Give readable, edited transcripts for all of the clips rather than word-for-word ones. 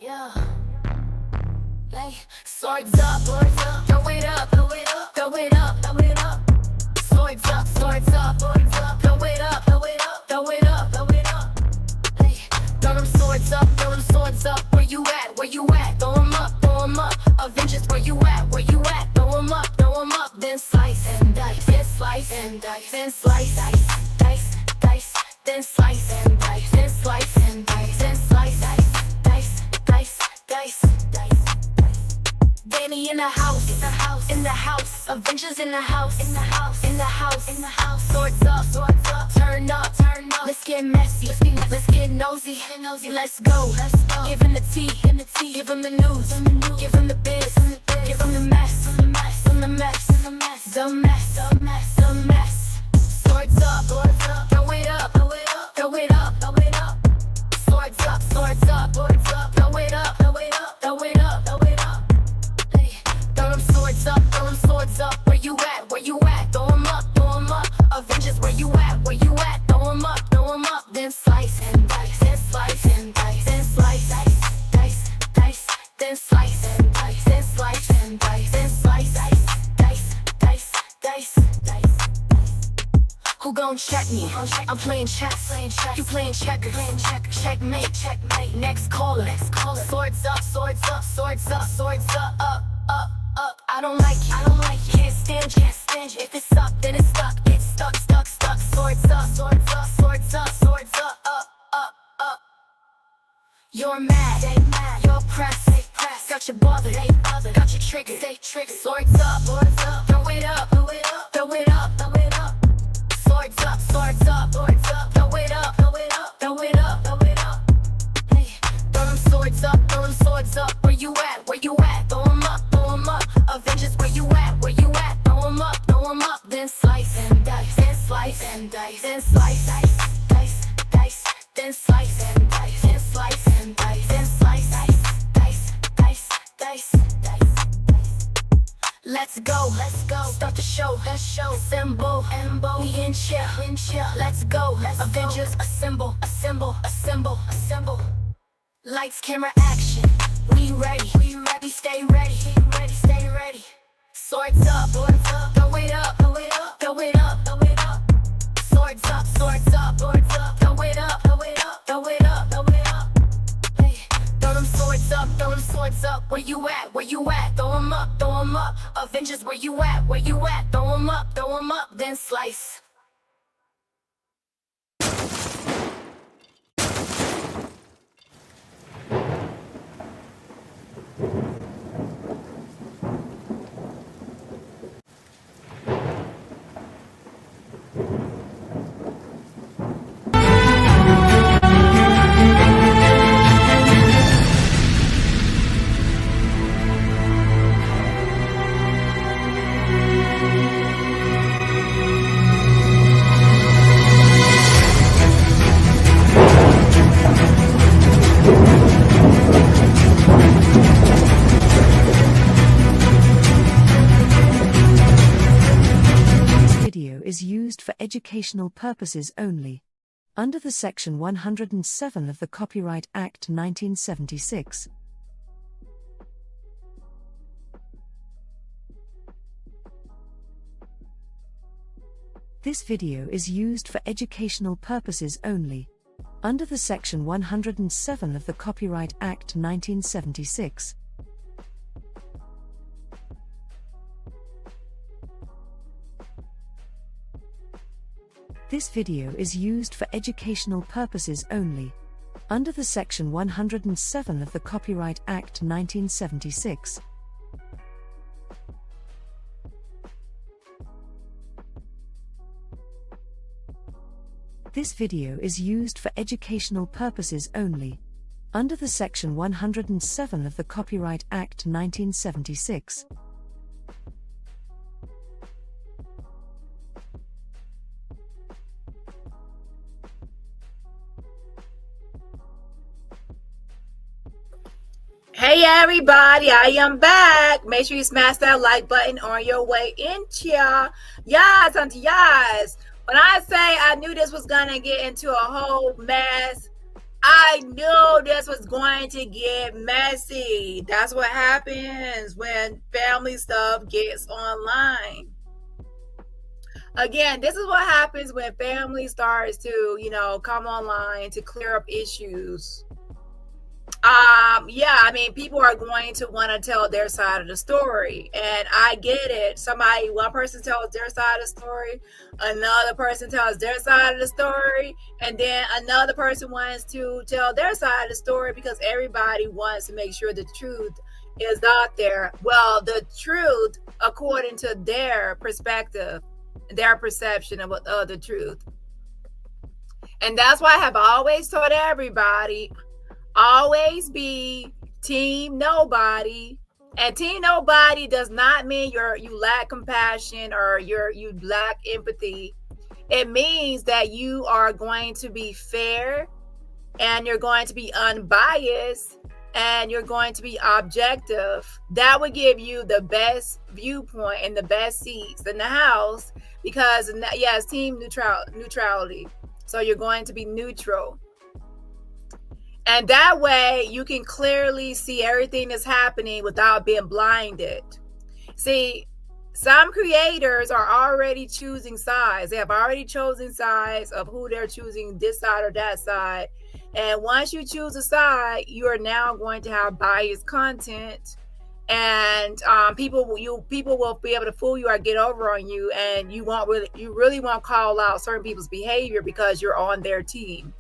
yeah. Like, swords up, throw it up, throw it up, throw it up, throw it up. Swords up, throw it up, throw it up, throw it up, throw it up, throw it up. Hey, throw them swords up, throw them swords up. Where you at, where you at? Throw them up, throw them up. Avengers, where you at, where you at? Throw them up, then slice and dice, then slice and dice, then slice, dice, then slice and dice, then slice and dice, then slice, dice. Dani in the house, in the house. Avengers in the house, in the house. Swords up, turn up. Let's get messy, let's get nosy. Let's go. Give him the tea, give him the news, give him the biz, give him the mess. Swords up, throw it up. Swords up, throw it up. Hey, throw them swords up. Where you at, Throw them up. Avengers, where you at, Throw them up, then slice and dice, then slice and dice, then slice, dice, then slice and dice, then slice and dice, then slice, dice. Who gon' check me? I'm playing chess. You playing checkers. Checkmate. Next caller. Swords up. Up. I don't like you. Can't stand you. If it's up, then it's stuck. It's stuck. Swords up. Up. You're mad. You're pressed. Got you bothered. Got you triggered. Swords up. Throw it up. Swords up. Throw it up. Hey, throw them swords up. Where you at, Throw them up. Avengers, where you at, Throw them up, then slice and dice, then slice, dice, then slice and dice, then slice, dice. Let's go. Start the show. Symbol. We in chill. Let's go. Avengers, assemble. Lights, camera, action. We ready. Stay ready. Swords up. Throw it up. Swords up. Throw it up. Hey, throw them swords up. Where you at, Throw them up. Avengers, where you at, Throw them up, then slice. Is used for educational purposes only. Under the Section 107 of the Copyright Act 1976. This video is used for educational purposes only. Under the Section 107 of the Copyright Act 1976. This video is used for educational purposes only. Under the Section 107 of the Copyright Act 1976. This video is used for educational purposes only. Under the Section 107 of the Copyright Act 1976. Hey everybody, I am back. Make sure you smash that like button on your way in here. Yes, auntie, yes. When I say I knew this was gonna get into a whole mess, I knew this was going to get messy. That's what happens when family stuff gets online. Again, this is what happens when family starts to, come online to clear up issues. Yeah, I mean, people are going to want to tell their side of the story, and I get it. One person tells their side of the story, another person tells their side of the story, and then another person wants to tell their side of the story because everybody wants to make sure the truth is out there. Well, the truth, according to their perspective, their perception of the truth. And that's why I have always told everybody, always be team nobody. And team nobody does not mean you lack compassion or you lack empathy. It means that you are going to be fair and you're going to be unbiased and you're going to be objective. That would give you the best viewpoint and the best seats in the house because, yes, team neutrality. So you're going to be neutral. And that way you can clearly see everything that's happening without being blinded. See, some creators are already choosing sides. They have already chosen sides of who they're choosing, this side or that side. And once you choose a side, you are now going to have biased content. And people will be able to fool you or get over on you. And you really won't call out certain people's behavior because you're on their team.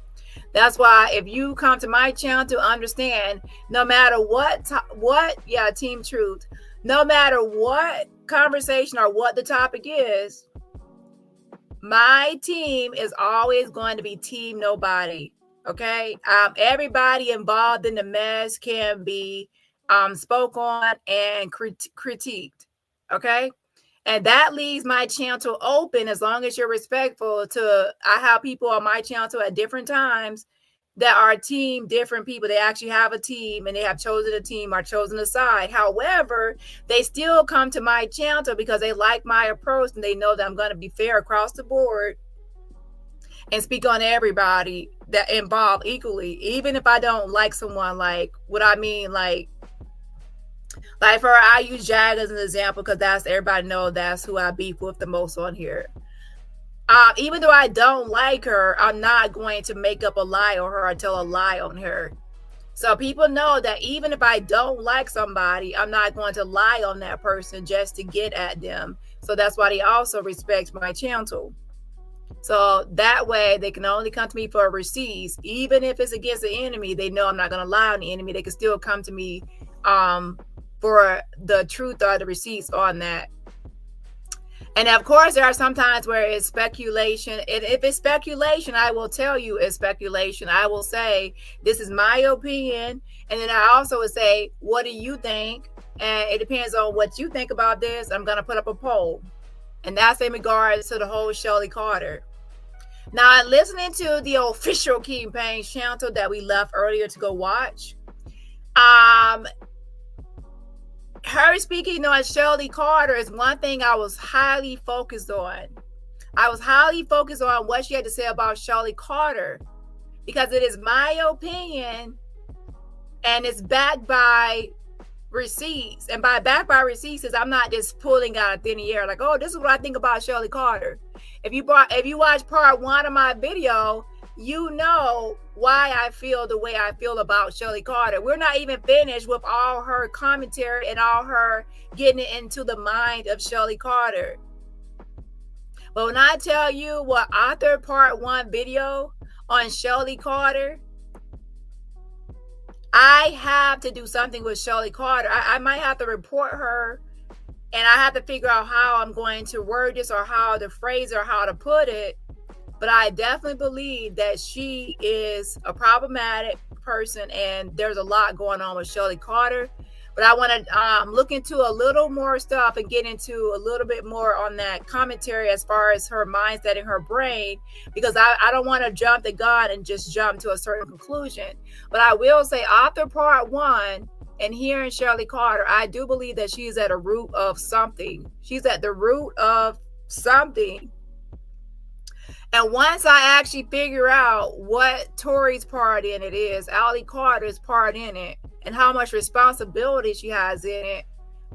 That's why if you come to my channel to understand, no matter team truth, no matter what conversation or what the topic is, my team is always going to be team nobody. Okay. Everybody involved in the mess can be spoke on and critiqued. Okay. And that leaves my channel open as long as you're respectful to. I have people on my channel at different times that are different people. They actually have a team and they have chosen a team or chosen a side. However, they still come to my channel because they like my approach and they know that I'm going to be fair across the board and speak on everybody that involved equally. Even if I don't like someone, like what I mean, like for her, I use Jag as an example because everybody knows that's who I beef with the most on here. Even though I don't like her, I'm not going to make up a lie on her or tell a lie on her. So people know that even if I don't like somebody, I'm not going to lie on that person just to get at them. So that's why they also respect my channel. So that way they can only come to me for receipts. Even if it's against the enemy, they know I'm not going to lie on the enemy. They can still come to me for the truth or the receipts on that. And of course, there are some times where it's speculation. And if it's speculation, I will tell you it's speculation. I will say, this is my opinion. And then I also would say, what do you think? And it depends on what you think about this. I'm going to put up a poll. And that's in regards to the whole Shelly Carter. Now, listening to the official King Payne's channel that we left earlier to go watch, her speaking on Shelly Carter is one thing I was highly focused on. I was highly focused on what she had to say about Shelly Carter because it is my opinion and it's backed by receipts. And by backed by receipts is I'm not just pulling out of thin air like, oh, this is what I think about Shelly Carter. If you watch part 1 of my video, you know why I feel the way I feel about Shelly Carter. We're not even finished with all her commentary and all her getting into the mind of Shelly Carter. But when I tell you what author part 1 video on Shelly Carter, I have to do something with Shelly Carter. I might have to report her and I have to figure out how I'm going to word this or how to phrase or how to put it. But I definitely believe that she is a problematic person and there's a lot going on with Shelly Carter. But I want to look into a little more stuff and get into a little bit more on that commentary as far as her mindset and her brain, because I don't want to jump the gun and just jump to a certain conclusion. But I will say author part 1 and hearing Shelly Carter, I do believe that she's at a root of something. She's at the root of something. And once I actually figure out what Tori's part in it is, Allie Carter's part in it, and how much responsibility she has in it,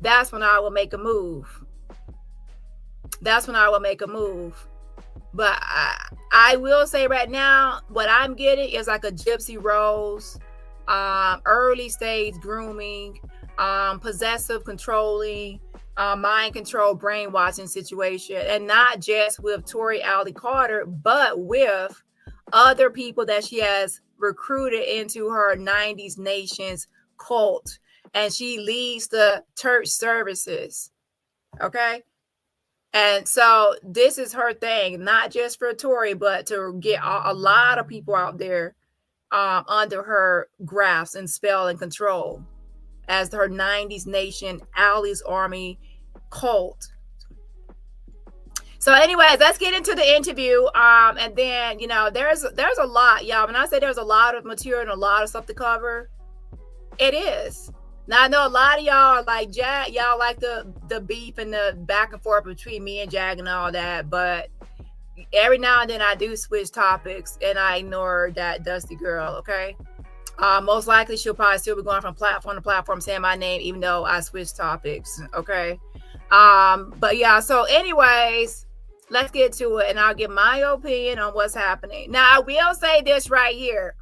that's when I will make a move. That's when I will make a move. But I will say right now, what I'm getting is like a Gypsy Rose, early stage grooming, possessive, controlling, mind control, brainwashing situation, and not just with Tori Allie Carter, but with other people that she has recruited into her 90s Nations cult, and she leads the church services. Okay. And so this is her thing, not just for Tori, but to get a lot of people out there under her grasp and spell and control as her 90s Nation Allie's Army cult. So anyways, let's get into the interview. And then, there's a lot, y'all. When I say there's a lot of material and a lot of stuff to cover, it is. Now I know a lot of y'all like Jag, y'all like the beef and the back and forth between me and Jag and all that, but every now and then I do switch topics and I ignore that Dusty girl, okay? Most likely she'll probably still be going from platform to platform saying my name, even though I switch topics, okay? But yeah, so anyways, let's get to it and I'll give my opinion on what's happening. Now I will say this right here.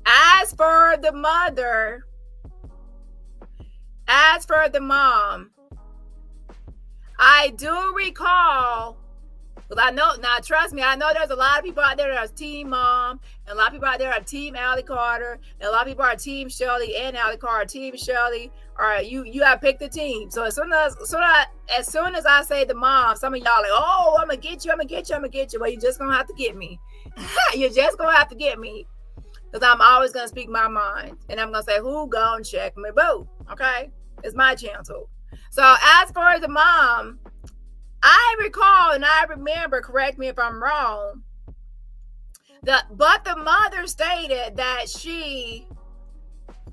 As for the mother, as for the mom, I do recall, because I know, now trust me, I know there's a lot of people out there that are team mom, and a lot of people out there are team Allie Carter, and a lot of people are team Shelly and Allie Carter, team Shelly. All right, you have picked the team. So as soon as I say the mom, some of y'all like, oh, I'm gonna get you. Well, you're just gonna have to get me. You're just gonna have to get me. Because I'm always going to speak my mind. And I'm going to say, who gonna check me? Boo. Okay? It's my channel. So as for the mom, I recall and I remember, correct me if I'm wrong, but the mother stated that she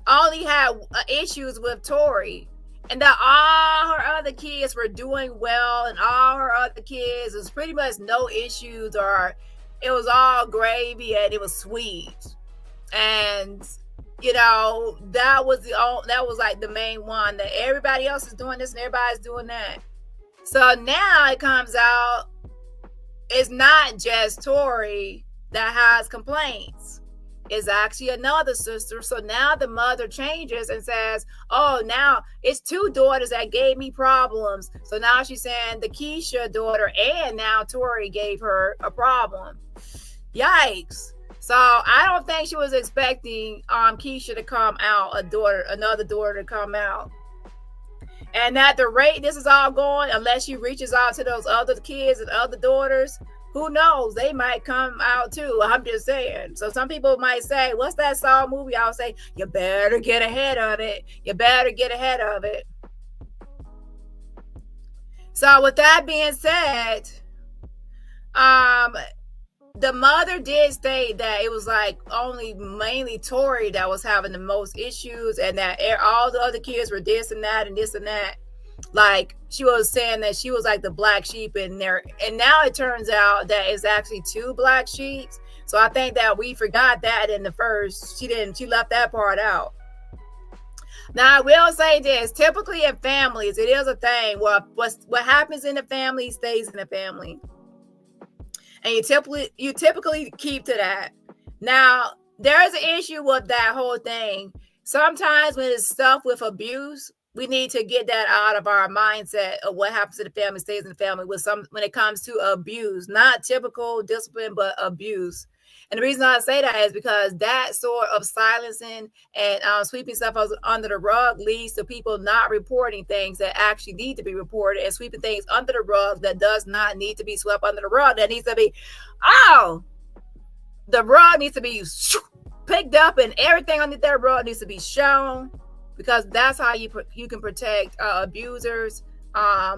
only had issues with Tori. And that all her other kids were doing well. And all her other kids was pretty much no issues. Or it was all gravy and it was sweet. And that was like the main one, that everybody else is doing this and everybody's doing that. So now it comes out it's not just Tori that has complaints. It's actually another sister. So now the mother changes and says, oh, now it's two daughters that gave me problems. So now she's saying the Keisha daughter and now Tori gave her a problem. Yikes. So I don't think she was expecting Keisha to come out, another daughter to come out. And at the rate this is all going, unless she reaches out to those other kids and other daughters, who knows? They might come out too. I'm just saying. So some people might say, what's that Saw movie? I'll say, you better get ahead of it. You better get ahead of it. So with that being said, the mother did state that it was like only mainly Tori that was having the most issues, and that all the other kids were this and that and this and that. Like she was saying that she was like the black sheep in there, and now it turns out that it's actually two black sheep. So I think that we forgot that in the first. She left that part out. Now I will say this: typically in families, it is a thing where what happens in the family stays in the family. And you typically keep to that. Now, there is an issue with that whole thing. Sometimes when it's stuff with abuse, we need to get that out of our mindset of what happens to the family stays in the family when it comes to abuse, not typical discipline, but abuse. And the reason I say that is because that sort of silencing and sweeping stuff under the rug leads to people not reporting things that actually need to be reported, and sweeping things under the rug that does not need to be swept under the rug. That needs to be, the rug needs to be picked up, and everything under that rug needs to be shown, because that's how you can protect abusers,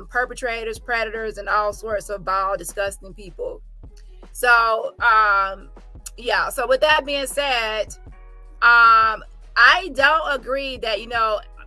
perpetrators, predators, and all sorts of vile, disgusting people. So, so with that being said, I don't agree that,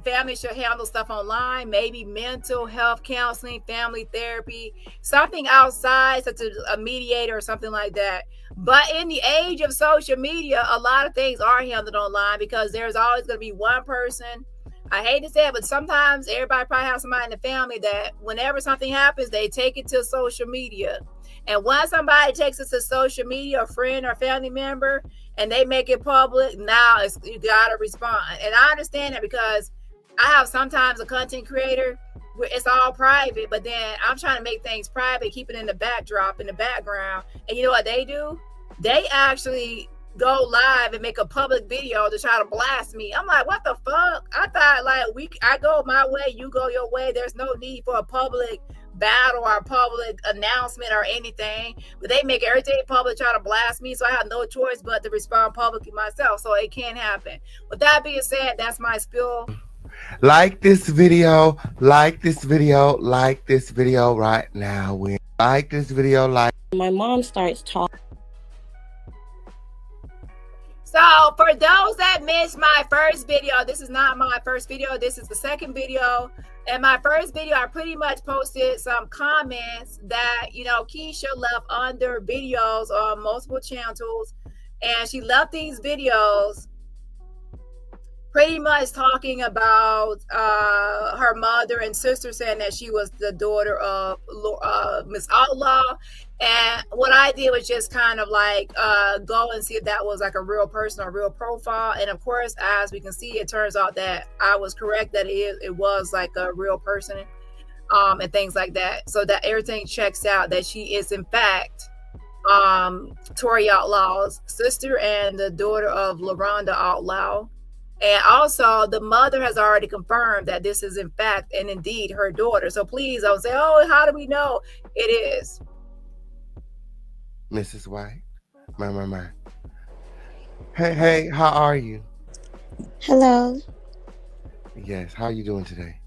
families should handle stuff online, maybe mental health counseling, family therapy, something outside, such as a mediator or something like that. But in the age of social media, a lot of things are handled online because there's always going to be one person. I hate to say it, but sometimes everybody probably has somebody in the family that whenever something happens, they take it to social media. And once somebody takes it to social media, a friend or family member, and they make it public, now you gotta respond. And I understand that because I have sometimes a content creator where it's all private, but then I'm trying to make things private, keep it in the backdrop, in the background. And you know what they do? They actually go live and make a public video to try to blast me. I'm like, what the fuck? I thought like I go my way, you go your way. There's no need for a public battle or a public announcement or anything, but they make everything public, try to blast me, so I have no choice but to respond publicly myself. So it can't happen. With that being said, that's my spiel. Like this video, like this video, like this video right now. We like this video, like. My mom starts talking. So for those that missed my first video, this is not my first video. This is the second video. And my first video, I pretty much posted some comments that, you know, Keisha left under videos on multiple channels. And she left these videos pretty much talking about her mother and sister, saying that she was the daughter of Miss Outlaw. And what I did was just kind of like go and see if that was like a real person or a real profile. And of course, as we can see, it turns out that I was correct, that it was like a real person and things like that. So that everything checks out, that she is in fact Tori Outlaw's sister and the daughter of LaRonda Outlaw. And also, the mother has already confirmed that this is in fact and indeed her daughter. So please don't say, oh, how do we know? It is. Mrs. White, my. Hey, how are you? Hello. Yes, how are you doing today?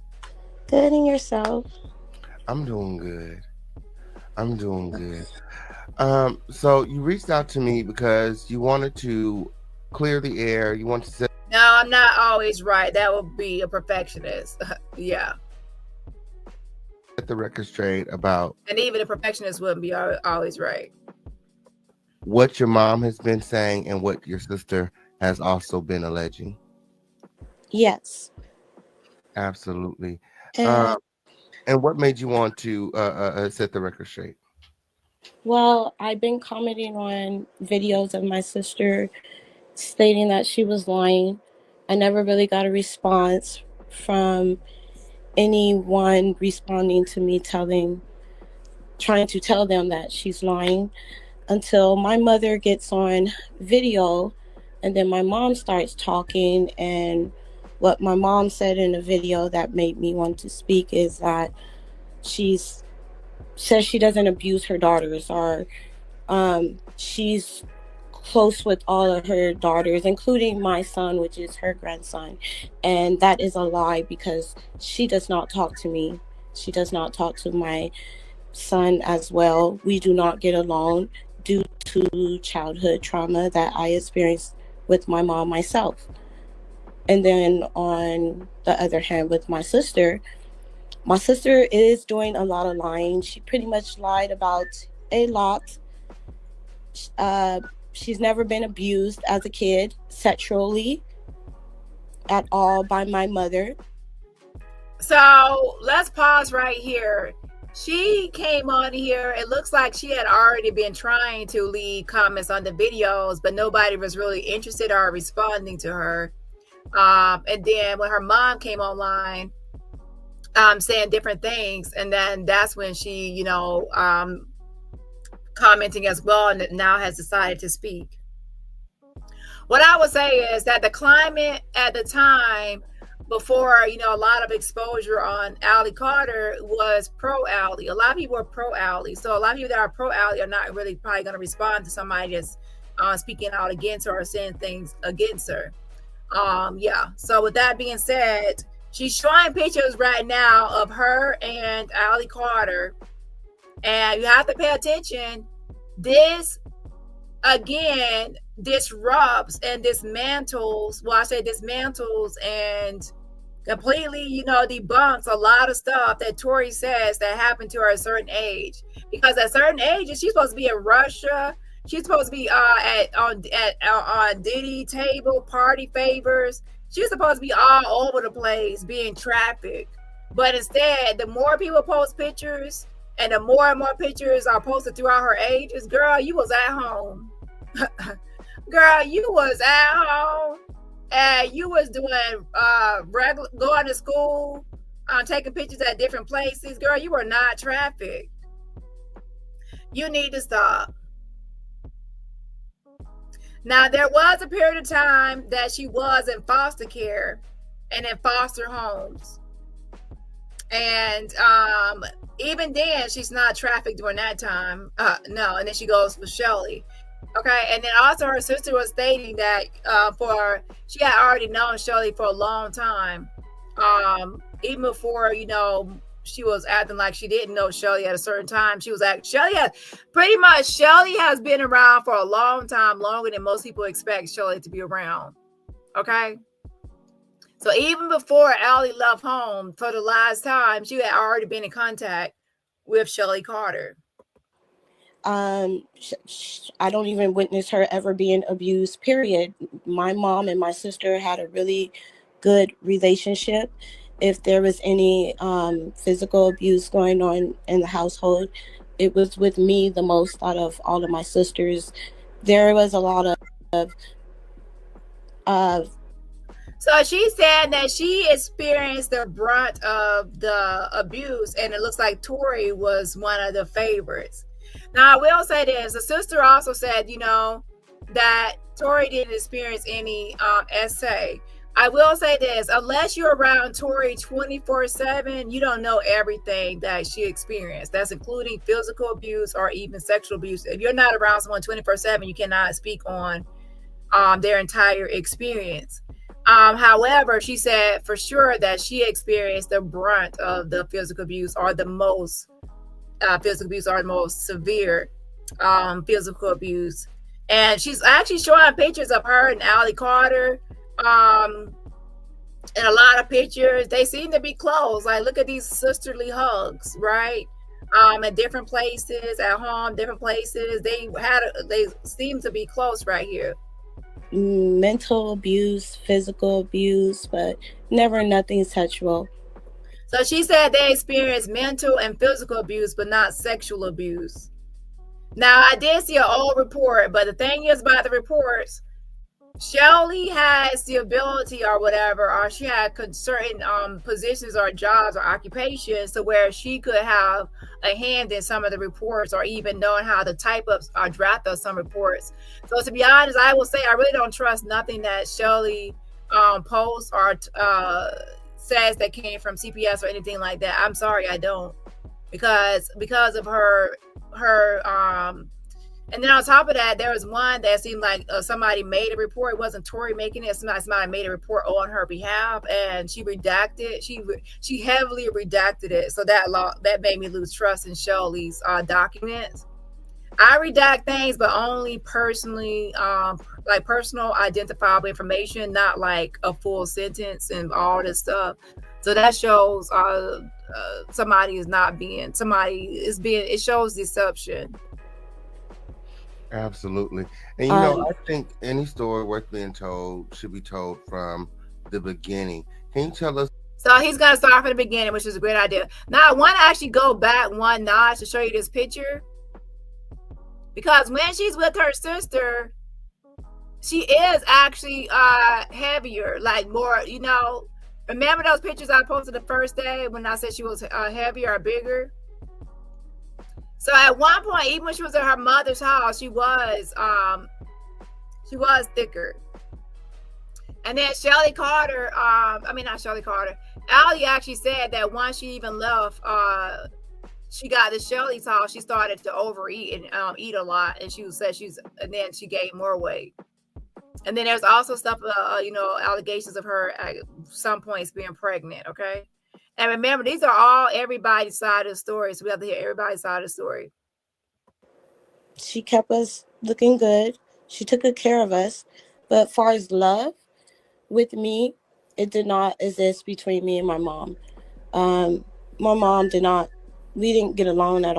Good, and yourself? I'm doing good. So you reached out to me because you wanted to clear the air. You want to say, no, I'm not always right. That would be a perfectionist. Yeah. Set the record straight about. And even a perfectionist wouldn't be always right. What your mom has been saying and what your sister has also been alleging. Yes. Absolutely. And what made you want to set the record straight? Well, I've been commenting on videos of my sister stating that she was lying. I never really got a response from anyone responding to me trying to tell them that she's lying, until my mother gets on video, and then my mom starts talking. And what my mom said in the video that made me want to speak is that she says she doesn't abuse her daughters, or she's close with all of her daughters, including my son, which is her grandson. And that is a lie, because she does not talk to me. She does not talk to my son as well. We do not get along due to childhood trauma that I experienced with my mom myself. And then on the other hand, with my sister is doing a lot of lying. She pretty much lied about a lot. She's never been abused as a kid sexually at all by my mother. So let's pause right here. She came on here. It looks like she had already been trying to leave comments on the videos, but nobody was really interested or responding to her. And then when her mom came online, saying different things, and then that's when she, commenting as well, and now has decided to speak. What I would say is that the climate at the time, before a lot of exposure on Allie Carter, was pro Allie. A lot of people are pro Allie, so a lot of people that are pro Allie are not really probably going to respond to somebody that's speaking out against her or saying things against her. So with that being said, she's showing pictures right now of her and Allie Carter, and you have to pay attention. This again disrupts and dismantles, and completely, debunks a lot of stuff that Tori says that happened to her at a certain age. Because at certain ages, she's supposed to be in Russia. She's supposed to be on Diddy table, party favors. She's supposed to be all over the place, being trafficked. But instead, the more people post pictures, and the more and more pictures are posted throughout her ages, girl, you was at home. Girl, you was at home. And you was doing regular, going to school, taking pictures at different places. Girl, you were not trafficked. You need to stop. Now, there was a period of time that she was in foster care and in foster homes. And even then, she's not trafficked during that time. No, and then she goes for Shelly. Okay, and then also her sister was stating that she had already known Shelly for a long time, even before she was acting like she didn't know Shelly at a certain time. Shelly has been around for a long time, longer than most people expect Shelly to be around. Okay, so even before Allie left home for the last time, she had already been in contact with Shelly Carter. I don't even witness her ever being abused, period. My mom and my sister had a really good relationship. If there was any physical abuse going on in the household, it was with me the most out of all of my sisters. There was a lot of so she said that she experienced the brunt of the abuse, and it looks like Tori was one of the favorites. Now, I will say this. The sister also said, that Tori didn't experience any essay. I will say this. Unless you're around Tori 24/7, you don't know everything that she experienced. That's including physical abuse or even sexual abuse. If you're not around someone 24/7, you cannot speak on their entire experience. However, she said for sure that she experienced the brunt of the physical abuse, or the most physical abuse, or the most severe physical abuse. And she's actually showing pictures of her and Allie Carter. And a lot of pictures, they seem to be close. Like, look at these sisterly hugs, right? At different places, at home, different places. They seem to be close right here. Mental abuse, physical abuse, but never nothing sexual. So she said they experienced mental and physical abuse, but not sexual abuse. Now, I did see an old report, but the thing is about the reports, Shelly has the ability or whatever, or she had certain positions or jobs or occupations to where she could have a hand in some of the reports, or even knowing how to type up or draft up some reports. So to be honest, I will say I really don't trust nothing that Shelly posts or says that came from CPS or anything like that. I'm sorry, I don't, because of her and then on top of that, there was one that seemed like somebody made a report. It wasn't Tori making it. Somebody made a report on her behalf, and she redacted. She heavily redacted it. So that made me lose trust in Shelly's documents. I redact things, but only personally, like personal identifiable information, not like a full sentence and all this stuff. So that shows it shows deception. Absolutely. And I think any story worth being told should be told from the beginning. Can you tell us? So he's going to start from the beginning, which is a great idea. Now, I want to actually go back one notch to show you this picture. Because when she's with her sister, she is actually heavier, like more, remember those pictures I posted the first day when I said she was heavier or bigger? So at one point, even when she was at her mother's house, she was thicker. And then Shelly Carter, not Shelly Carter, Allie actually said that once she even left, she got to Shelly's house, she started to overeat and eat a lot, and and then she gained more weight. And then there's also stuff, allegations of her at some points being pregnant. Okay. And remember, these are all everybody's side of the story. So we have to hear everybody's side of the story. She kept us looking good. She took good care of us. But as far as love with me, it did not exist between me and my mom. My mom we didn't get along at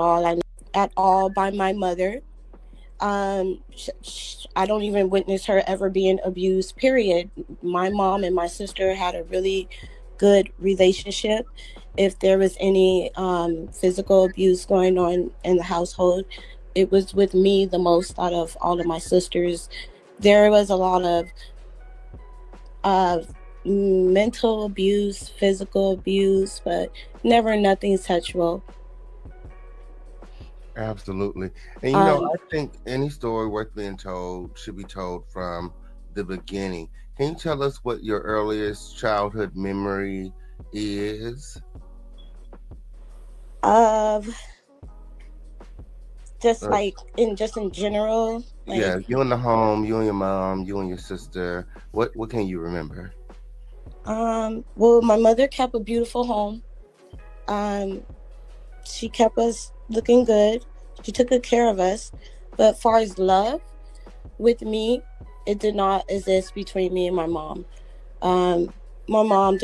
all by my mother. I don't even witness her ever being abused, period. My mom and my sister had a really good relationship. If there was any physical abuse going on in the household, it was with me the most out of all of my sisters. There was a lot of mental abuse, physical abuse, but never nothing sexual. Absolutely. And you know, I think any story worth being told should be told from the beginning. Can you tell us what your earliest childhood memory is? Of just Uh, like in general, like yeah, you in the home, you and your mom, you and your sister. What can you remember? well, my mother kept a beautiful home. She kept us looking good. She took good care of us. But as far as love with me, it did not exist between me and my mom. My mom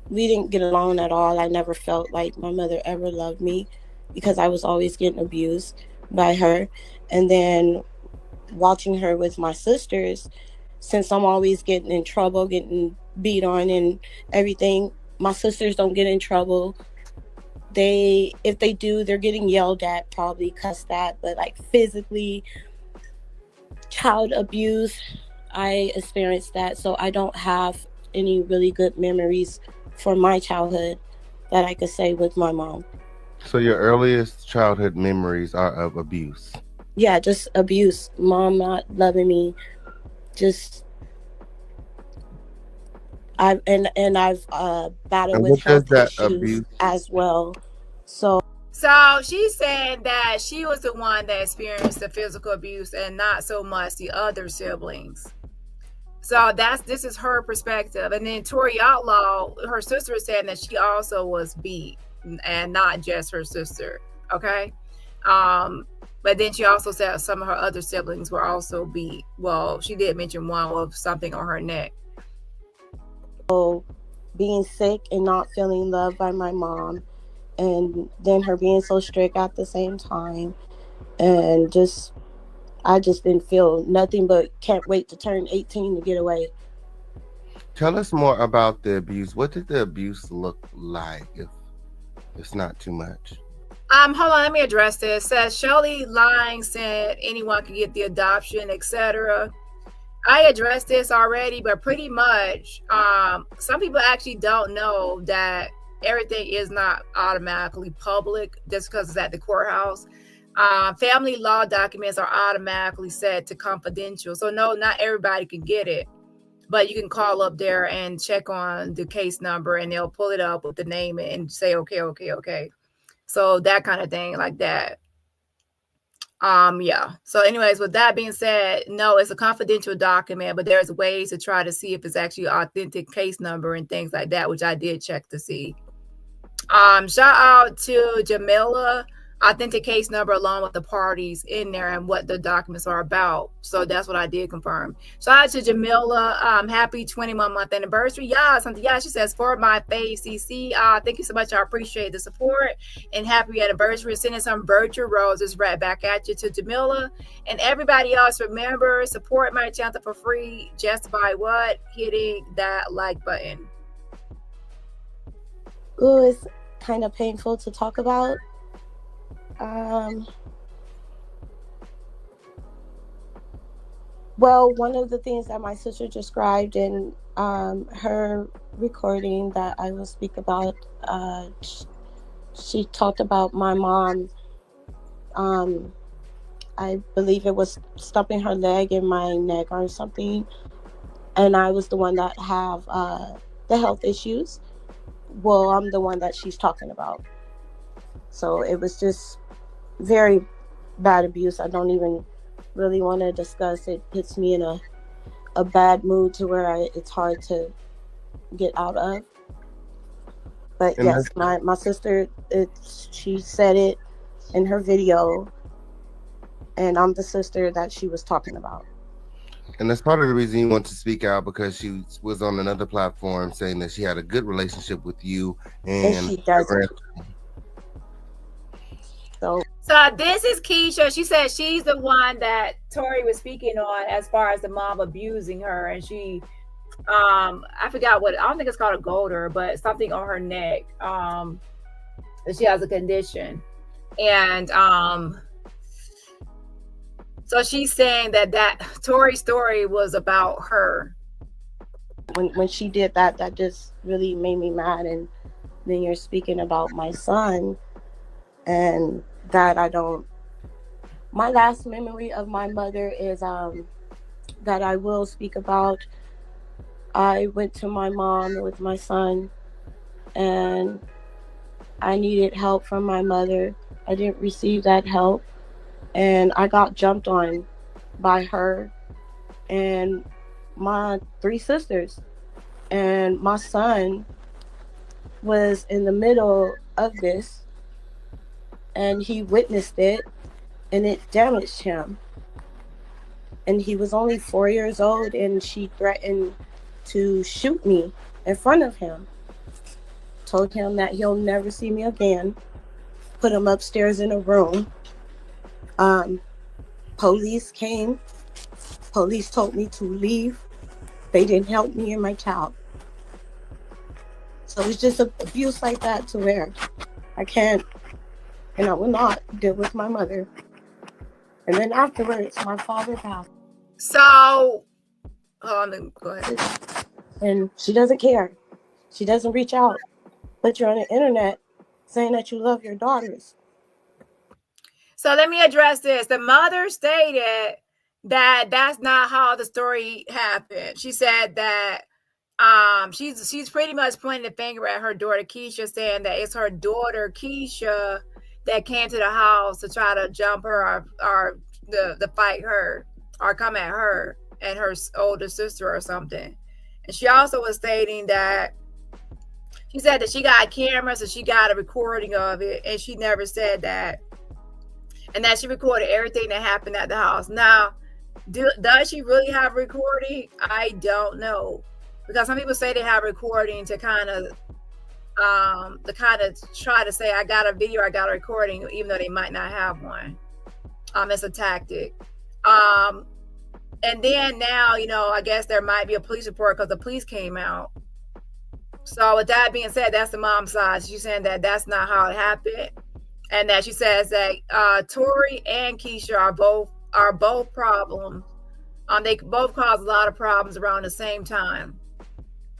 we didn't get along at all. I never felt like my mother ever loved me because I was always getting abused by her. And then watching her with my sisters, since I'm always getting in trouble, getting beat on and everything, my sisters don't get in trouble. If they do, they're getting yelled at, probably cussed at, but like physically, child abuse, I experienced that. So I don't have any really good memories for my childhood that I could say with my mom. So your earliest childhood memories are of abuse. Yeah, just abuse. Mom not loving me. Just I've battled And with what does health that issues abuse? as well. So she's saying that she was the one that experienced the physical abuse and not so much the other siblings. So this is her perspective. And then Tori Outlaw, her sister, is saying that she also was beat, and not just her sister. Okay. But then she also said some of her other siblings were also beat. Well, she did mention one with something on her neck. being sick and not feeling loved by my mom, and then her being so strict at the same time, and I just didn't feel nothing but can't wait to turn 18 to get away. Tell us more about the abuse. What did the abuse look like, if it's not too much? Hold on, let me address this. It says Shelly lying said anyone can get the adoption, etc. I addressed this already, but pretty much, some people actually don't know that everything is not automatically public just because it's at the courthouse. Family law documents are automatically set to confidential. So no, not everybody can get it, but you can call up there and check on the case number and they'll pull it up with the name and say, okay. So that kind of thing like that. Yeah. So anyways, with that being said, no, it's a confidential document, but there's ways to try to see if it's actually authentic case number and things like that, which I did check to see. Shout out to Jamila, authentic case number along with the parties in there and what the documents are about. So that's what I did confirm. Shout out to Jamila. Happy 21-month anniversary. Yeah, something. Yeah, she says for my face, CC. Thank you so much. I appreciate the support and happy anniversary. Sending some virtual roses right back at you to Jamila and everybody else. Remember, support my channel for free just by what? Hitting that like button. Ooh, it's kind of painful to talk about. Well, one of the things that my sister described in her recording that I will speak about, she talked about my mom. I believe it was stumping her leg in my neck or something, and I was the one that have the health issues. Well, I'm the one that she's talking about. So it was just very bad abuse. I don't even really want to discuss. It puts me in a bad mood to where it's hard to get out of. But And yes, my sister, she said it in her video, and I'm the sister that she was talking about. And that's part of the reason you want to speak out, because she was on another platform saying that she had a good relationship with you And and she doesn't. So this is Keisha. She said she's the one that Tori was speaking on as far as the mom abusing her, and she I forgot what, I don't think it's called a goiter, but something on her neck. That she has a condition. And so she's saying that Tori's story was about her. when she did that, that just really made me mad. And then you're speaking about my son, and that I don't. My last memory of my mother is that I will speak about. I went to my mom with my son, and I needed help from my mother. I didn't receive that help, and I got jumped on by her and my 3 sisters. And my son was in the middle of this, and he witnessed it, and it damaged him. And he was only 4 years old, and she threatened to shoot me in front of him. Told him that he'll never see me again. Put him upstairs in a room. Police came. Police told me to leave. They didn't help me and my child. So it's just abuse like that to where I can't, and I will not deal with my mother. And then afterwards, my father passed. So, go ahead. And she doesn't care. She doesn't reach out. But you're on the internet saying that you love your daughters. So let me address this. The mother stated that that's not how the story happened. She said that she's pretty much pointing the finger at her daughter Keisha, saying that it's her daughter Keisha that came to the house to try to jump her or to fight her or come at her and her older sister or something. And she also was stating that she said that she got a camera, so she got a recording of it, and she never said that. And that she recorded everything that happened at the house. Now, does she really have recording? I don't know. Because some people say they have recording to kind of try to say, I got a video, I got a recording, even though they might not have one. It's a tactic. And then now, I guess there might be a police report because the police came out. So with that being said, that's the mom's side. She's saying that that's not how it happened. And that she says that Tori and Keisha are both problems. They both cause a lot of problems around the same time.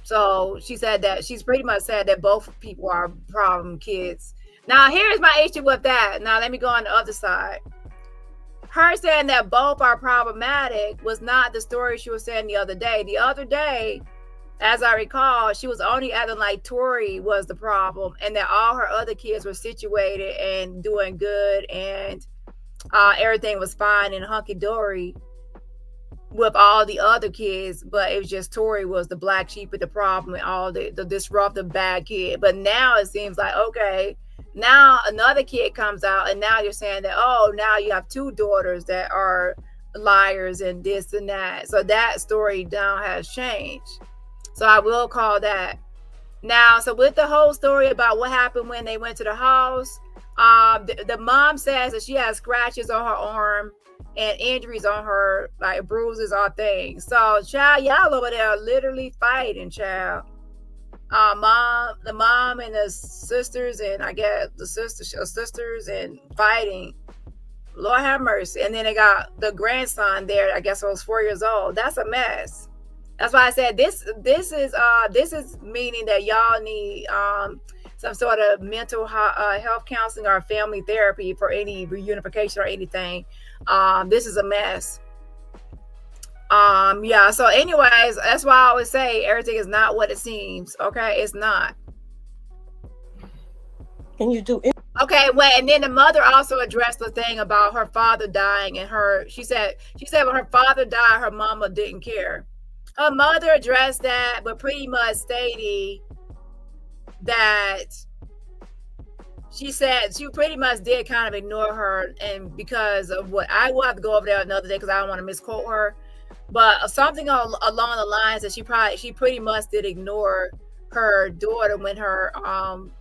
So she said that she's pretty much said that both people are problem kids. Now, here's my issue with that. Now, let me go on the other side. Her saying that both are problematic was not the story she was saying the other day. The other day, as I recall, she was only acting like Tori was the problem and that all her other kids were situated and doing good and everything was fine and hunky-dory with all the other kids, but it was just Tori was the black sheep of the problem and all the disruptive bad kid. But now it seems like, okay, now another kid comes out and now you're saying that, oh, now you have 2 daughters that are liars and this and that. So that story now has changed. So I will call that. Now, so with the whole story about what happened when they went to the house, the mom says that she has scratches on her arm and injuries on her, like bruises or things. So, child, y'all over there are literally fighting, child. The mom and the sisters, and I guess the sisters and fighting. Lord have mercy. And then they got the grandson there, I guess it was 4 years old. That's a mess. That's why I said this is meaning that y'all need some sort of mental health counseling or family therapy for any reunification or anything. This is a mess. Yeah. So anyways, that's why I always say everything is not what it seems. Okay. It's not. Can you do it? Okay, well, and then the mother also addressed the thing about her father dying, and she said when her father died, her mama didn't care. Her mother addressed that, but pretty much stating that she said she pretty much did kind of ignore her, and because of what I will have to go over there another day because I don't want to misquote her. but something along the lines that she pretty much did ignore her daughter when her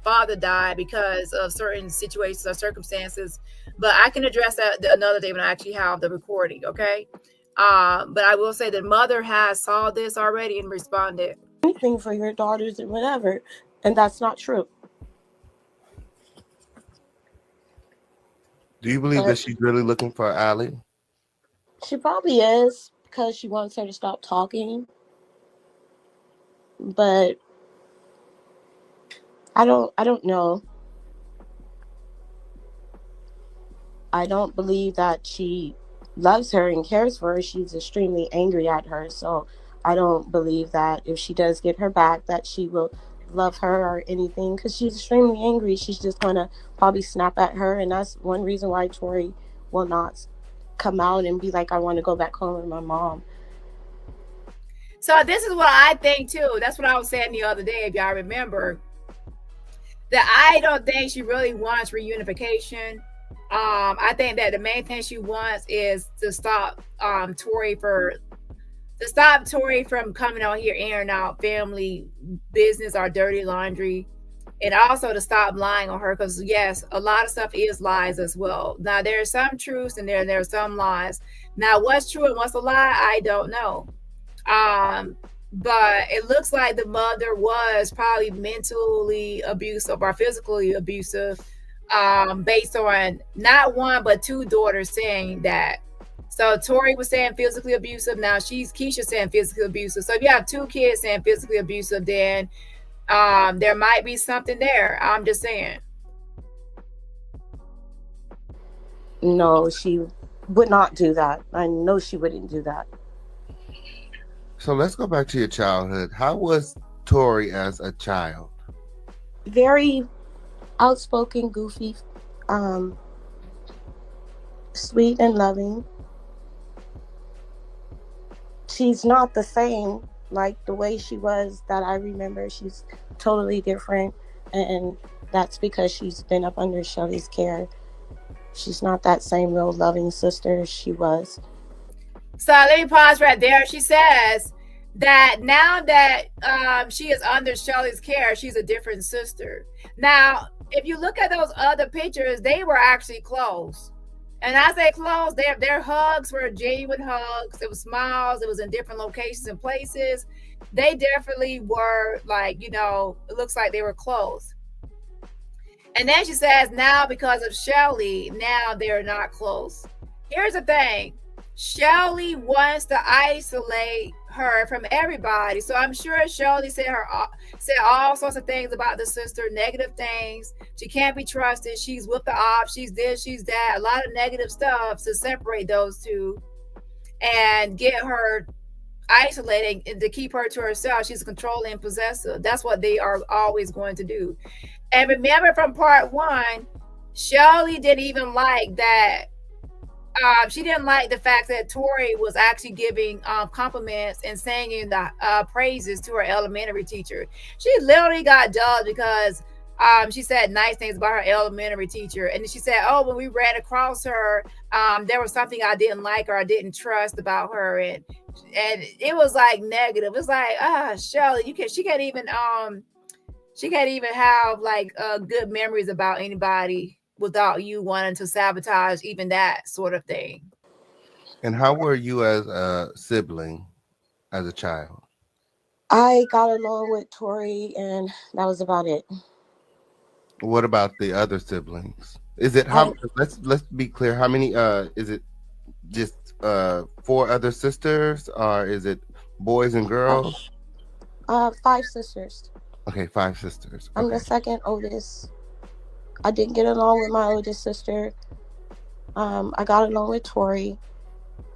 father died because of certain situations or circumstances. But I can address that another day when I actually have the recording, okay? But I will say that mother has saw this already and responded. Anything for your daughters and whatever, and that's not true. Do you believe that she's really looking for Allie? She probably is, because she wants her to stop talking. But I don't know. I don't believe that she loves her and cares for her. She's extremely angry at her. So I don't believe that if she does get her back, that she will love her or anything, because she's extremely angry. She's just going to probably snap at her. And that's one reason why Tori will not come out and be like, I want to go back home with my mom. So this is what I think too. That's what I was saying the other day, if y'all remember. That I don't think she really wants reunification. I think that the main thing she wants is to stop Tori from coming out here airing out family business or dirty laundry, and also to stop lying on her, because yes, a lot of stuff is lies as well. Now there's some truths and there's some lies. Now what's true and what's a lie, I don't know. But it looks like the mother was probably mentally abusive or physically abusive, based on not one but two daughters saying that. So Tori was saying physically abusive. Now Keisha saying physically abusive. So if you have two kids saying physically abusive, then there might be something there. I'm just saying. No, she would not do that. I know she wouldn't do that. So let's go back to your childhood. How was Tori as a child? Very outspoken, goofy, sweet and loving. She's not the same like the way she was that I remember. She's totally different, and that's because she's been up under Shelly's care. She's not that same real loving sister she was. So let me pause right there. She says that now that she is under Shelly's care, she's a different sister. Now, if you look at those other pictures, they were actually close. And I say close, their hugs were genuine hugs. It was smiles. It was in different locations and places. They definitely were like, it looks like they were close. And then she says now because of Shelly, now they're not close. Here's the thing. Shelly wants to isolate her from everybody. So I'm sure Shelly said all sorts of things about the sister, negative things. She can't be trusted. She's with the ops. She's this, she's that. A lot of negative stuff to separate those two and get her isolated and to keep her to herself. She's controlling and possessive. That's what they are always going to do. And remember from part one, Shelly didn't even like that. She didn't like the fact that Tori was actually giving compliments and singing the praises to her elementary teacher. She literally got judged because she said nice things about her elementary teacher. And she said, oh, when we ran across her, there was something I didn't like or I didn't trust about her. And it was like negative. It's like, Shelly, she can't even have like good memories about anybody without you wanting to sabotage even that sort of thing. And how were you as a sibling, as a child? I got along with Tori, and that was about it. What about the other siblings? Is it how? Let's be clear. How many? Is it just 4 other sisters, or is it boys and girls? 5 sisters. Okay, 5 sisters. Okay. I'm the second oldest. I didn't get along with my oldest sister. I got along with Tori.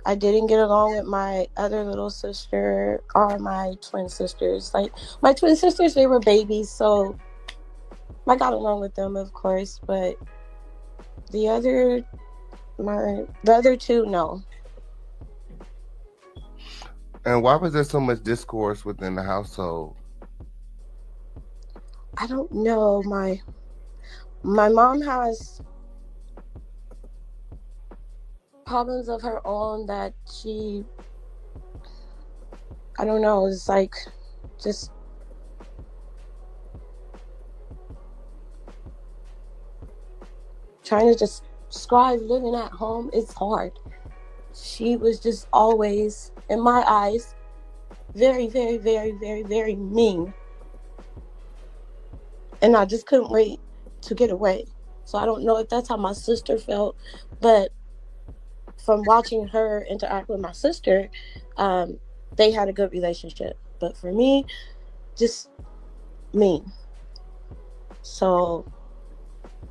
I didn't get along with my other little sister or my twin sisters. Like my twin sisters, they were babies, so I got along with them, of course. But the other 2, no. And why was there so much discourse within the household? I don't know. My mom has problems of her own that she I don't know, it's like just trying to just describe living at home. It's hard. She was just always, in my eyes, very, very, very, very, very mean. And I just couldn't wait to get away. So I don't know if that's how my sister felt, but from watching her interact with my sister, they had a good relationship. But for me, just mean. So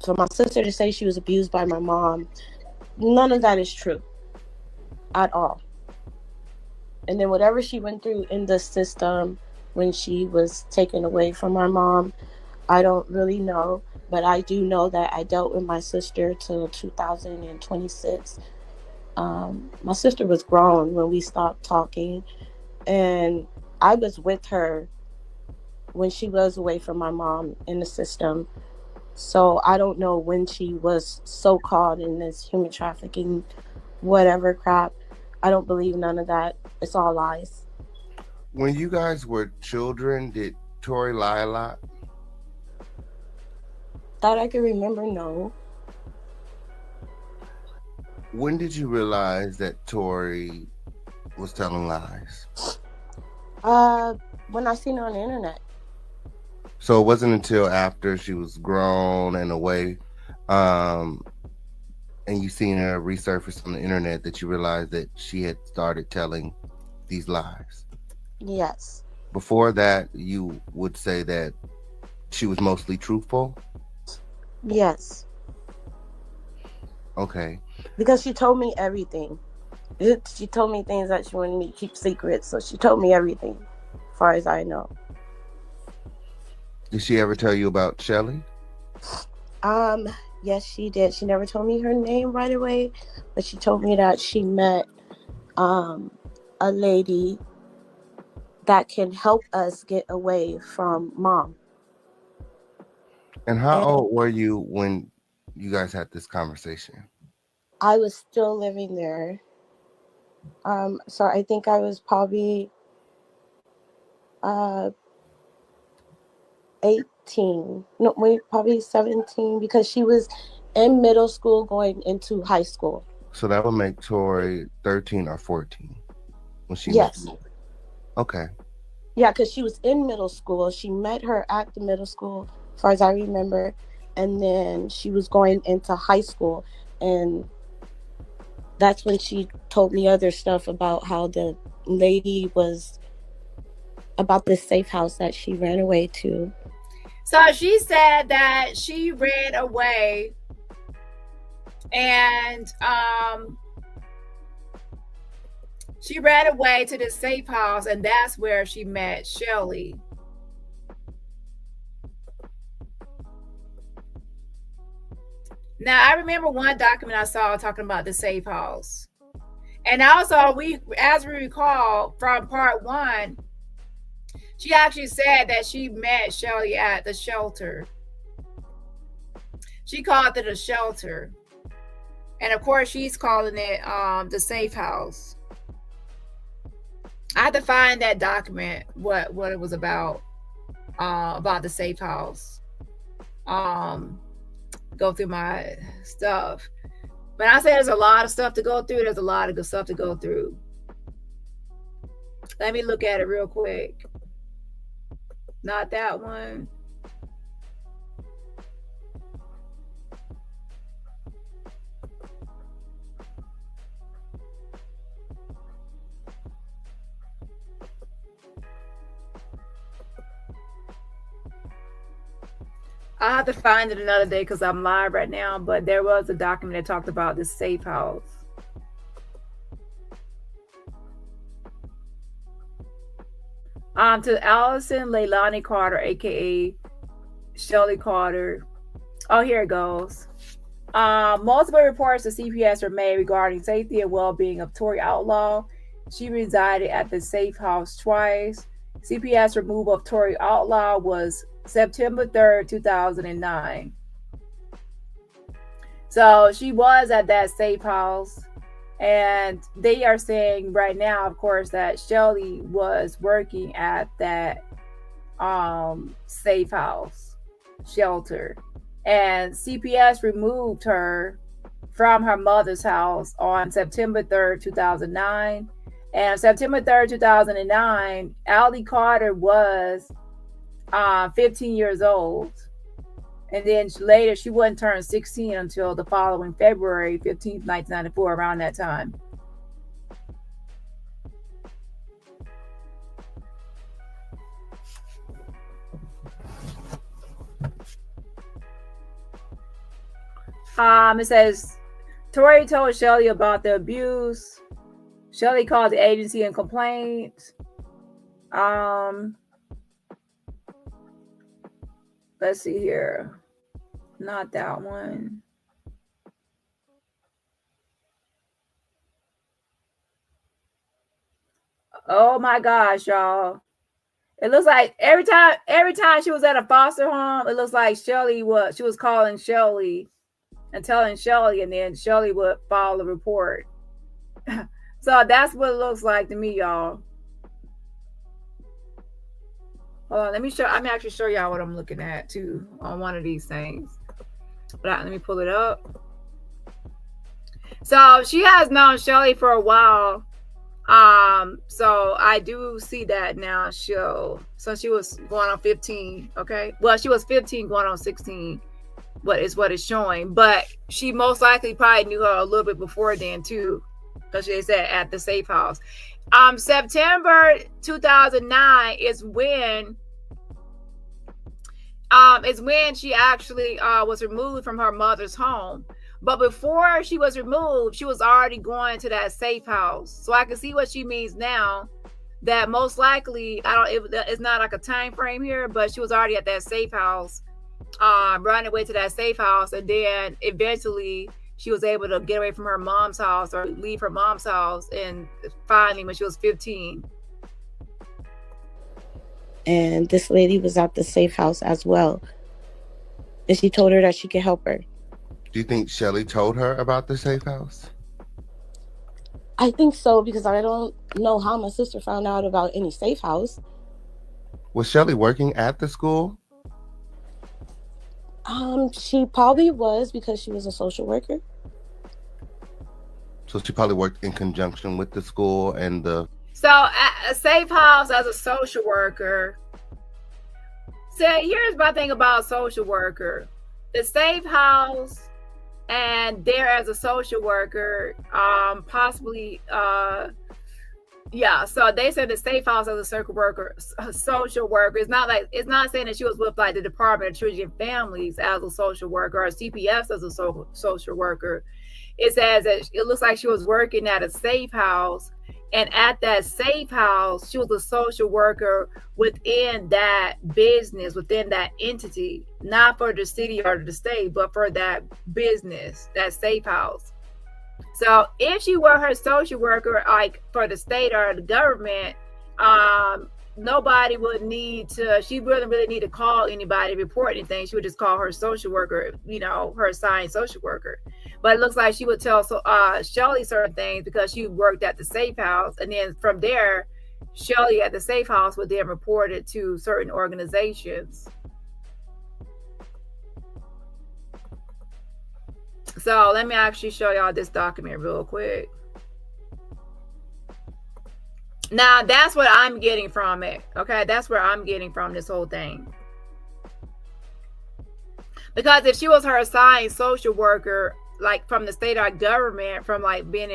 for my sister to say she was abused by my mom, none of that is true at all. And then whatever she went through in the system when she was taken away from my mom, I don't really know. But I do know that I dealt with my sister till 2026. My sister was grown when we stopped talking, and I was with her when she was away from my mom in the system. So I don't know when she was so caught in this human trafficking, whatever crap. I don't believe none of that. It's all lies. When you guys were children, did Tori lie a lot? That I can remember, no. When did you realize that Tori was telling lies? When I seen her on the internet. So it wasn't until after she was grown and away, and you seen her resurface on the internet that you realized that she had started telling these lies. Yes. Before that, you would say that she was mostly truthful? Yes. Okay. Because she told me everything. She told me things that she wanted me to keep secret, so she told me everything, as far as I know. Did she ever tell you about Shelly? Yes, she did. She never told me her name right away, but she told me that she met a lady that can help us get away from mom. And how old were you when you guys had this conversation? I was still living there. So I think I was probably 18. No, wait, probably 17, because she was in middle school going into high school. So that would make Tori 13 or 14 when she Yes. met you. Okay. Yeah, because she was in middle school. She met her at the middle school, as far as I remember. And then she was going into high school. And that's when she told me other stuff about how the lady was, about this safe house that she ran away to. So she said that she ran away and she ran away to the safe house, and that's where she met Shelly. Now, I remember one document I saw talking about the safe house. And also, as we recall from part 1, she actually said that she met Shelly at the shelter. She called it a shelter. And of course, she's calling it the safe house. I had to find that document, what it was about the safe house. Go through my stuff. But I say there's a lot of stuff to go through. There's a lot of good stuff to go through. Let me look at it real quick. Not that one. I'll have to find it another day because I'm live right now, but there was a document that talked about this safe house. To Allison Leilani Carter, aka Shelly Carter. Oh, here it goes. Multiple reports to CPS were made regarding safety and well-being of Tori Outlaw. She resided at the safe house twice. CPS removal of Tori Outlaw was September 3rd, 2009. So she was at that safe house, And they are saying right now, of course, that Shelly was working at that safe house shelter, and CPS removed her from her mother's house on September 3rd, 2009. And September 3rd, 2009, Allie Carter was 15 years old. And then later, she wouldn't turn 16 until the following February 15th, 1994, around that time. It says, Tori told Shelly about the abuse. Shelly called the agency and complained. Let's see here. Not that one. Oh my gosh, y'all. It looks like every time she was at a foster home, it looks like she was calling Shelly and telling Shelly, and then Shelly would file a report. So that's what it looks like to me, y'all. Hold on, let me actually show y'all what I'm looking at too on one of these things. But let me pull it up. So she has known Shelly for a while. So I do see that now. So she was going on 15. Okay, well, she was 15 going on 16. What it's showing, but she most likely probably knew her a little bit before then too, because she said at the safe house. September 2009 is when she actually was removed from her mother's home. But before she was removed, she was already going to that safe house. So I can see what she means now, that most likely, it's not like a time frame here, but she was already at that safe house, running away to that safe house, and then eventually she was able to get away from her mom's house or leave her mom's house, and finally when she was 15. And this lady was at the safe house as well, and she told her that she could help her. Do you think Shelly told her about the safe house? I think so, because I don't know how my sister found out about any safe house. Was Shelly working at the school? She probably was, because she was a social worker. So she probably worked in conjunction with the school and the... So at a safe house as a social worker. So here's my thing about social worker. The safe house and there as a social worker, possibly, yeah. So they said the safe house as a social worker. It's not saying that she was with like the Department of Children and Families as a social worker or CPS as a social worker. It says that it looks like she was working at a safe house, and at that safe house, she was a social worker within that business, within that entity, not for the city or the state, but for that business, that safe house. So if she were her social worker, like for the state or the government, nobody would need to, she wouldn't really need to call anybody, report anything. She would just call her social worker, her assigned social worker. But it looks like she would tell Shelly certain things because she worked at the safe house. And then from there, Shelly at the safe house would then report it to certain organizations. So let me actually show y'all this document real quick. Now, that's what I'm getting from it. Okay, that's where I'm getting from this whole thing. Because if she was her assigned social worker, like from the state or government, from like being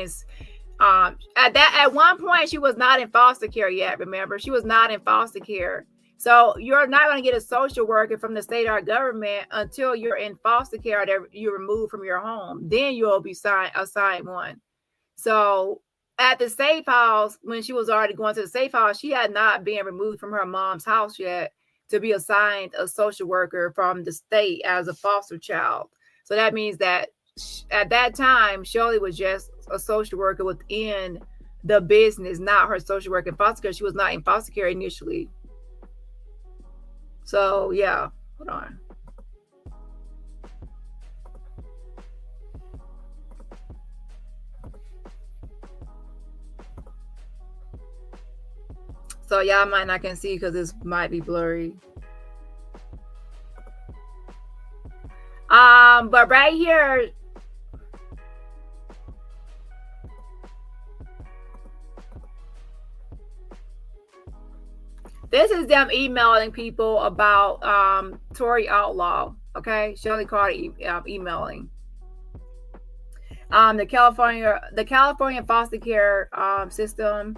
at one point she was not in foster care yet. Remember, she was not in foster care. So you're not going to get a social worker from the state or government until you're in foster care or you're removed from your home. Then you'll be assigned one. So at the safe house, when she was already going to the safe house, she had not been removed from her mom's house yet to be assigned a social worker from the state as a foster child. So that means that at that time, Shelly was just a social worker within the business, not her social worker in foster care. She was not in foster care initially. So yeah, hold on. So y'all might not can see because this might be blurry. But right here, this is them emailing people about Tory Outlaw. Okay, Shelly Carter emailing. The California foster care system.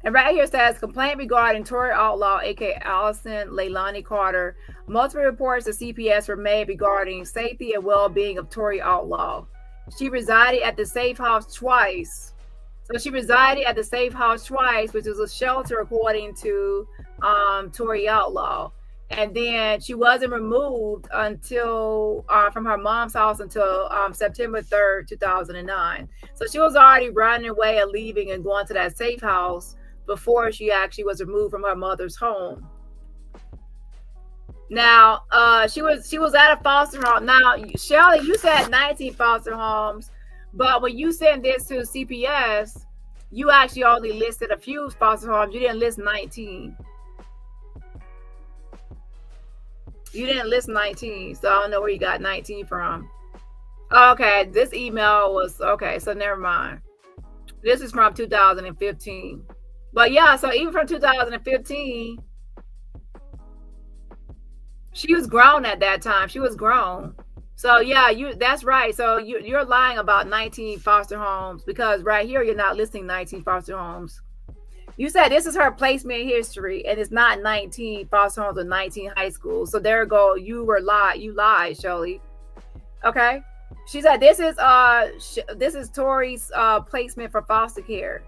And right here it says, complaint regarding Tory Outlaw, aka Allison Leilani Carter. Multiple reports to CPS were made regarding safety and well-being of Tory Outlaw. She resided at the safe house twice. So she resided at the safe house twice, which is a shelter according to Tory Outlaw. And then she wasn't removed until from her mom's house until September 3rd, 2009. So she was already running away and leaving and going to that safe house before she actually was removed from her mother's home. Now, she was at a foster home. Now, Shelly, you said 19 foster homes, but when you sent this to CPS, you actually only listed a few foster homes. You didn't list 19. You didn't list 19, so I don't know where you got 19 from. Okay, this email was, okay, so never mind. This is from 2015. But yeah, so even from 2015, she was grown at that time. She was grown. So yeah, that's right. So you're lying about 19 foster homes because right here you're not listing 19 foster homes. You said this is her placement history, and it's not 19 foster homes or 19 high schools. So there you go. You lied, Shelly. Okay. She said this is Tori's placement for foster care.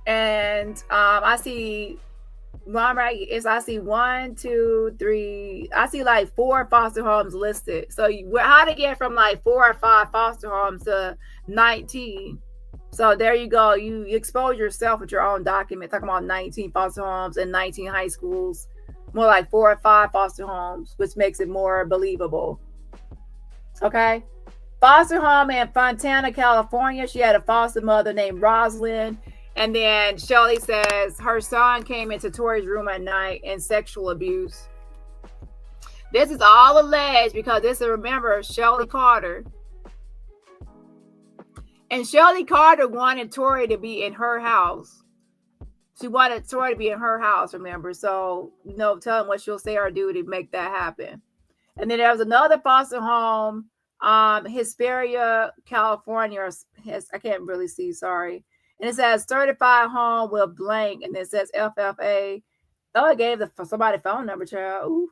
And I see one right. I see 1, 2, 3. I see like 4 foster homes listed. So how to get from like 4 or 5 foster homes to 19? So there you go. You expose yourself with your own document, talking about 19 foster homes and 19 high schools. More like 4 or 5 foster homes, which makes it more believable. Okay. Foster home in Fontana, California. She had a foster mother named Rosalind. And then Shelly says her son came into Tori's room at night and sexual abuse. This is all alleged because this is, remember, Shelly Carter. And Shelly Carter wanted Tori to be in her house. She wanted Tori to be in her house, remember? So, tell them what she'll say or do to make that happen. And then there was another foster home, Hesperia, California. I can't really see, sorry. And it says certified home with blank, and it says FFA. Oh, it gave somebody phone number, child. Ooh.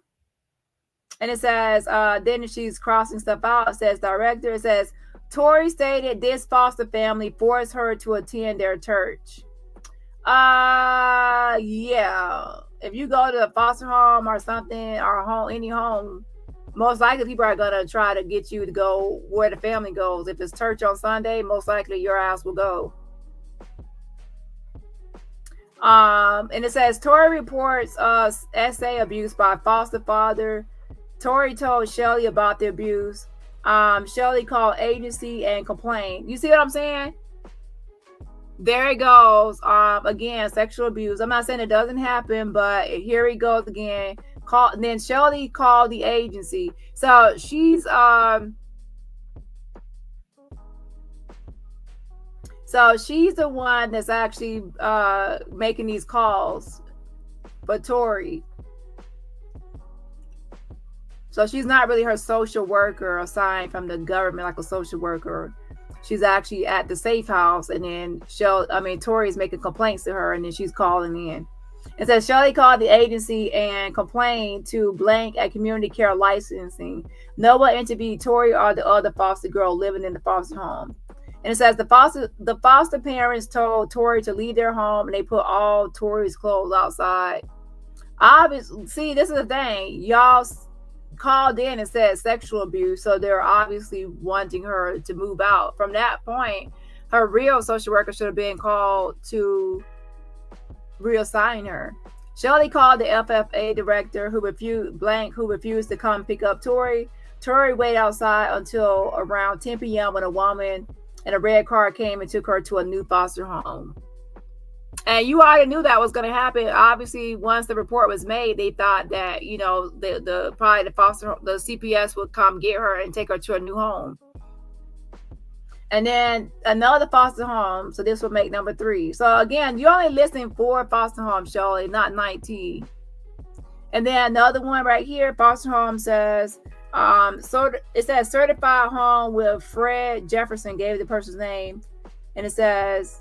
And it says, then she's crossing stuff out. It says director. It says, Tori stated this foster family forced her to attend their church. Yeah. If you go to a foster home or something, or home, any home, most likely people are gonna try to get you to go where the family goes. If it's church on Sunday, most likely your ass will go. And it says Tori reports essay abuse by foster father. Tori told Shelly about the abuse. Shelly called agency and complained. You see what I'm saying? There it goes. Again, sexual abuse. I'm not saying it doesn't happen, but here he goes again. Then Shelly called the agency. So she's the one that's actually making these calls for Tori. So she's not really her social worker assigned from the government like a social worker. She's actually at the safe house, and then Tori's making complaints to her, and then she's calling in. It says Shelly called the agency and complained to blank at community care licensing. No one interviewed Tori or the other foster girl living in the foster home. And it says the foster parents told Tori to leave their home, and they put all Tori's clothes outside. Obviously, see, this is the thing. Y'all called in and said sexual abuse, so they're obviously wanting her to move out. From that point, her real social worker should have been called to reassign her. Shelly called the FFA director who refused to come pick up Tori. Tori waited outside until around 10 p.m. when a woman and a red car came and took her to a new foster home. And you already knew that was going to happen. Obviously, once the report was made, they thought that, you know, the CPS would come get her and take her to a new home. And then another foster home. So this will make number 3. So again, you're only listing 4 foster homes, Shelly, not 19. And then another one right here, foster home says, so it says certified home with Fred Jefferson, gave the person's name. And it says,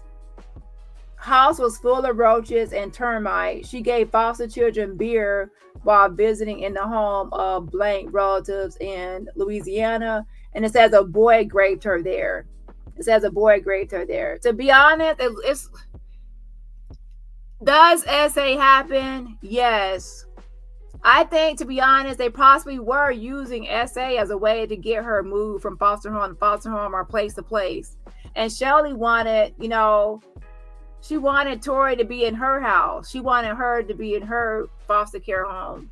house was full of roaches and termites. She gave foster children beer while visiting in the home of blank relatives in Louisiana. And it says a boy raped her there. It says a boy raped her there. To be honest, does SA happen? Yes. I think, to be honest, they possibly were using SA as a way to get her moved from foster home to foster home or place to place. And Shelly wanted, you know, she wanted Tori to be in her house. She wanted her to be in her foster care home,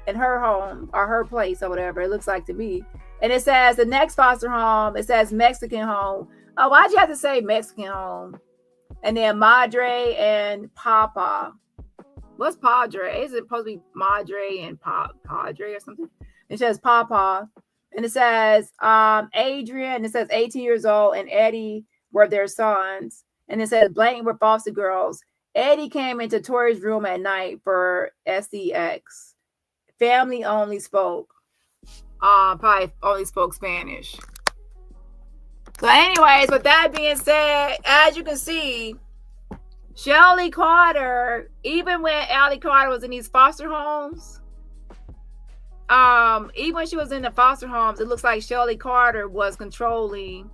in her home or her place or whatever it looks like to me. And it says the next foster home, it says Mexican home. Oh, why'd you have to say Mexican home? And then Madre and Papa. What's Padre? Is it supposed to be Madre and Padre or something? It says Papa. And it says Adrian, it says 18 years old, and Eddie were their sons. And it says blank were foster girls. Eddie came into Tori's room at night for SEX. Family only spoke. Probably only spoke Spanish. So anyways, with that being said, as you can see, Shelly Carter, even when Allie Carter was in these foster homes, even when she was in the foster homes, it looks like Shelly Carter was controlling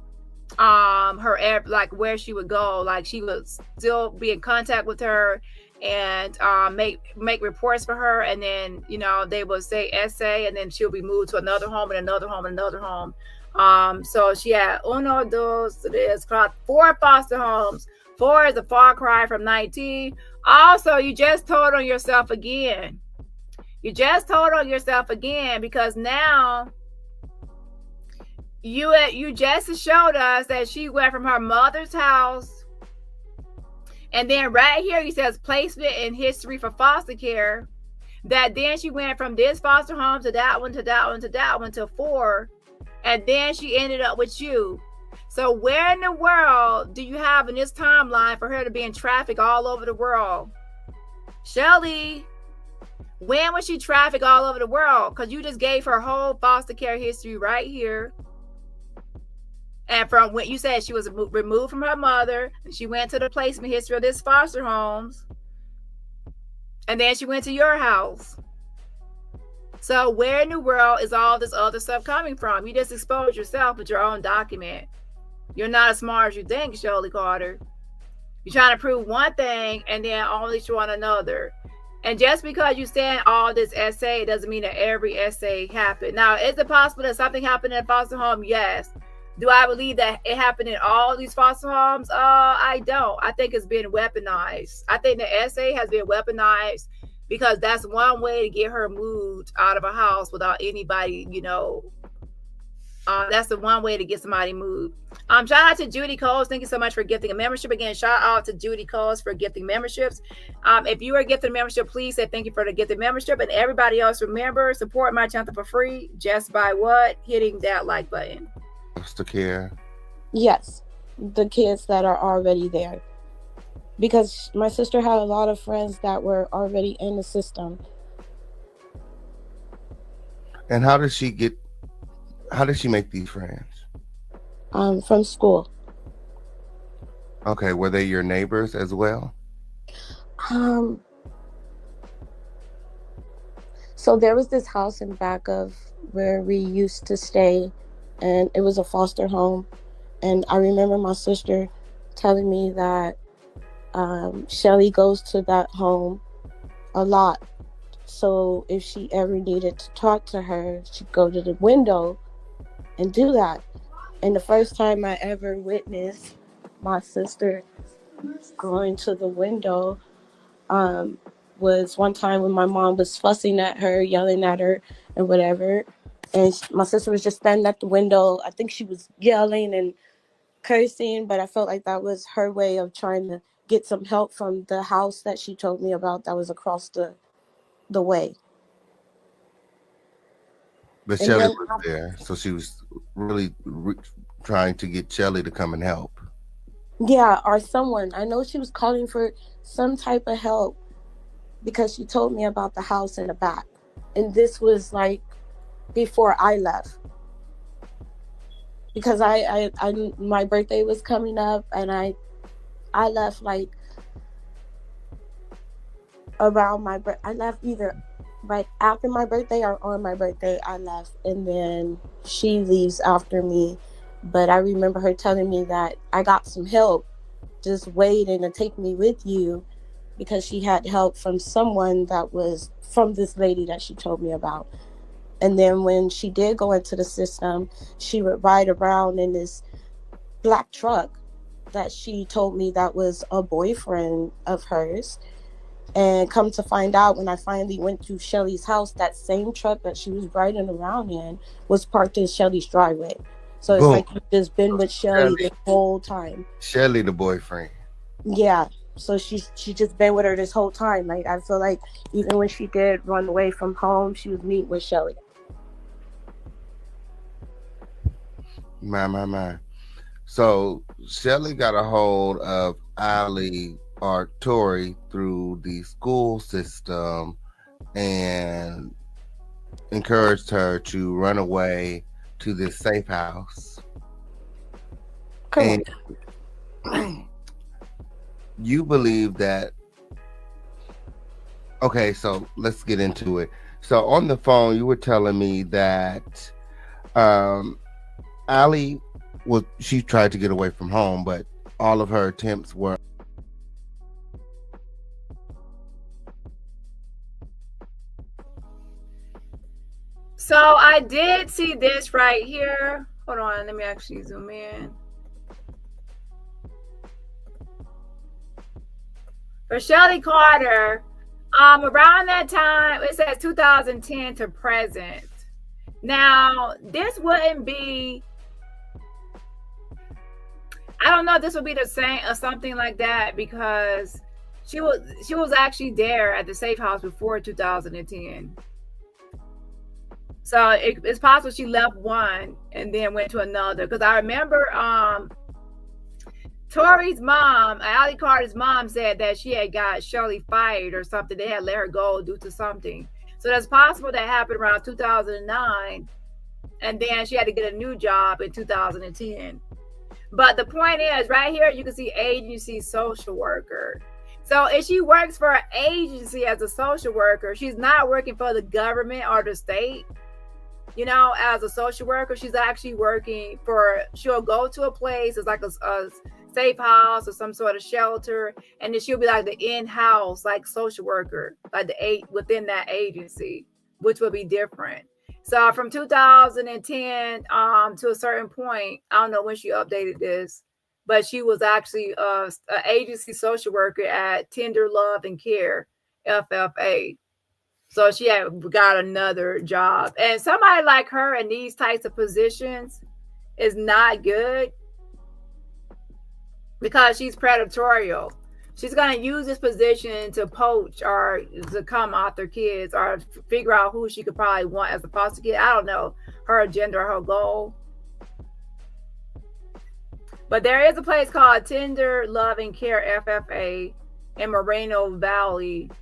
her, like where she would go. Like she would still be in contact with her and make reports for her, and then, you know, they would say SA, and then she'll be moved to another home and another home and another home. So she had 1, 2, 3, 4 foster homes. 4 is a far cry from 19. Also, you just told on yourself again. You just told on yourself again, because now you just showed us that she went from her mother's house, and then right here he says placement in history for foster care, that then she went from this foster home to that one to that one to that one to 4, and then she ended up with you. So where in the world do you have in this timeline for her to be in traffic all over the world? Shelly, when was she trafficked all over the world? Because you just gave her whole foster care history right here. And from when you said she was removed from her mother, and she went to the placement history of this foster homes, and then she went to your house. So where in the world is all this other stuff coming from? You just exposed yourself with your own document. You're not as smart as you think, Shelly Carter. You're trying to prove one thing and then only showing another. And just because you stand all this essay doesn't mean that every essay happened. Now, is it possible that something happened in a foster home? Yes. Do I believe that it happened in all these foster homes? I don't. I think it's been weaponized. I think the essay has been weaponized because that's one way to get her moved out of a house without anybody, you know. That's the one way to get somebody moved. Shout out to Judy Coles. Thank you so much for gifting a membership. Again, shout out to Judy Coles for gifting memberships. If you are gifting a membership, please say thank you for the gifted membership. And everybody else, remember, support my channel for free just by what? Hitting that like button. Foster care. Yes, the kids that are already there. Because my sister had a lot of friends that were already in the system. And how did she make these friends? From school. Okay, were they your neighbors as well? So there was this house in back of where we used to stay, and it was a foster home. And I remember my sister telling me that Shelly goes to that home a lot. So if she ever needed to talk to her, she'd go to the window and do that. And the first time I ever witnessed my sister going to the window was one time when my mom was fussing at her, yelling at her and whatever. And my sister was just standing at the window. I think she was yelling and cursing, but I felt like that was her way of trying to get some help from the house that she told me about that was across the way. But And Shelly then, was there, so she was really trying to get Shelly to come and help. yeah, or someone. I know she was calling for some type of help because she told me about the house in the back. And this was like before I left. Because I my birthday was coming up, and I left like around I left either right after my birthday or on my birthday. I left, and then she leaves after me. But I remember her telling me that I got some help, just waiting to take me with you, because she had help from someone that was from this lady that she told me about. And then when she did go into the system, she would ride around in this black truck that she told me that was a boyfriend of hers. And come to find out, when I finally went to Shelly's house, that same truck that she was riding around in was parked in Shelly's driveway. So it's Boom. like you've just been with Shelly the whole time. Shelly, the boyfriend. Yeah. So she just been with her this whole time. Like, I feel like even when she did run away from home, she was meeting with Shelly. My. So Shelly got a hold of Ali or Tori through the school system and encouraged her to run away to this safe house. Correct. And you believe that. Okay, so let's get into it. So on the phone, you were telling me that Ali she tried to get away from home, but all of her attempts were. So I did see this right here. Hold on, let me actually zoom in. For Shelly Carter, around that time, it says 2010 to present. Now, this wouldn't be, I don't know if this would be the same or something like that, because she was actually there at the safe house before 2010. So it's possible she left one and then went to another. Because I remember Tori's mom, Ali Carter's mom, said that she had got Shelly fired or something. They had let her go due to something. So that's possible that happened around 2009. And then she had to get a new job in 2010. But the point is, right here, you can see agency social worker. So if she works for an agency as a social worker, she's not working for the government or the state. You know, as a social worker, she's actually working for, she'll go to a place, it's like a safe house or some sort of shelter, and then she'll be like the in-house, like social worker, like within that agency, which will be different. So from 2010 to a certain point, I don't know when she updated this, but she was actually an agency social worker at Tender Love and Care, FFA. So she had got another job. And somebody like her in these types of positions is not good, because she's predatorial. She's going to use this position to poach or to come after kids or figure out who she could probably want as a foster kid. I don't know her agenda or her goal. But there is a place called Tender Love and Care, FFA, in Moreno Valley.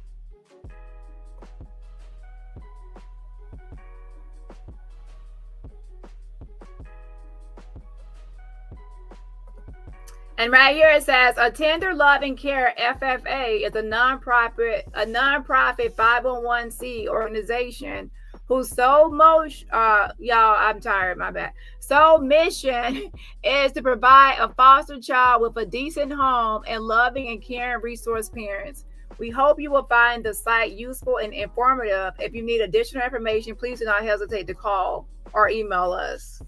And right here it says a Tender Love and Care FFA is a nonprofit 501c organization whose sole motion, I'm tired, my bad. Sole mission is to provide a foster child with a decent home and loving and caring resource parents. We hope you will find the site useful and informative. If you need additional information, please do not hesitate to call or email us.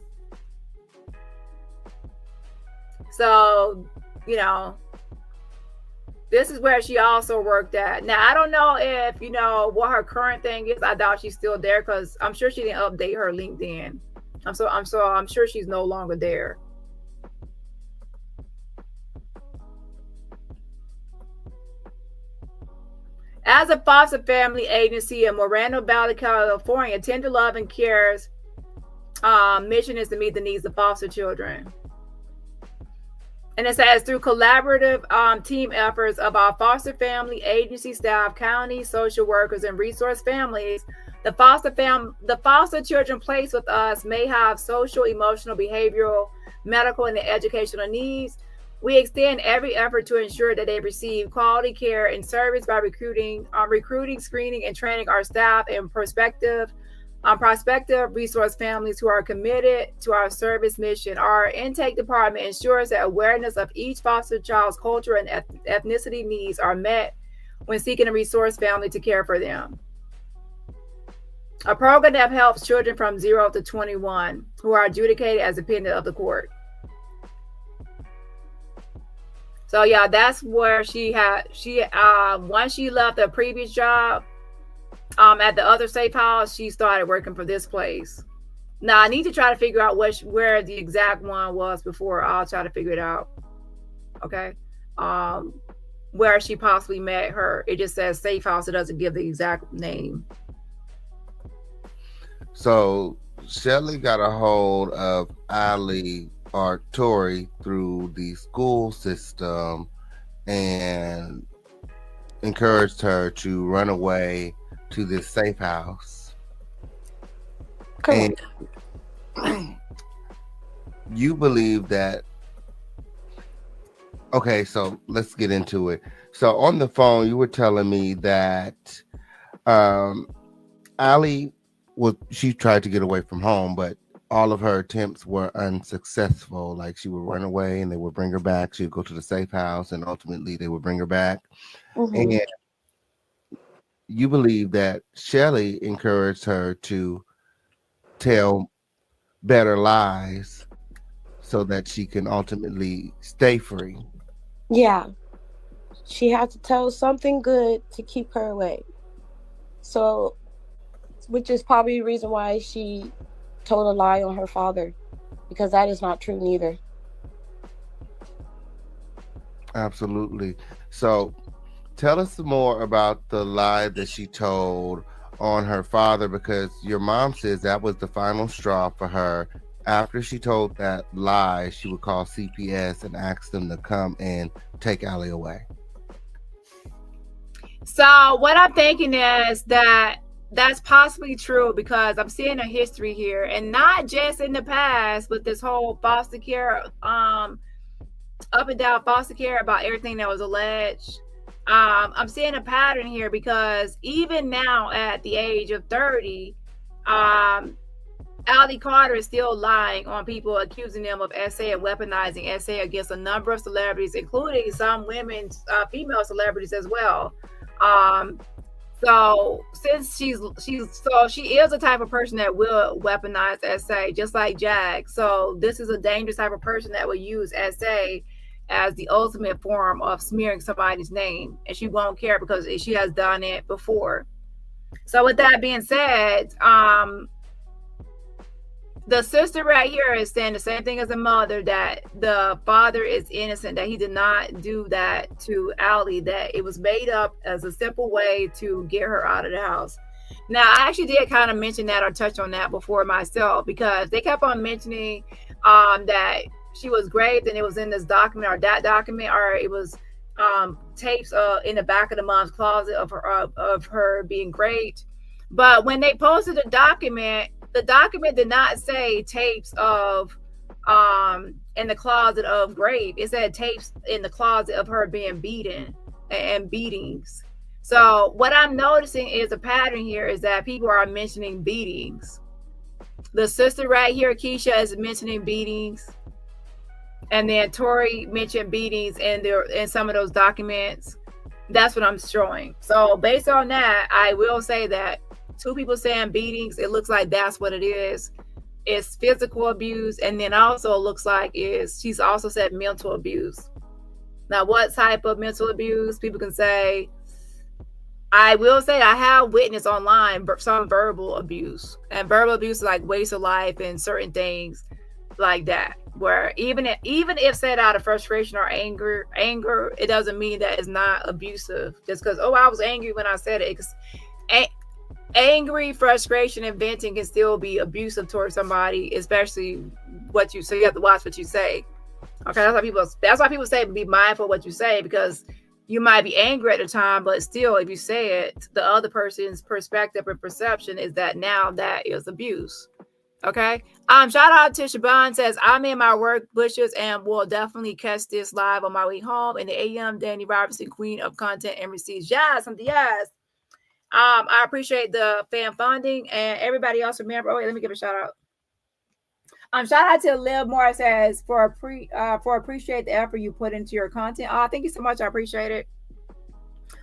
So, you know, this is where she also worked at. Now, I don't know if, you know, what her current thing is. I doubt she's still there, because I'm sure she didn't update her LinkedIn. I'm sure she's no longer there. As a foster family agency in Moreno Valley, California, Tender Love and Care's mission is to meet the needs of foster children. And it says through collaborative team efforts of our foster family agency staff, county social workers, and resource families, the foster children placed with us may have social, emotional, behavioral, medical, and educational needs. We extend every effort to ensure that they receive quality care and service by recruiting, screening, and training our staff and prospective resource families who are committed to our service mission. Our intake department ensures that awareness of each foster child's culture and ethnicity needs are met when seeking a resource family to care for them. A program that helps children from 0 to 21 who are adjudicated as dependent of the court. So yeah, that's where once she left the previous job at the other safe house, she started working for this place. Now I need to try to figure out where the exact one was before I'll try to figure it out. Okay. Where she possibly met her. It just says safe house. It doesn't give the exact name. So Shelly got a hold of Ali or Tori through the school system and encouraged her to run away to this safe house. Correct. And you believe that. Okay, so let's get into it. So on the phone, you were telling me that Ali she tried to get away from home, but all of her attempts were unsuccessful. Like she would run away and they would bring her back. She would go to the safe house and ultimately they would bring her back. Mm-hmm. And you believe that Shelly encouraged her to tell better lies so that she can ultimately stay free. Yeah. She had to tell something good to keep her away. So, which is probably the reason why she told a lie on her father, because that is not true neither. Absolutely. So tell us more about the lie that she told on her father, because your mom says that was the final straw for her. After she told that lie, she would call CPS and ask them to come and take Ali away. So what I'm thinking is that's possibly true, because I'm seeing a history here, and not just in the past, but this whole foster care, up and down foster care, about everything that was alleged. I'm seeing a pattern here, because even now at the age of 30, Shelly Carter is still lying on people, accusing them of SA and weaponizing SA against a number of celebrities, including some women, female celebrities as well. So since she is a type of person that will weaponize SA, just like Jag. So this is a dangerous type of person that will use SA as the ultimate form of smearing somebody's name, and she won't care because she has done it before. So with that being said, the sister right here is saying the same thing as the mother, that the father is innocent, that he did not do that to Ali, that it was made up as a simple way to get her out of the house. Now, I actually did kind of mention that or touch on that before myself, because they kept on mentioning that she was raped and it was in this document or that document, or it was tapes in the back of the mom's closet of her being raped. But when they posted the document did not say tapes of in the closet of rape. It said tapes in the closet of her being beaten and beatings. So what I'm noticing is a pattern here is that people are mentioning beatings. The sister right here, Keisha, is mentioning beatings. And then Tori mentioned beatings in some of those documents. That's what I'm showing. So based on that, I will say that two people saying beatings, it looks like that's what it is. It's physical abuse, and then also looks like she's also said mental abuse. Now, what type of mental abuse? People can say, I will say I have witnessed online some verbal abuse, and verbal abuse is like waste of life and certain things like that. where even if said out of frustration or anger, it doesn't mean that it's not abusive. Just because, oh, I was angry when I said it. Angry, frustration, and venting can still be abusive towards somebody, especially what you say. So you have to watch what you say. Okay, that's why people say be mindful of what you say, because you might be angry at the time, but still, if you say it, the other person's perspective and perception is that now that is abuse. Okay. Shout out to Shaban, says I'm in my work bushes and will definitely catch this live on my way home in the AM. DaniRobertson, queen of content and receipts. Yes, something. Yes. I appreciate the fan funding, and everybody else remember. Oh, wait, let me give a shout out. Shout out to Liv Moore, says for appreciate the effort you put into your content. Thank you so much. I appreciate it.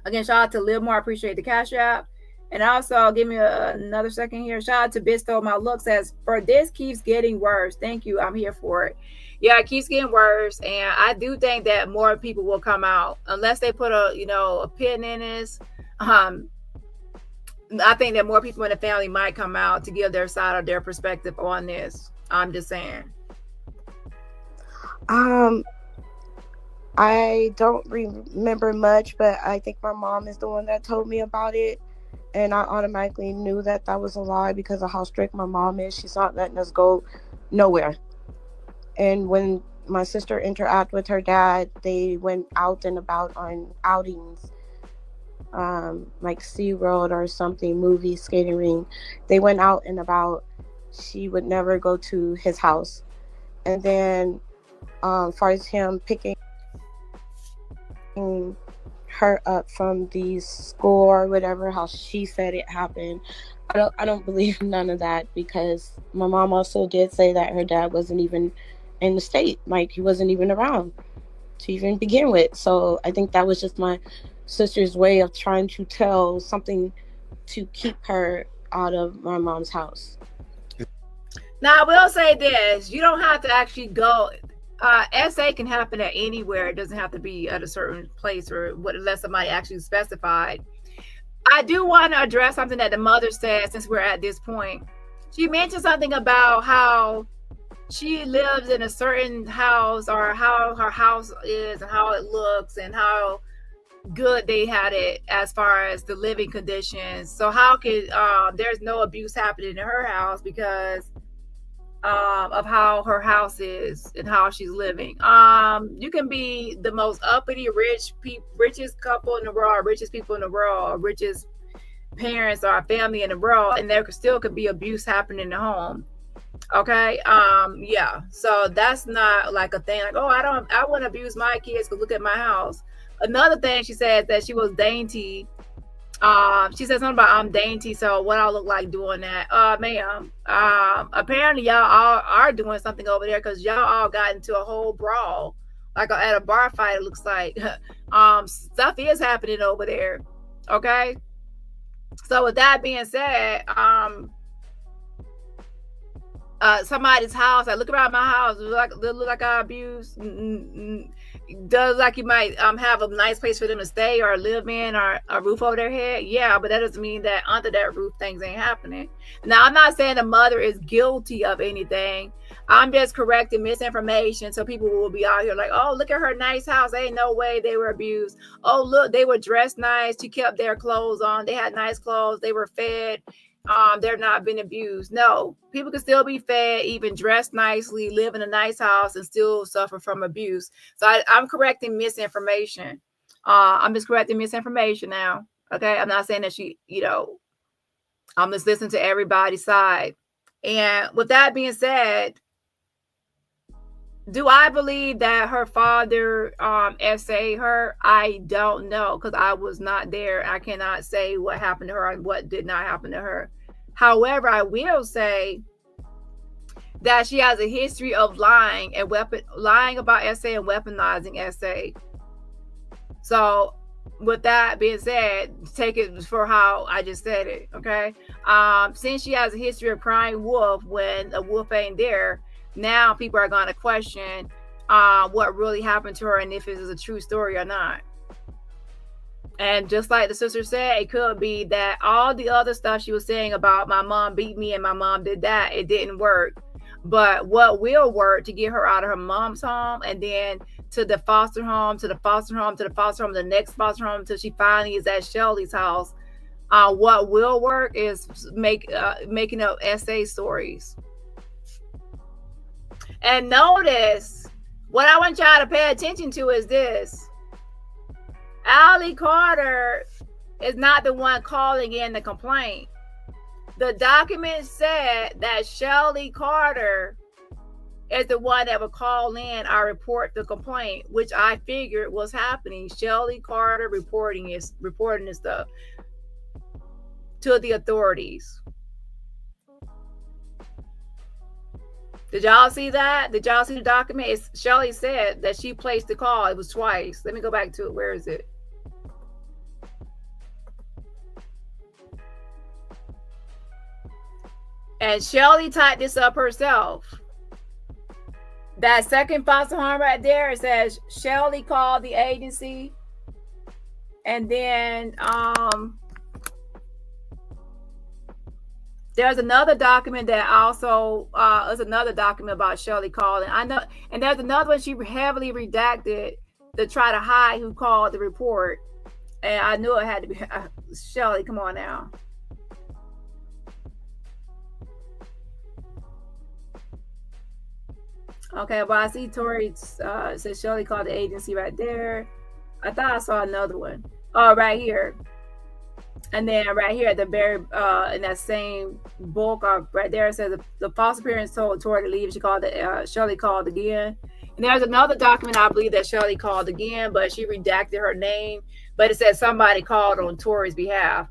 Again, shout out to Liv Moore. I appreciate the cash app. And also, give me another second here. Shout out to Bisto. My look says, for this keeps getting worse. Thank you. I'm here for it. Yeah, it keeps getting worse. And I do think that more people will come out unless they put a pin in this. I think that more people in the family might come out to give their side or their perspective on this. I'm just saying. I don't remember much, but I think my mom is the one that told me about it. And I automatically knew that was a lie because of how strict my mom is. She's not letting us go nowhere. And when my sister interacted with her dad, they went out and about on outings, like SeaWorld or something, movie, skating ring. They went out and about. She would never go to his house. And then as far as him picking her up from the school or whatever, how she said it happened, I don't believe none of that, because my mom also did say that her dad wasn't even in the state, like he wasn't even around to even begin with. So I think that was just my sister's way of trying to tell something to keep her out of my mom's house. Now I will say this: you don't have to actually go. SA can happen at anywhere. It doesn't have to be at a certain place or unless somebody actually specified. I do want to address something that the mother said, since we're at this point. She mentioned something about how she lives in a certain house, or how her house is and how it looks and how good they had it as far as the living conditions. So how could there's no abuse happening in her house because of how her house is and how she's living. You can be the most uppity, richest couple in the world, richest people in the world, richest parents or family in the world, and there still could be abuse happening in the home. Okay. Yeah. So that's not like a thing like, oh, I wouldn't abuse my kids because look at my house. Another thing she said that she was dainty. She said something about I'm dainty, so what I look like doing that? Ma'am. Apparently y'all all are doing something over there because y'all all got into a whole brawl, like at a bar fight. It looks like stuff is happening over there. Okay. So with that being said, somebody's house. I look around my house. Look like I abuse. Does like you might have a nice place for them to stay or live in or a roof over their head. Yeah, but that doesn't mean that under that roof things ain't happening. Now, I'm not saying the mother is guilty of anything. I'm just correcting misinformation so people will be out here like, oh, look at her nice house. Ain't no way they were abused. Oh, look, they were dressed nice. She kept their clothes on. They had nice clothes. They were fed. They're not been abused. No, people can still be fed, even dressed nicely, live in a nice house, and still suffer from abuse. So I'm correcting misinformation. I'm just correcting misinformation now. Okay, I'm not saying that she, I'm just listening to everybody's side. And with that being said, do I believe that her father essayed her? I don't know, because I was not there. I cannot say what happened to her and what did not happen to her. However, I will say that she has a history of lying about essay and weaponizing essay. So with that being said, take it for how I just said it. Okay. Since she has a history of crying wolf when a wolf ain't there, now people are going to question what really happened to her and if it is a true story or not. And just like the sister said, it could be that all the other stuff she was saying about my mom beat me and my mom did that, it didn't work. But what will work to get her out of her mom's home and then to the foster home, to the foster home, to the foster home, the next foster home, until she finally is at Shelly's house. What will work is making up essay stories. And notice, what I want y'all to pay attention to is this. Shelly Carter is not the one calling in the complaint. The document said that Shelly Carter is the one that would call in or report the complaint, which I figured was happening. Shelly Carter reporting this stuff to the authorities. Did y'all see that? Did y'all see the document? Shelly said that she placed the call. It was twice. Let me go back to it. Where is it? And Shelly typed this up herself. That second foster home right there, it says Shelly called the agency. And then there's another document that also is another document about Shelly calling. I know, and there's another one she heavily redacted to try to hide who called the report. And I knew it had to be Shelly. Come on now. Okay, well, I see Tori says Shelly called the agency right there. I thought I saw another one. Oh, right here. And then right here at the very, in that same bulk, right there, it says the foster parents told Tori to leave. She called Shelly called again. And there's another document, I believe, that Shelly called again, but she redacted her name. But it says somebody called on Tori's behalf.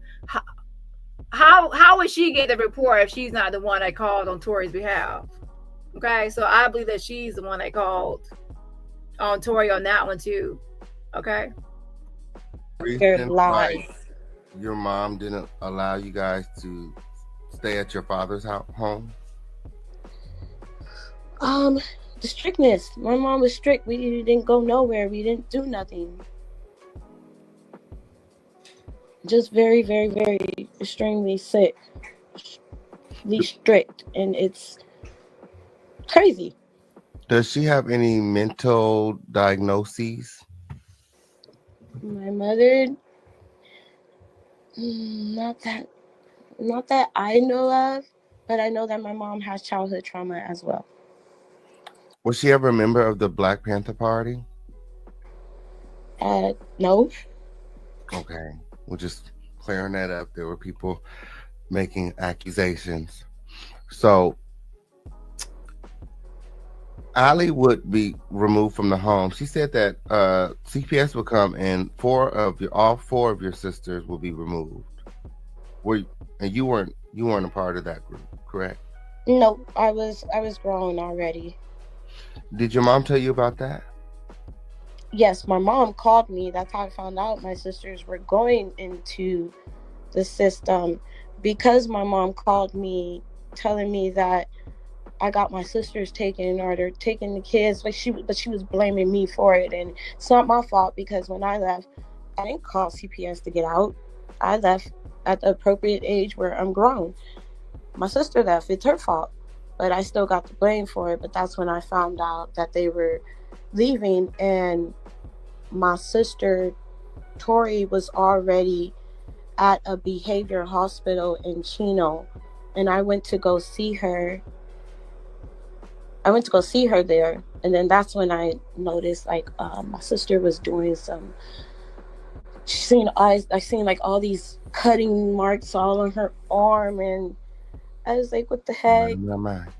How would she get the report if she's not the one that called on Tori's behalf? Okay, so I believe that she's the one that called on Tori on that one too. Okay. Lies. Your mom didn't allow you guys to stay at your father's home? The strictness. My mom was strict. We didn't go nowhere. We didn't do nothing. Just very, very, very extremely sick. Strict, and it's crazy. Does she have any mental diagnoses? My mother, not that I know of, but I know that my mom has childhood trauma as well. Was she ever a member of the Black Panther Party? No. Okay, we're just clearing that up. There were people making accusations. So Ali would be removed from the home. She said that CPS would come and all four of your sisters will be removed. And you weren't a part of that group, correct? No, I was grown already. Did your mom tell you about that? Yes, my mom called me. That's how I found out my sisters were going into the system, because my mom called me telling me that I got my sisters taken, or they're taking the kids, but she was blaming me for it. And it's not my fault, because when I left, I didn't call CPS to get out. I left at the appropriate age where I'm grown. My sister left. It's her fault, but I still got the blame for it. But that's when I found out that they were leaving, and my sister Tori was already at a behavior hospital in Chino, and I went to go see her there. And then that's when I noticed, like, my sister was doing I seen like all these cutting marks all on her arm, and I was like, what the heck?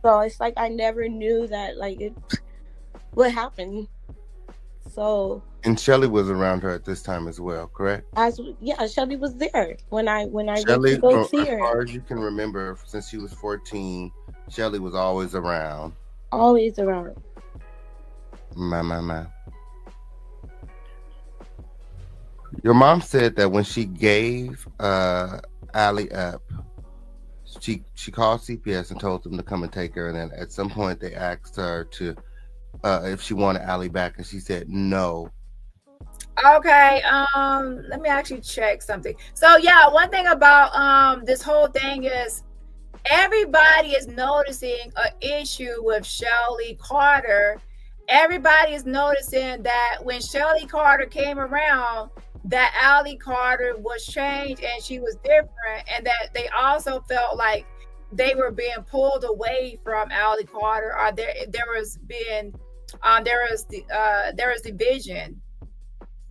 So it's like I never knew that, like, what happened. So, and Shelly was around her at this time as well, correct? Shelly was there when I Shelly, went to go see her. As far as you can remember, since she was 14, Shelly was always around. Always around. My. Your mom said that when she gave Ali up, she called CPS and told them to come and take her, and then at some point they asked her to if she wanted Ali back, and she said no. Okay, let me actually check something. So yeah, one thing about this whole thing is everybody is noticing an issue with Shelly Carter. Everybody is noticing that when Shelly Carter came around, that Allie Carter was changed and she was different, and that they also felt like they were being pulled away from Allie Carter, or there was division.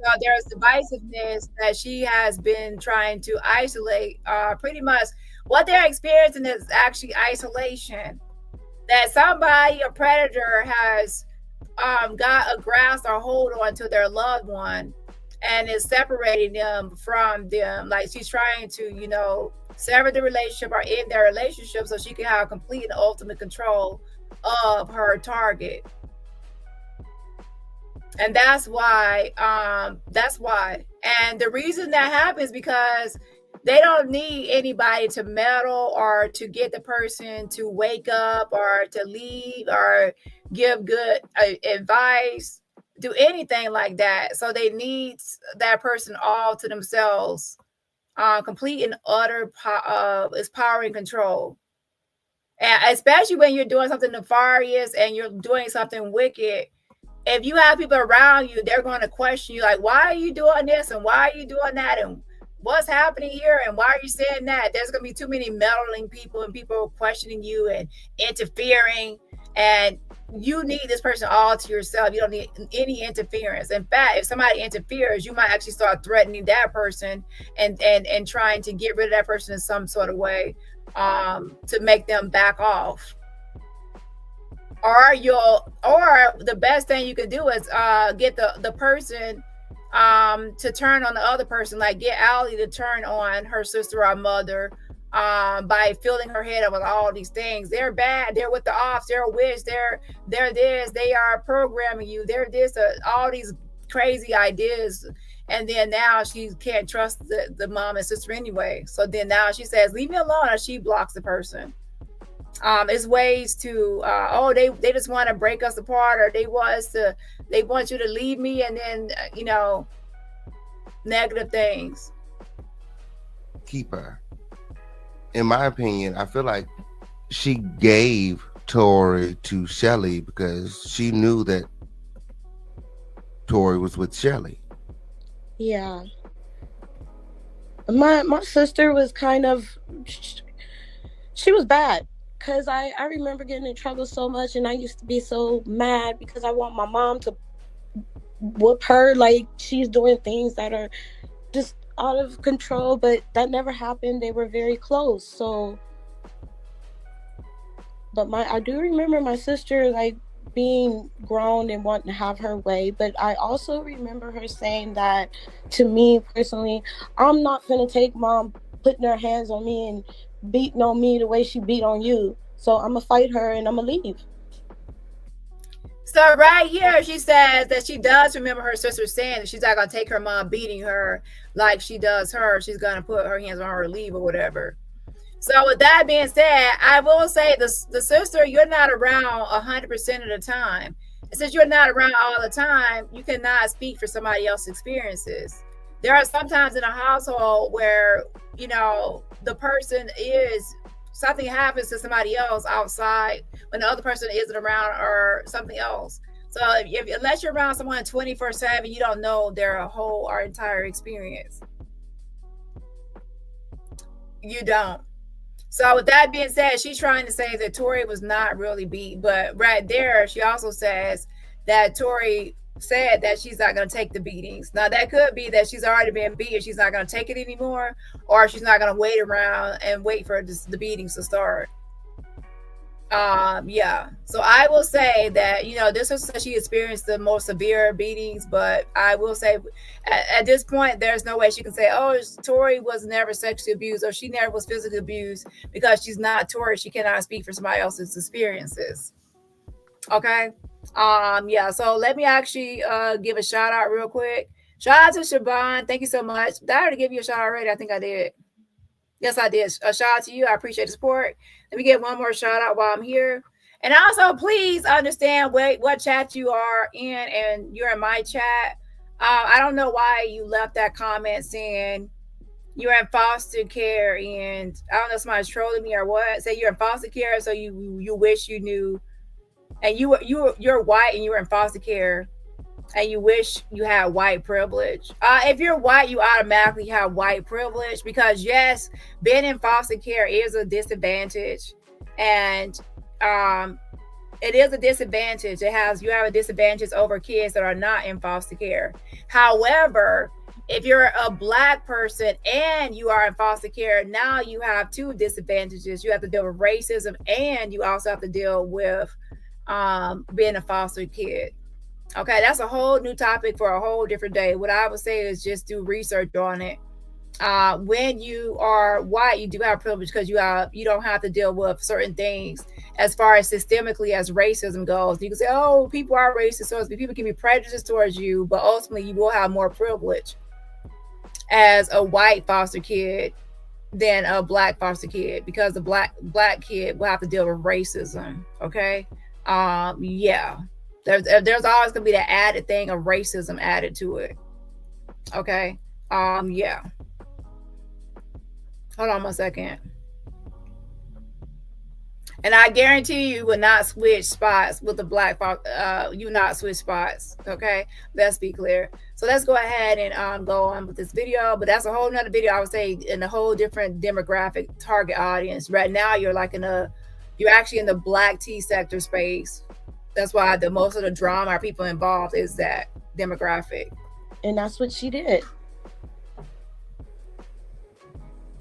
So there's divisiveness that she has been trying to isolate. Pretty much what they're experiencing is actually isolation. That somebody, a predator, has got a grasp or hold on to their loved one and is separating them from them. Like she's trying to, sever the relationship or end their relationship so she can have complete and ultimate control of her target. And that's why. And the reason that happens because they don't need anybody to meddle or to get the person to wake up or to leave or give good advice, do anything like that. So they need that person all to themselves, complete and utter power and control. And especially when you're doing something nefarious and you're doing something wicked, if you have people around you, they're going to question you, like, why are you doing this and why are you doing that and what's happening here and why are you saying that? There's going to be too many meddling people and people questioning you and interfering, and you need this person all to yourself. You don't need any interference. In fact, if somebody interferes, you might actually start threatening that person and trying to get rid of that person in some sort of way, to make them back off. Or the best thing you can do is get the person to turn on the other person, like get Allie to turn on her sister or mother, by filling her head up with all these things. They're bad, they're with the ops, they're a witch, they're this, they are programming you, they're this, all these crazy ideas. And then now she can't trust the mom and sister anyway. So then now she says, leave me alone, or she blocks the person. It's ways to they just want to break us apart, or they want you to leave me, and then negative things. Keeper, in my opinion, I feel like she gave Tori to Shelly because she knew that Tori was with Shelly. Yeah. My sister was kind of, she was bad. Because I remember getting in trouble so much, and I used to be so mad because I want my mom to whoop her, like she's doing things that are just out of control, but that never happened. They were very close. So, but I do remember my sister like being grown and wanting to have her way, but I also remember her saying that to me personally, I'm not gonna take mom putting her hands on me and beating on me the way she beat on you. So I'm gonna fight her and I'm gonna leave. So right here, she says that she does remember her sister saying that she's not gonna take her mom beating her like she does her. She's gonna put her hands on her or leave or whatever. So with that being said, I will say the sister, you're not around 100% of the time. And since you're not around all the time, you cannot speak for somebody else's experiences. There are sometimes in a household where, the person something happens to somebody else outside when the other person isn't around or something else. So unless you're around someone 24/7, you don't know their whole or entire experience. You don't. So with that being said, she's trying to say that Tori was not really beat, but right there, she also says that Tori said that she's not going to take the beatings. Now that could be that she's already been beaten, she's not going to take it anymore, or she's not going to wait around and wait for the beatings to start. Yeah. So I will say that this is she experienced the most severe beatings, but I will say at this point there's no way she can say, oh, Tori was never sexually abused or she never was physically abused, because she's not Tori. She cannot speak for somebody else's experiences. Okay. Yeah, so let me actually give a shout out real quick. Shout out to Siobhan. Thank you so much. Did I already give you a shout out already? I think I did. Yes, I did. A shout out to you. I appreciate the support. Let me get one more shout out while I'm here. And also, please understand what chat you are in, and you're in my chat. I don't know why you left that comment saying, you're in foster care, and I don't know if somebody's trolling me or what. Say you're in foster care, so you wish you knew, and you're white and you were in foster care, and you wish you had white privilege. If you're white, you automatically have white privilege, because yes, being in foster care is a disadvantage, and it is a disadvantage. You have a disadvantage over kids that are not in foster care. However, if you're a Black person and you are in foster care, now you have two disadvantages. You have to deal with racism, and you also have to deal with being a foster kid. Okay, that's a whole new topic for a whole different day. What I would say is just do research on it. When you are white, you do have privilege, because you don't have to deal with certain things as far as systemically as racism goes. You can say, oh, people are racist towards me, people can be prejudiced towards you, but ultimately you will have more privilege as a white foster kid than a Black foster kid, because the black kid will have to deal with racism. Okay. Yeah, there's always gonna be that added thing of racism added to it. Okay. Yeah. Hold on 1 second. And I guarantee you will not switch spots with the Black. You not switch spots. Okay, let's be clear. So let's go ahead and go on with this video. But that's a whole nother video. I would say in a whole different demographic target audience. Right now, you're actually in the Black T sector space. That's why the most of the drama or people involved is that demographic. And that's what she did.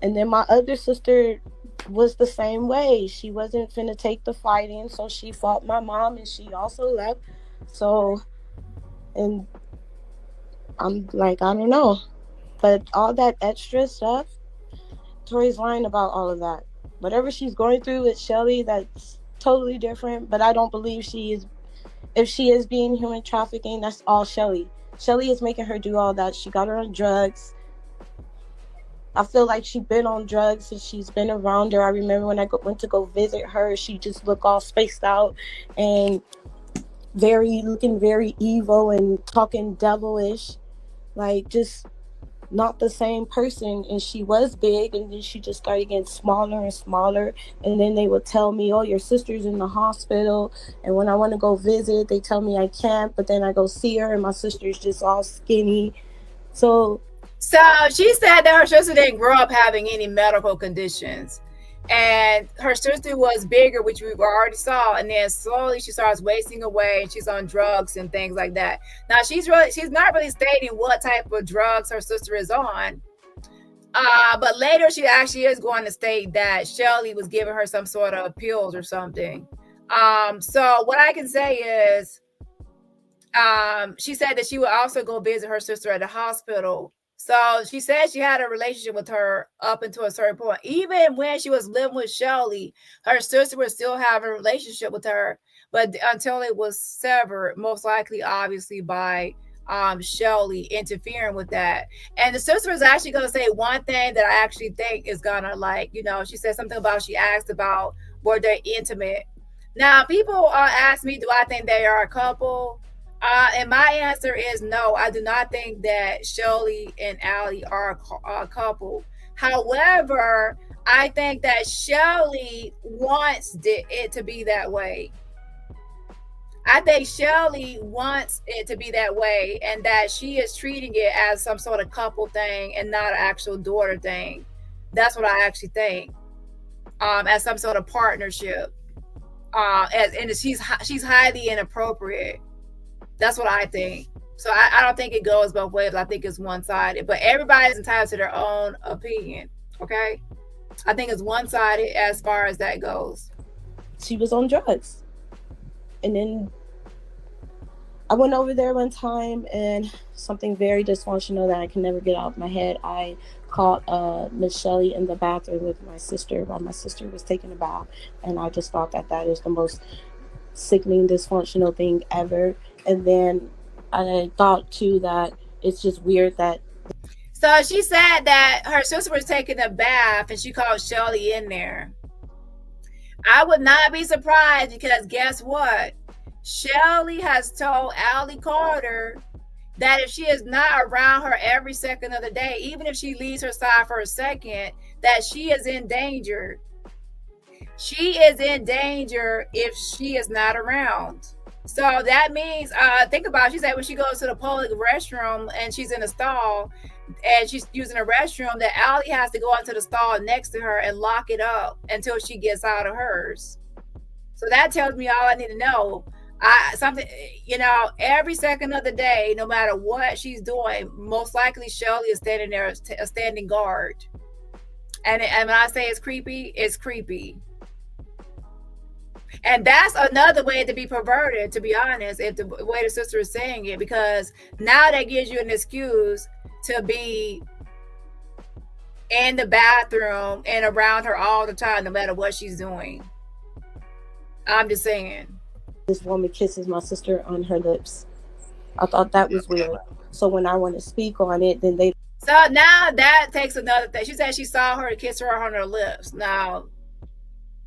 And then my other sister was the same way. She wasn't finna take the fighting, so she fought my mom, and she also left. So, and I'm like, I don't know. But all that extra stuff, Tori's lying about all of that. Whatever she's going through with Shelly, that's totally different. But I don't believe if she is being human trafficking, that's all Shelly. Shelly is making her do all that. She got her on drugs. I feel like she's been on drugs and she's been around her. I remember when I went to go visit her, she just looked all spaced out and looking very evil and talking devilish, like just not the same person. And she was big, and then she just started getting smaller and smaller. And then they would tell me, oh, your sister's in the hospital. And when I want to go visit, they tell me I can't, but then I go see her and my sister's just all skinny. So she said that her sister didn't grow up having any medical conditions, and her sister was bigger, which we already saw, and then slowly she starts wasting away, and she's on drugs and things like that. Now she's not really stating what type of drugs her sister is on, but later she actually is going to state that Shelly was giving her some sort of pills or something. So what I can say is, she said that she would also go visit her sister at the hospital. So she said she had a relationship with her up until a certain point. Even when she was living with Shelly, her sister would still have a relationship with her, but until it was severed, most likely, obviously, by Shelly interfering with that. And the sister was actually going to say one thing that I actually think is going to, she said something about, she asked about were they intimate. Now, people ask me, do I think they are a couple? And my answer is no. I do not think that Shelly and Allie are a couple. However, I think that Shelly wants it to be that way. I think Shelly wants it to be that way, and that she is treating it as some sort of couple thing and not an actual daughter thing. That's what I actually think. As some sort of partnership. And she's highly inappropriate. That's what I think. So I don't think it goes both ways. I think it's one-sided. But everybody's entitled to their own opinion. Okay? I think it's one-sided as far as that goes. She was on drugs. And then I went over there one time, and something very dysfunctional that I can never get out of my head. I caught Miss Shelly in the bathroom with my sister while my sister was taking a bath. And I just thought that is the most sickening, dysfunctional thing ever. And then I thought too that it's just weird that. So she said that her sister was taking a bath and she called Shelly in there. I would not be surprised, because guess what? Shelly has told Shelly Carter that if she is not around her every second of the day, even if she leaves her side for a second, that she is in danger. She is in danger if she is not around. So that means, think about it. She said when she goes to the public restroom and she's in a stall and she's using a restroom, that Allie has to go into the stall next to her and lock it up until she gets out of hers. So that tells me all I need to know. Every second of the day, no matter what she's doing, most likely Shelly is standing there, a standing guard. And when I say it's creepy, it's creepy. And that's another way to be perverted, to be honest, if the way the sister is saying it, because now that gives you an excuse to be in the bathroom and around her all the time, no matter what she's doing. I'm just saying. This woman kisses my sister on her lips. I thought that was weird. So when I want to speak on it, then they... So now that takes another thing. She said she saw her kiss her on her lips. Now,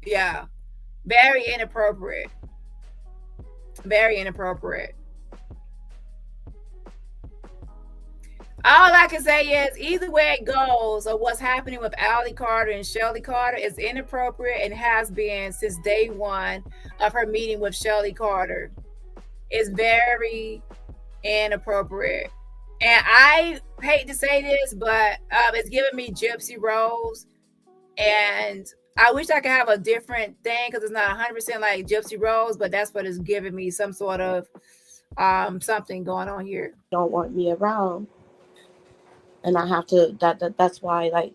yeah. Very inappropriate. Very inappropriate. All I can say is either way it goes, or what's happening with Allie Carter and Shelly Carter is inappropriate and has been since day one of her meeting with Shelly Carter. It's very inappropriate. And I hate to say this, but it's giving me Gypsy Rose. And I wish I could have a different thing because it's not 100% like Gypsy Rose, but that's what it's giving me, some sort of something going on here. Don't want me around. And I have to, that's why, like,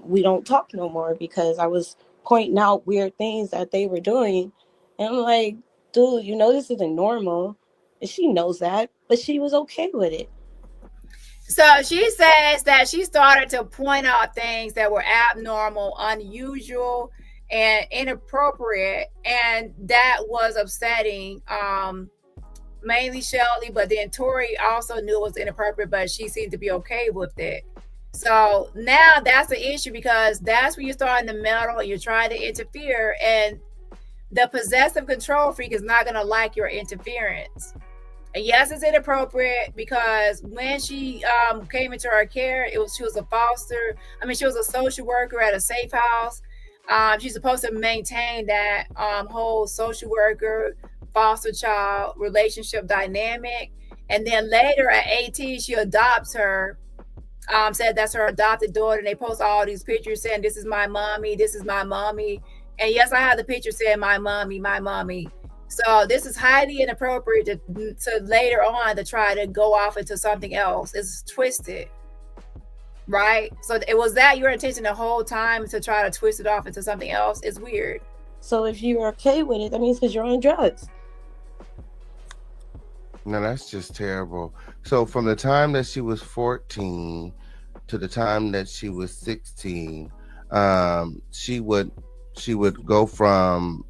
we don't talk no more, because I was pointing out weird things that they were doing. And I'm like, dude, you know this isn't normal. And she knows that, but she was okay with it. So she says that she started to point out things that were abnormal, unusual, and inappropriate, and that was upsetting mainly Shelly, but then Tori also knew it was inappropriate, but she seemed to be okay with it. So now that's the issue, because that's when you start in the middle and you're trying to interfere, and the possessive control freak is not going to like your interference. And yes, it's inappropriate because when she came into her care, she was a social worker at a safe house. She's supposed to maintain that whole social worker, foster child relationship dynamic. And then later at 18, she adopts her, said that's her adopted daughter. And they post all these pictures saying, this is my mommy, this is my mommy. And yes, I have the picture saying my mommy, my mommy. So this is highly inappropriate to later on to try to go off into something else. It's twisted, right? So it was that your intention the whole time, to try to twist it off into something else? It's weird. So if you're okay with it, that means because you're on drugs. No, that's just terrible. So from the time that she was 14 to the time that she was 16, she would go from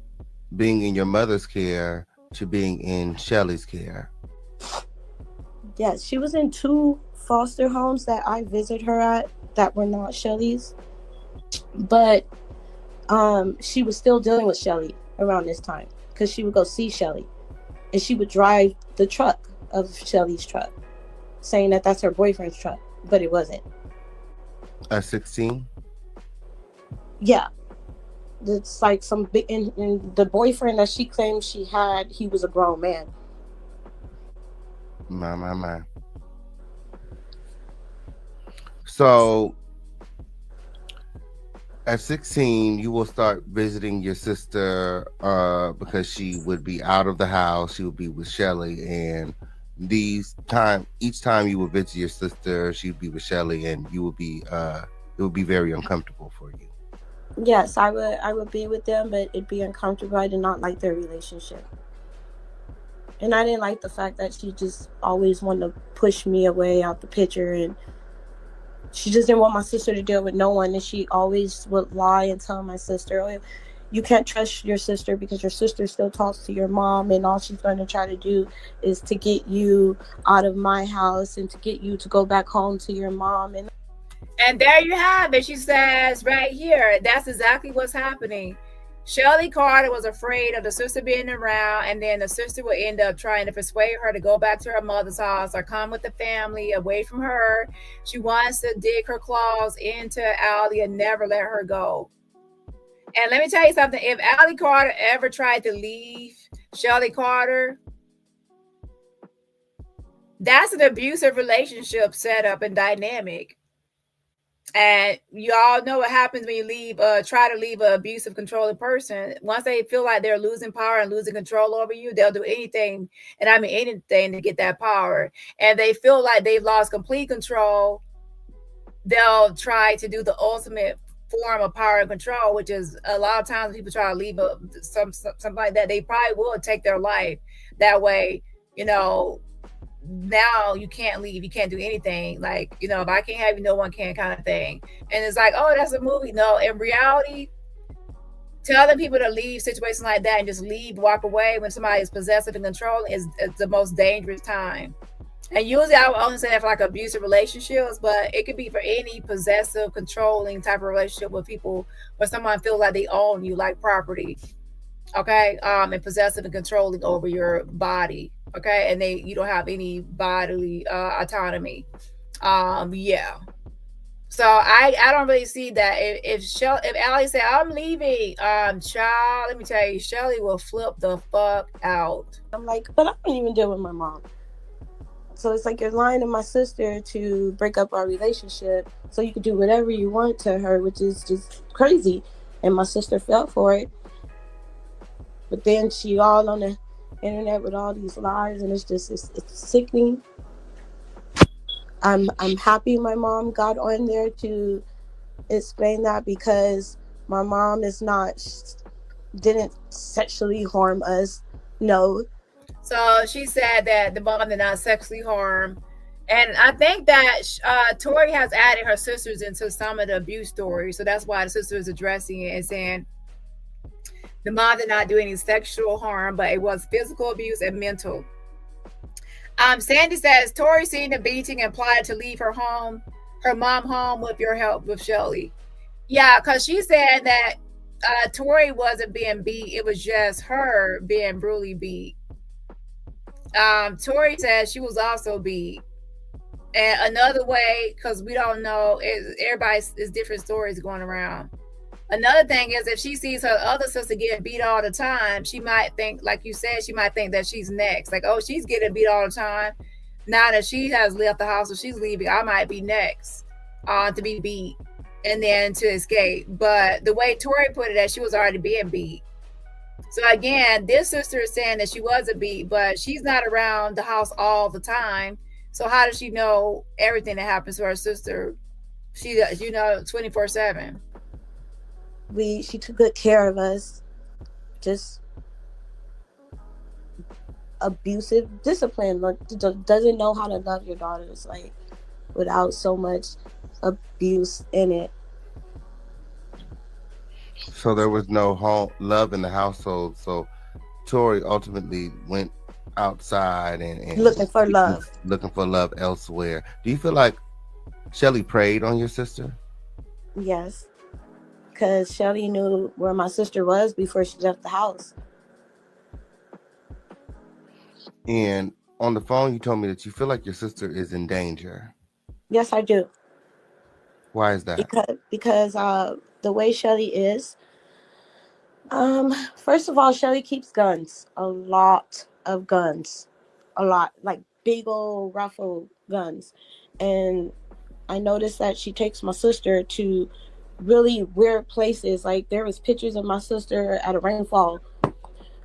being in your mother's care to being in Shelly's care. Yes, she was in 2 foster homes that I visited her at that were not Shelly's. But she was still dealing with Shelly around this time, because she would go see Shelly. And she would drive the truck of Shelly's truck, saying that that's her boyfriend's truck, but it wasn't. At 16? Yeah. It's like some big, and the boyfriend that she claimed she had, he was a grown man. My. So at 16, you will start visiting your sister because she would be out of the house. She would be with Shelly, and each time you would visit your sister, she'd be with Shelly, and you would be it would be very uncomfortable for you. Yes, I would be with them, but it'd be uncomfortable. I did not like their relationship. And I didn't like the fact that she just always wanted to push me away out the picture, and she just didn't want my sister to deal with no one. And she always would lie and tell my sister, oh, you can't trust your sister because your sister still talks to your mom, and all she's going to try to do is to get you out of my house and to get you to go back home to your mom. And there you have it. She says right here, that's exactly what's happening. Shelly Carter was afraid of the sister being around, and then the sister would end up trying to persuade her to go back to her mother's house or come with the family away from her. She wants to dig her claws into Allie and never let her go. And let me tell you something, if Allie Carter ever tried to leave Shelly Carter, that's an abusive relationship setup and dynamic. And you all know what happens when you try to leave an abusive, controlling person. Once they feel like they're losing power and losing control over you, they'll do anything, and I mean anything, to get that power. And they feel like they've lost complete control, they'll try to do the ultimate form of power and control, which is a lot of times people try to leave something like that. They probably will take their life that way, now you can't leave, you can't do anything, like, if I can't have you, no one can, kind of thing. And it's like, oh, that's a movie. No, in reality, telling people to leave situations like that and just leave, walk away when somebody is possessive and controlling is the most dangerous time. And usually I would only say that for like abusive relationships, but it could be for any possessive, controlling type of relationship with people where someone feels like they own you like property, okay, and possessive and controlling over your body, okay, and you don't have any bodily autonomy. Yeah. So I don't really see that. If Allie said, I'm leaving, child, let me tell you, Shelly will flip the fuck out. I'm like, but I don't even deal with my mom. So it's like you're lying to my sister to break up our relationship so you could do whatever you want to her, which is just crazy. And my sister fell for it. But then she all on the internet with all these lies, and it's sickening. I'm happy my mom got on there to explain that, because my mom didn't sexually harm us. No. So she said that the mom did not sexually harm. And I think that Tori has added her sisters into some of the abuse stories. So that's why the sister is addressing it and saying the mom did not do any sexual harm, but it was physical abuse and mental. Sandy says Tori seen the beating and plotted to leave her mom home with your help with Shelly. Yeah, because she said that Tori wasn't being beat. It was just her being brutally beat. Tori says she was also beat. And another way, because we don't know, everybody's different stories going around. Another thing is, if she sees her other sister getting beat all the time, she might think, like you said, she might think that she's next. Like, oh, she's getting beat all the time. Now that she has left the house or she's leaving, I might be next to be beat and then to escape. But the way Tori put it, that she was already being beat. So again, this sister is saying that she wasn't beat, but she's not around the house all the time. So how does she know everything that happens to her sister? She 24/7. She took good care of us. Just abusive discipline. Like, doesn't know how to love your daughters, like, without so much abuse in it. So there was no love in the household. So Tori ultimately went outside and looking for love elsewhere. Do you feel like Shelly preyed on your sister? Yes, because Shelly knew where my sister was before she left the house. And on the phone, you told me that you feel like your sister is in danger. Yes, I do. Why is that? Because the way Shelly is, first of all, Shelly keeps guns. A lot of guns. A lot. Like big old ruffle guns. And I noticed that she takes my sister to really weird places. Like, there was pictures of my sister at a rainfall,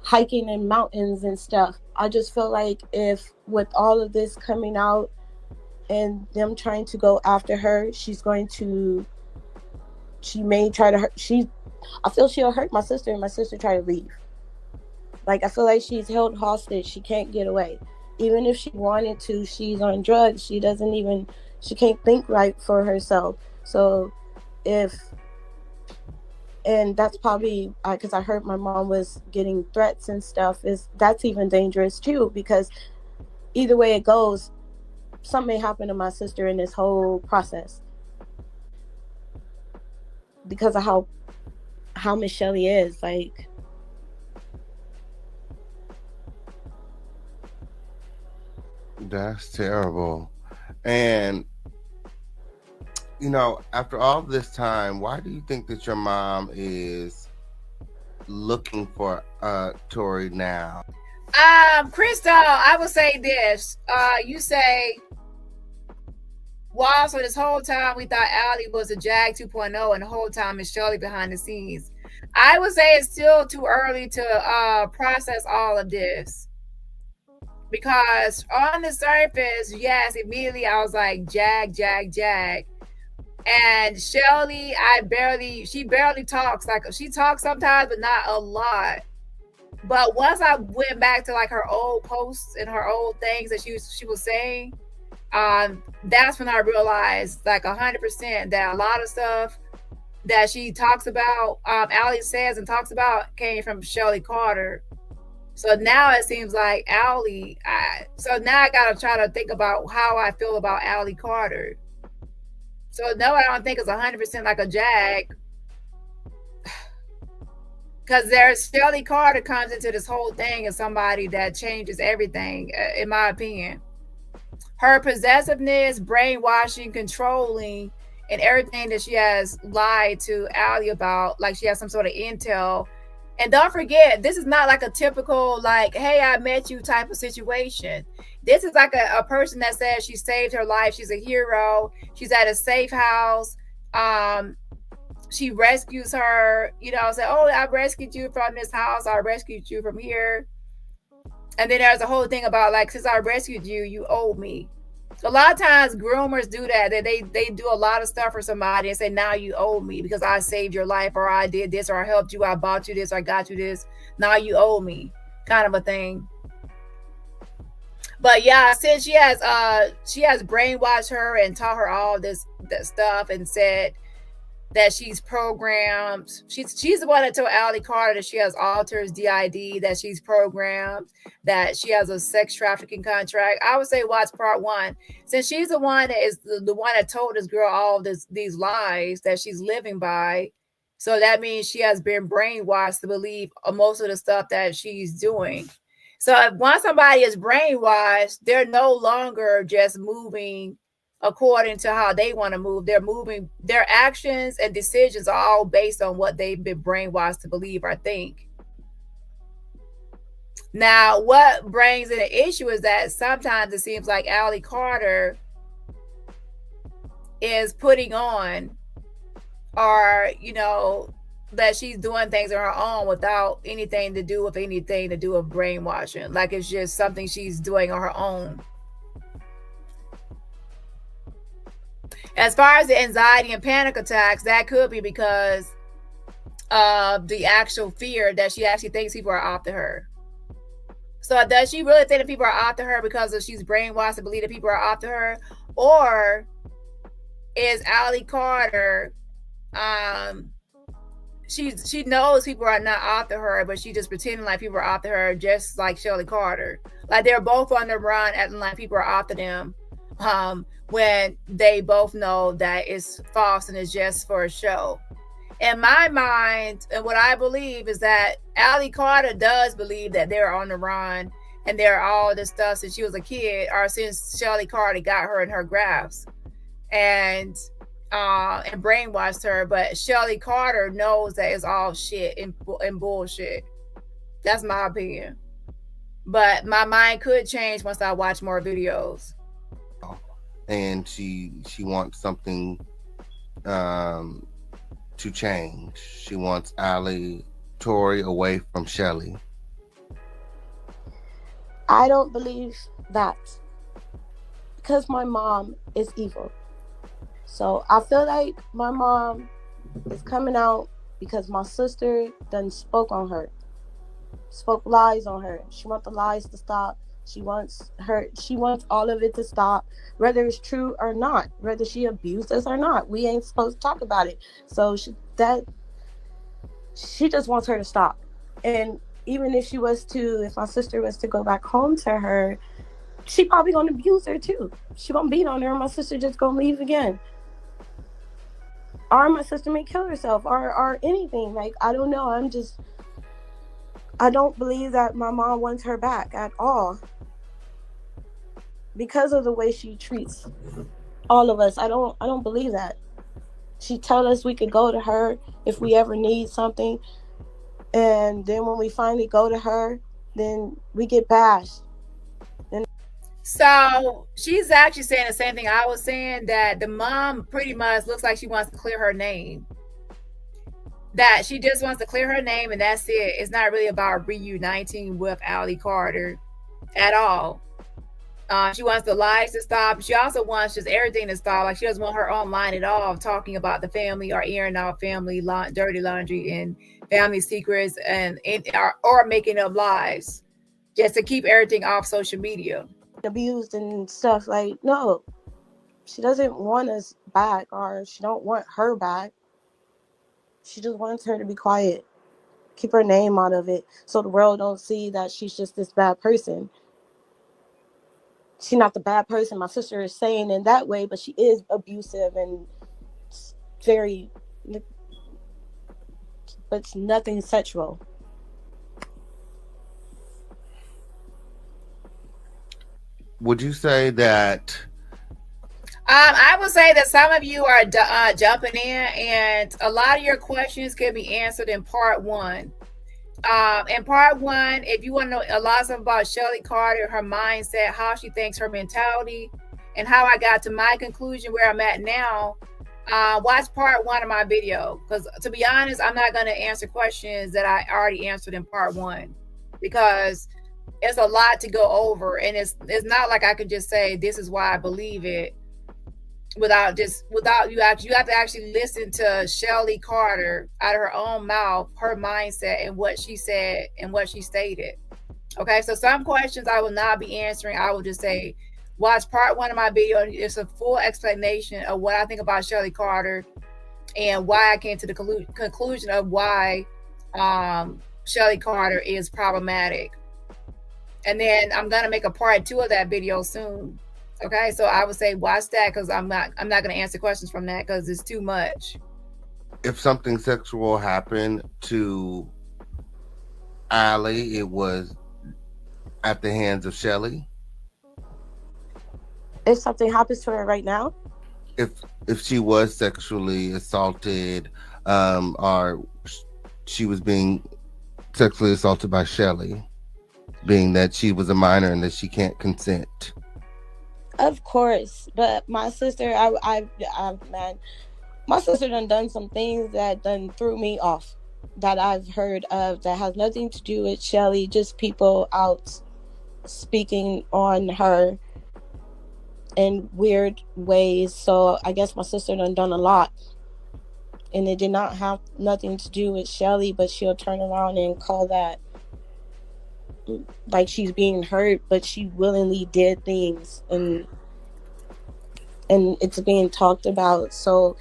hiking in mountains and stuff. I just feel like if with all of this coming out and them trying to go after her, she may try to hurt. I feel she'll hurt my sister and my sister try to leave. Like, I feel like she's held hostage. She can't get away. Even if she wanted to, she's on drugs. She can't think right for herself. So and that's probably because I heard my mom was getting threats and stuff. That's even dangerous too, because either way it goes, something may happen to my sister in this whole process because of how how Miss Shelly is. Like, That's terrible. And you know, after all this time, why do you think that your mom is looking for Tori now? Crystal, I would say this. You say, wow, so this whole time we thought Allie was a Jag 2.0, and the whole time it's Shelly behind the scenes. I would say it's still too early to process all of this. Because on the surface, yes, immediately I was like, Jag. And Shelly, she barely talks. Like, she talks sometimes, but not a lot. But once I went back to like her old posts and her old things that she was saying, that's when I realized like 100% that a lot of stuff that she talks about, Allie says and talks about, came from Shelly Carter. So now it seems like Allie, so now I gotta try to think about how I feel about Allie Carter. So no, I don't think it's 100% like a Jag. Because there's Shelly Carter comes into this whole thing as somebody that changes everything, in my opinion. Her possessiveness, brainwashing, controlling, and everything that she has lied to Allie about, like she has some sort of intel. And don't forget, this is not like a typical, like, hey, I met you type of situation. This is like a person that says she saved her life. She's a hero. She's at a safe house. She rescues her, you know, say, oh, I rescued you from this house. I rescued you from here. And then there's a whole thing about, like, since I rescued you, you owe me. A lot of times groomers do that. They do a lot of stuff for somebody and say, now you owe me because I saved your life, or I did this, or I helped you, I bought you this, or I got you this. Now you owe me, kind of a thing. But yeah, since she has brainwashed her and taught her all that stuff and said that she's programmed. She's the one that told Allie Carter that she has alters, DID, that she's programmed, that she has a sex trafficking contract. I would say watch part 1. Since she's the one that is the one that told this girl all these lies that she's living by. So that means she has been brainwashed to believe most of the stuff that she's doing. So if once somebody is brainwashed, they're no longer just moving according to how they want to move. They're moving, their actions and decisions are all based on what they've been brainwashed to believe or think. Now, what brings in an issue is that sometimes it seems like Allie Carter is putting on, or, you know, that she's doing things on her own without anything to do with brainwashing. Like it's just something she's doing on her own. As far as the anxiety and panic attacks, that could be because of the actual fear that she actually thinks people are after her. So does she really think that people are after her because she's brainwashed to believe that people are after her? Or is Allie Carter, she knows people are not after her, but she just pretending like people are after her, just like Shelly Carter. Like they're both on the run acting like people are after them. When they both know that it's false and it's just for a show. In my mind, and what I believe is that Allie Carter does believe that they're on the run and they're all this stuff since she was a kid, or since Shelly Carter got her in her grasp and brainwashed her. But Shelly Carter knows that it's all shit and bullshit. That's my opinion. But my mind could change once I watch more videos. And she wants something to change. She wants Tori away from Shelly. I don't believe that, because my mom is evil. So I feel like my mom is coming out because my sister done spoke lies on her. She wants the lies to stop. She wants all of it to stop, whether it's true or not, whether she abused us or not. We ain't supposed to talk about it. So she just wants her to stop. And even if my sister was to go back home to her, she probably gonna abuse her too. She gonna beat on her, and my sister just gonna leave again. or my sister may kill herself, or anything. Like, I don't know. I don't believe that my mom wants her back at all because of the way she treats all of us. I don't believe that. She told us we could go to her if we ever need something, and then when we finally go to her, then we get bashed. So she's actually saying the same thing I was saying, that the mom pretty much looks like she wants to clear her name. That she just wants to clear her name and that's it. It's not really about reuniting with Shelly Carter at all. She wants the lies to stop. She also wants just everything to stop. Like, she doesn't want her online at all talking about the family or airing out family dirty laundry and family secrets or making up lies just to keep everything off social media. Abused and stuff. Like, no, she doesn't want us back, or she don't want her back. She just wants her to be quiet, keep her name out of it, so the world don't see that she's just this bad person. She's not the bad person my sister is saying in that way, but she is abusive and very, but it's nothing sexual. Would you say that? I would say that some of you are jumping in, and a lot of your questions can be answered in part one. In part one, if you want to know a lot of stuff about Shelly Carter, her mindset, how she thinks, her mentality, and how I got to my conclusion where I'm at now, watch part one of my video. Because to be honest, I'm not going to answer questions that I already answered in part one, because it's a lot to go over, and it's not like I could just say this is why I believe it without you have to actually listen to Shelly Carter out of her own mouth, her mindset and what she said and what she stated. Okay, so some questions I will not be answering. I will just say watch part one of my video. It's a full explanation of what I think about Shelly Carter and why I came to the conclusion of why Shelly Carter is problematic. And then I'm gonna make a part two of that video soon. Okay, so I would say watch that, because I'm not going to answer questions from that because it's too much. If something sexual happened to Allie, it was at the hands of Shelly. If something happens to her right now, if she was sexually assaulted, or she was being sexually assaulted by Shelly, being that she was a minor and that she can't consent. of course. But my sister, man, my sister done some things that done threw me off, that I've heard of, that has nothing to do with Shelly, just people out speaking on her in weird ways. So I guess my sister done a lot, and it did not have nothing to do with Shelly, but she'll turn around and call that like she's being hurt, but she willingly did things, and it's being talked about. So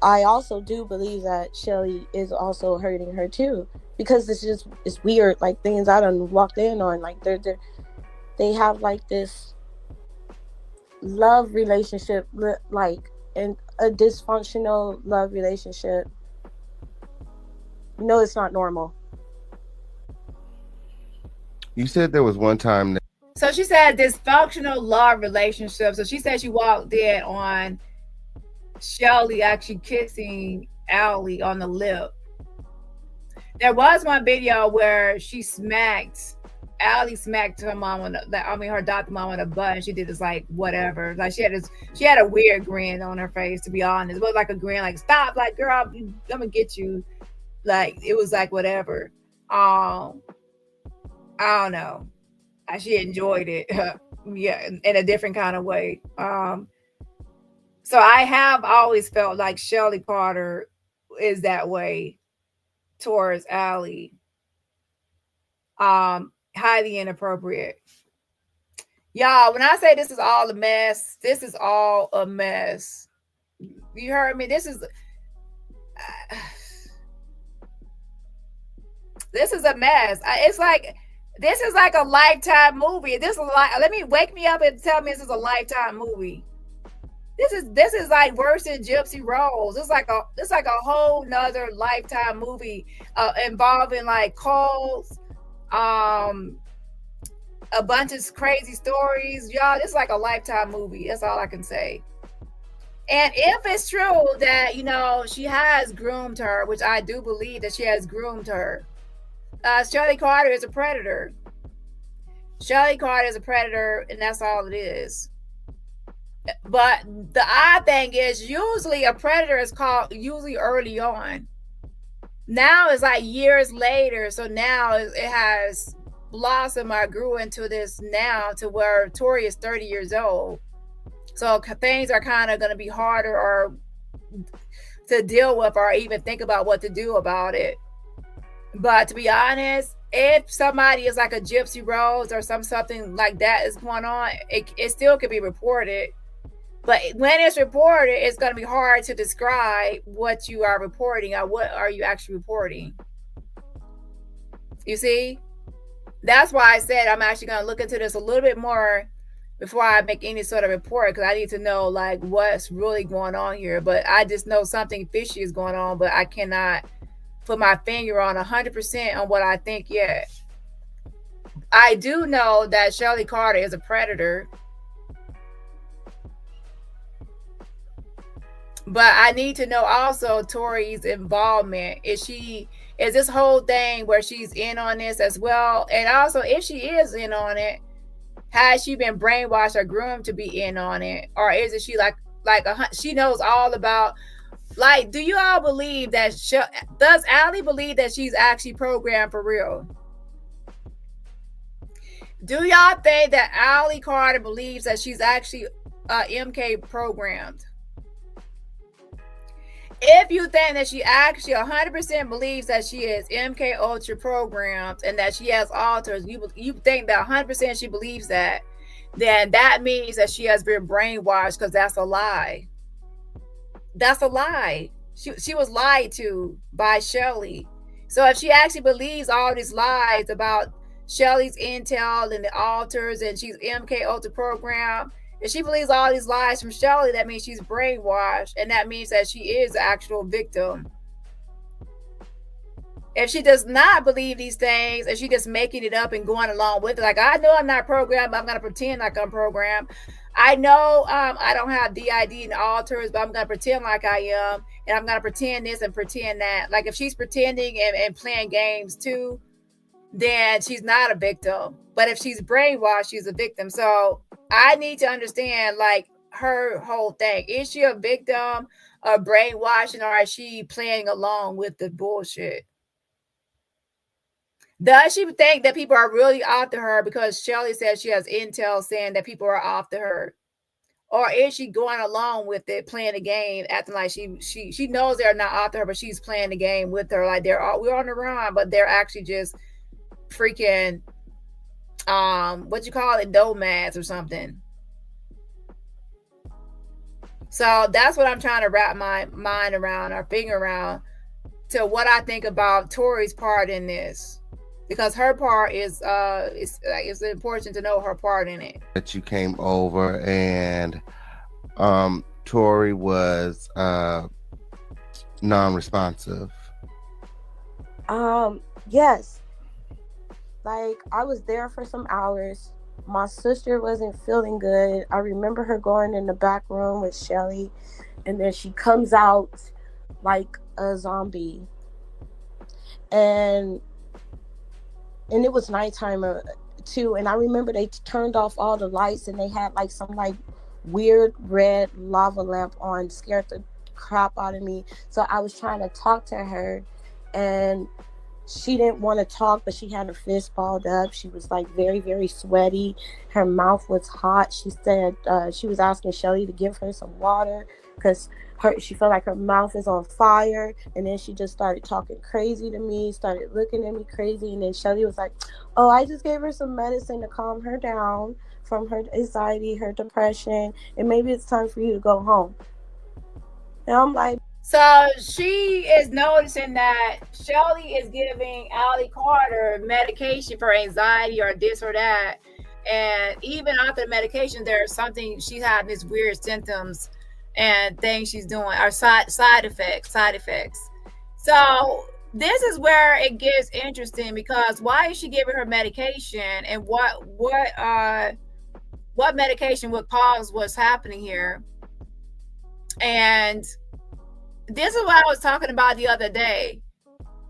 I also do believe that Shelly is also hurting her too, because it's weird, like things I done walked in on, like they have like this love relationship, like, and a dysfunctional love relationship. You know, it's not normal. You said there was one time that. So she said dysfunctional love relationship. So she said she walked in on Shelly actually kissing Allie on the lip. There was one video where Allie smacked her mom her adopted mom on the butt, and she did this like whatever. Like she had a weird grin on her face, to be honest. It was like a grin, like stop, like girl, I'm gonna get you. Like it was like whatever. I don't know. She enjoyed it. Yeah, in a different kind of way. So I have always felt like Shelly Carter is that way towards Allie. Highly inappropriate. Y'all, when I say this is all a mess, this is all a mess. You heard me? This is a mess. It's like, this is like a Lifetime movie. Wake me up and tell me this is a Lifetime movie. this is like worse than Gypsy Rose. It's like a whole nother Lifetime movie involving like cults, a bunch of crazy stories. Y'all, this is like a Lifetime movie. That's all I can say. And if it's true that, you know, she has groomed her, which I do believe that she has groomed her, Shelly Carter is a predator. Shelly Carter is a predator, and that's all it is. But the odd thing is, usually a predator is caught usually early on. Now it's like years later, so now it has blossomed or grew into this now to where Tori is 30 years old. So things are kind of going to be harder or to deal with or even think about what to do about it. But to be honest, if somebody is like a Gypsy Rose or something like that is going on, it still could be reported. But when it's reported, it's going to be hard to describe what you are reporting or what are you actually reporting. You see? That's why I said I'm actually going to look into this a little bit more before I make any sort of report, because I need to know like what's really going on here. But I just know something fishy is going on, but I cannot put my finger on 100% on what I think yet. I do know that Shelly Carter is a predator, but I need to know also Tori's involvement. Is this whole thing where she's in on this as well? And also, if she is in on it, has she been brainwashed or groomed to be in on it? Or is it she she knows all about, like, do you all believe that, does Allie believe that she's actually programmed for real? Do y'all think that Allie Carter believes that she's actually MK programmed? If you think that she actually 100% believes that she is MK Ultra programmed and that she has alters, you think that 100% she believes that, then that means that she has been brainwashed, because that's a lie. That's a lie. She was lied to by Shelly. So if she actually believes all these lies about Shelly's intel and the alters and she's MK Ultra programmed, if she believes all these lies from Shelly, that means she's brainwashed, and that means that she is the actual victim. If she does not believe these things and she's just making it up and going along with it, like, I know I'm not programmed, but I'm going to pretend like I'm programmed. I know I don't have DID and alters, but I'm going to pretend like I am, and I'm going to pretend this and pretend that. Like, if she's pretending and playing games too, then she's not a victim. But if she's brainwashed, she's a victim. So I need to understand, like, her whole thing. Is she a victim of brainwashing, or is she playing along with the bullshit? Does she think that people are really after her because Shelly says she has intel saying that people are after her? Or is she going along with it, playing the game, acting like she knows they're not after her, but she's playing the game with her, like we're on the run, but they're actually just freaking what you call it, nomads or something. So that's what I'm trying to wrap my mind around or finger around to what I think about Tori's part in this, because her part is it's important to know her part in it. That you came over and Tori was non-responsive. Yes. Like, I was there for some hours. My sister wasn't feeling good. I remember her going in the back room with Shelly, and then she comes out like a zombie. And it was nighttime too. And I remember they turned off all the lights, and they had like some like weird red lava lamp on. Scared the crap out of me. So I was trying to talk to her, and she didn't want to talk, but she had her fist balled up. She was like very, very sweaty. Her mouth was hot. She said she was asking Shelly to give her some water because she felt like her mouth is on fire. And then she just started talking crazy to me, started looking at me crazy. And then Shelly was like, oh, I just gave her some medicine to calm her down from her anxiety, her depression, and maybe it's time for you to go home. And I'm like, so she is noticing that Shelly is giving Allie Carter medication for anxiety or this or that. And even after the medication, there's something, she's having these weird symptoms and things she's doing are side effects. So this is where it gets interesting, because why is she giving her medication, and what medication would cause what's happening here? And this is what I was talking about the other day,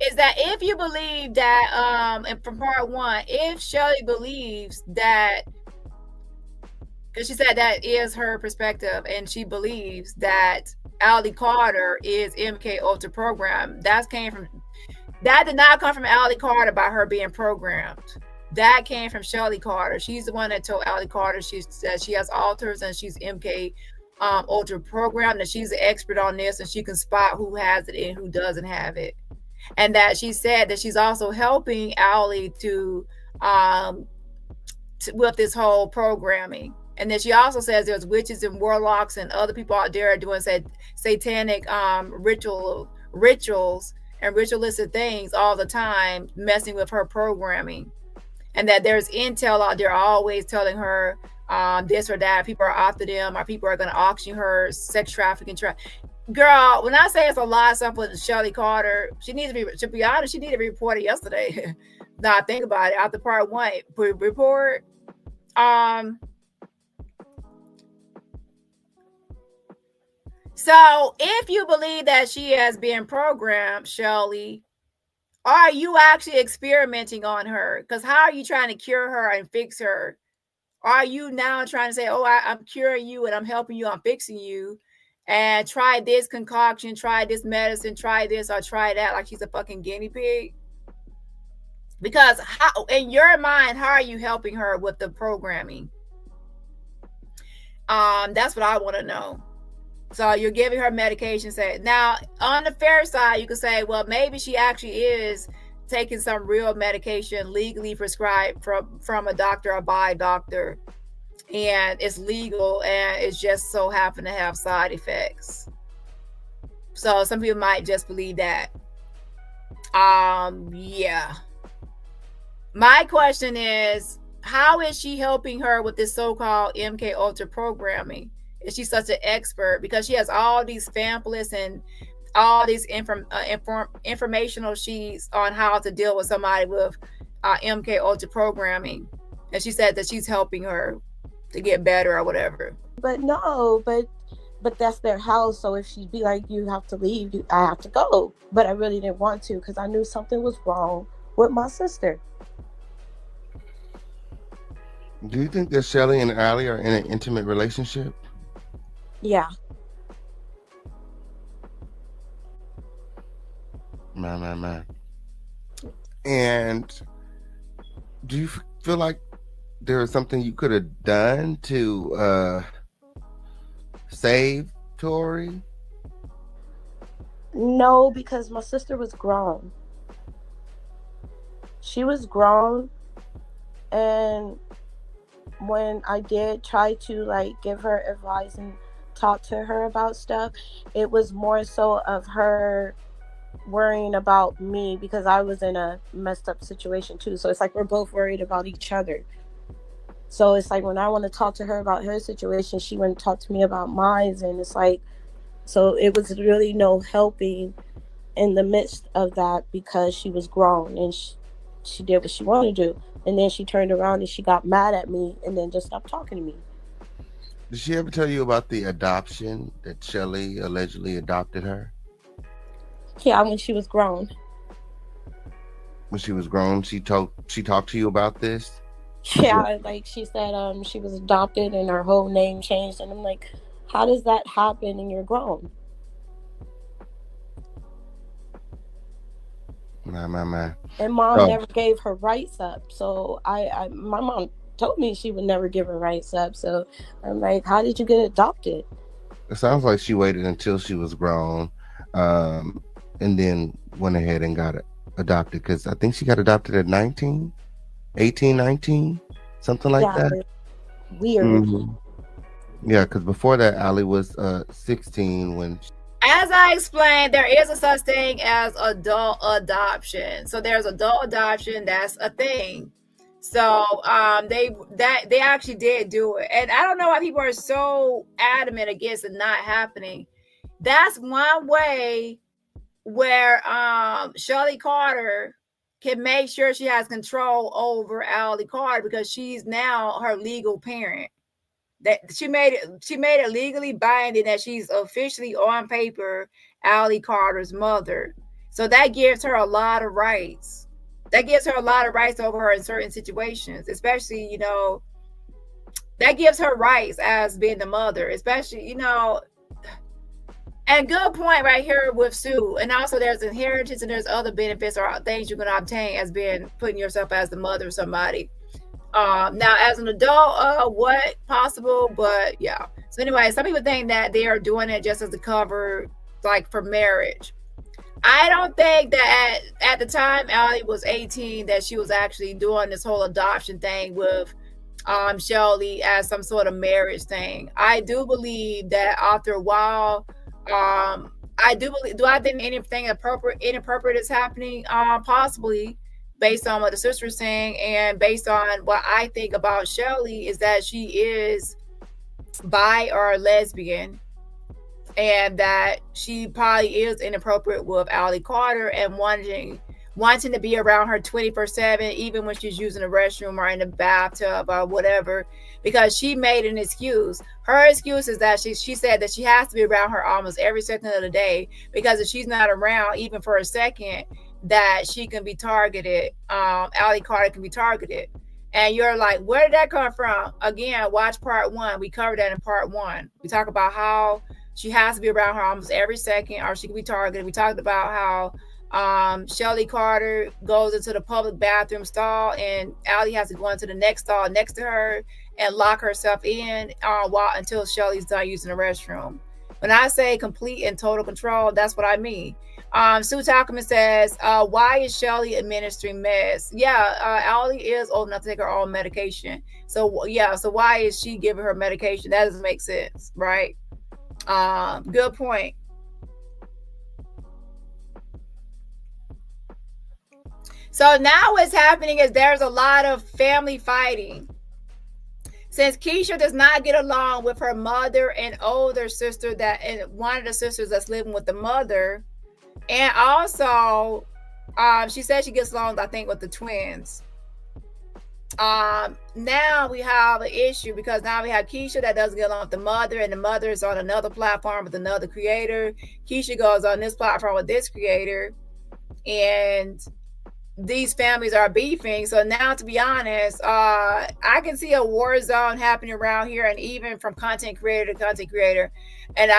is that if you believe that and from part one, if Shelly believes that, because she said that is her perspective, and she believes that Allie Carter is MK Ultra program. That did not come from Allie Carter by her being programmed. That came from Shelly Carter. She's the one that told Allie Carter that she has alters and she's MK Ultra program, that she's an expert on this and she can spot who has it and who doesn't have it. And that she said that she's also helping Allie to with this whole programming. And then she also says there's witches and warlocks and other people out there doing satanic rituals and ritualistic things all the time, messing with her programming. And that there's intel out there always telling her this or that. People are after them, or people are going to auction her, sex trafficking. Girl, when I say it's a lot of stuff with Shelly Carter, she needs to be honest, she needed to be reported yesterday. Now I think about it, after part one report. So if you believe that she has been programmed, Shelly, are you actually experimenting on her? Because how are you trying to cure her and fix her? Are you now trying to say, oh, I'm curing you and I'm helping you, I'm fixing you, and try this concoction, try this medicine, try this or try that, like she's a fucking guinea pig? Because how, in your mind, how are you helping her with the programming? That's what I want to know. So you're giving her medication. Say now, on the fair side, you could say, well, maybe she actually is taking some real medication legally prescribed from a doctor or by a doctor, and it's legal, and it's just so happen to have side effects. So some people might just believe that. Yeah. My question is, how is she helping her with this so-called MK Ultra programming? Is she such an expert? Because she has all these pamphlets and all these informational sheets on how to deal with somebody with MK Ultra programming. And she said that she's helping her to get better or whatever. But no, but that's their house. So if she'd be like, you have to leave, I have to go. But I really didn't want to, because I knew something was wrong with my sister. Do you think that Shelly and Allie are in an intimate relationship? Yeah. Man. And do you feel like there is something you could have done to save Tori? No, because my sister was grown. She was grown, and when I did try to like give her advice and talk to her about stuff, it was more so of her worrying about me, because I was in a messed up situation too. So it's like we're both worried about each other. So it's like when I want to talk to her about her situation, she wouldn't talk to me about mine. And it's like, so it was really no helping in the midst of that, because she was grown and she did what she wanted to do. And then she turned around and she got mad at me and then just stopped talking to me. Did she ever tell you about the adoption that Shelly allegedly adopted her? Yeah, when she was grown. When she was grown, she talked to you about this? Yeah, like she said she was adopted and her whole name changed. And I'm like, how does that happen and you're grown? My. And mom never gave her rights up. So my mom told me she would never give her rights up. So I'm like, how did you get adopted? It sounds like she waited until she was grown, and then went ahead and got adopted, because I think she got adopted at 19, 18, 19, something like that. Weird. Mm-hmm. Yeah, because before that, Allie was 16 when... As I explained, there is a such thing as adult adoption. So there's adult adoption, that's a thing. So they actually did do it, and I don't know why people are so adamant against it not happening. That's one way where Shelly Carter can make sure she has control over Allie Carter, because she's now her legal parent. That she made it legally binding that she's officially on paper Allie Carter's mother. So that gives her a lot of rights. That gives her a lot of rights over her in certain situations, especially, you know, that gives her rights as being the mother, especially, you know. And good point right here with Sue. And also there's inheritance and there's other benefits or things you can obtain as being putting yourself as the mother of somebody. Now as an adult, what possible, but yeah. So anyway, some people think that they are doing it just as a cover, like for marriage. I don't think that at the time Allie was 18 that she was actually doing this whole adoption thing with Shelly as some sort of marriage thing. I do believe that after a while, I do believe. Do I think anything inappropriate is happening? Possibly, based on what the sister is saying, and based on what I think about Shelly is that she is bi or lesbian, and that she probably is inappropriate with Allie Carter and wanting to be around her 24/7, even when she's using the restroom or in the bathtub or whatever, because she made an excuse. Her excuse is that she said that she has to be around her almost every second of the day, because if she's not around even for a second, that she can be targeted. Allie Carter can be targeted. And you're like, where did that come from? Again, watch part 1. We covered that in part 1. We talk about how she has to be around her almost every second or she can be targeted. We talked about how Shelly Carter goes into the public bathroom stall and Allie has to go into the next stall next to her and lock herself in until Shelly's done using the restroom. When I say complete and total control, that's what I mean. Sue Talkman says, why is Shelly administering meds? Yeah, Allie is old enough to take her own medication. So yeah, so why is she giving her medication? That doesn't make sense, right? Good point. So now what's happening is there's a lot of family fighting. Since Keisha does not get along with her mother and older sister, and one of the sisters that's living with the mother, and also she said she gets along, I think, with the twins. Now we have an issue because now we have Keisha that doesn't get along with the mother, and the mother is on another platform with another creator. Keisha goes on this platform with this creator, and these families are beefing. So now, to be honest, I can see a war zone happening around here, and even from content creator to content creator. And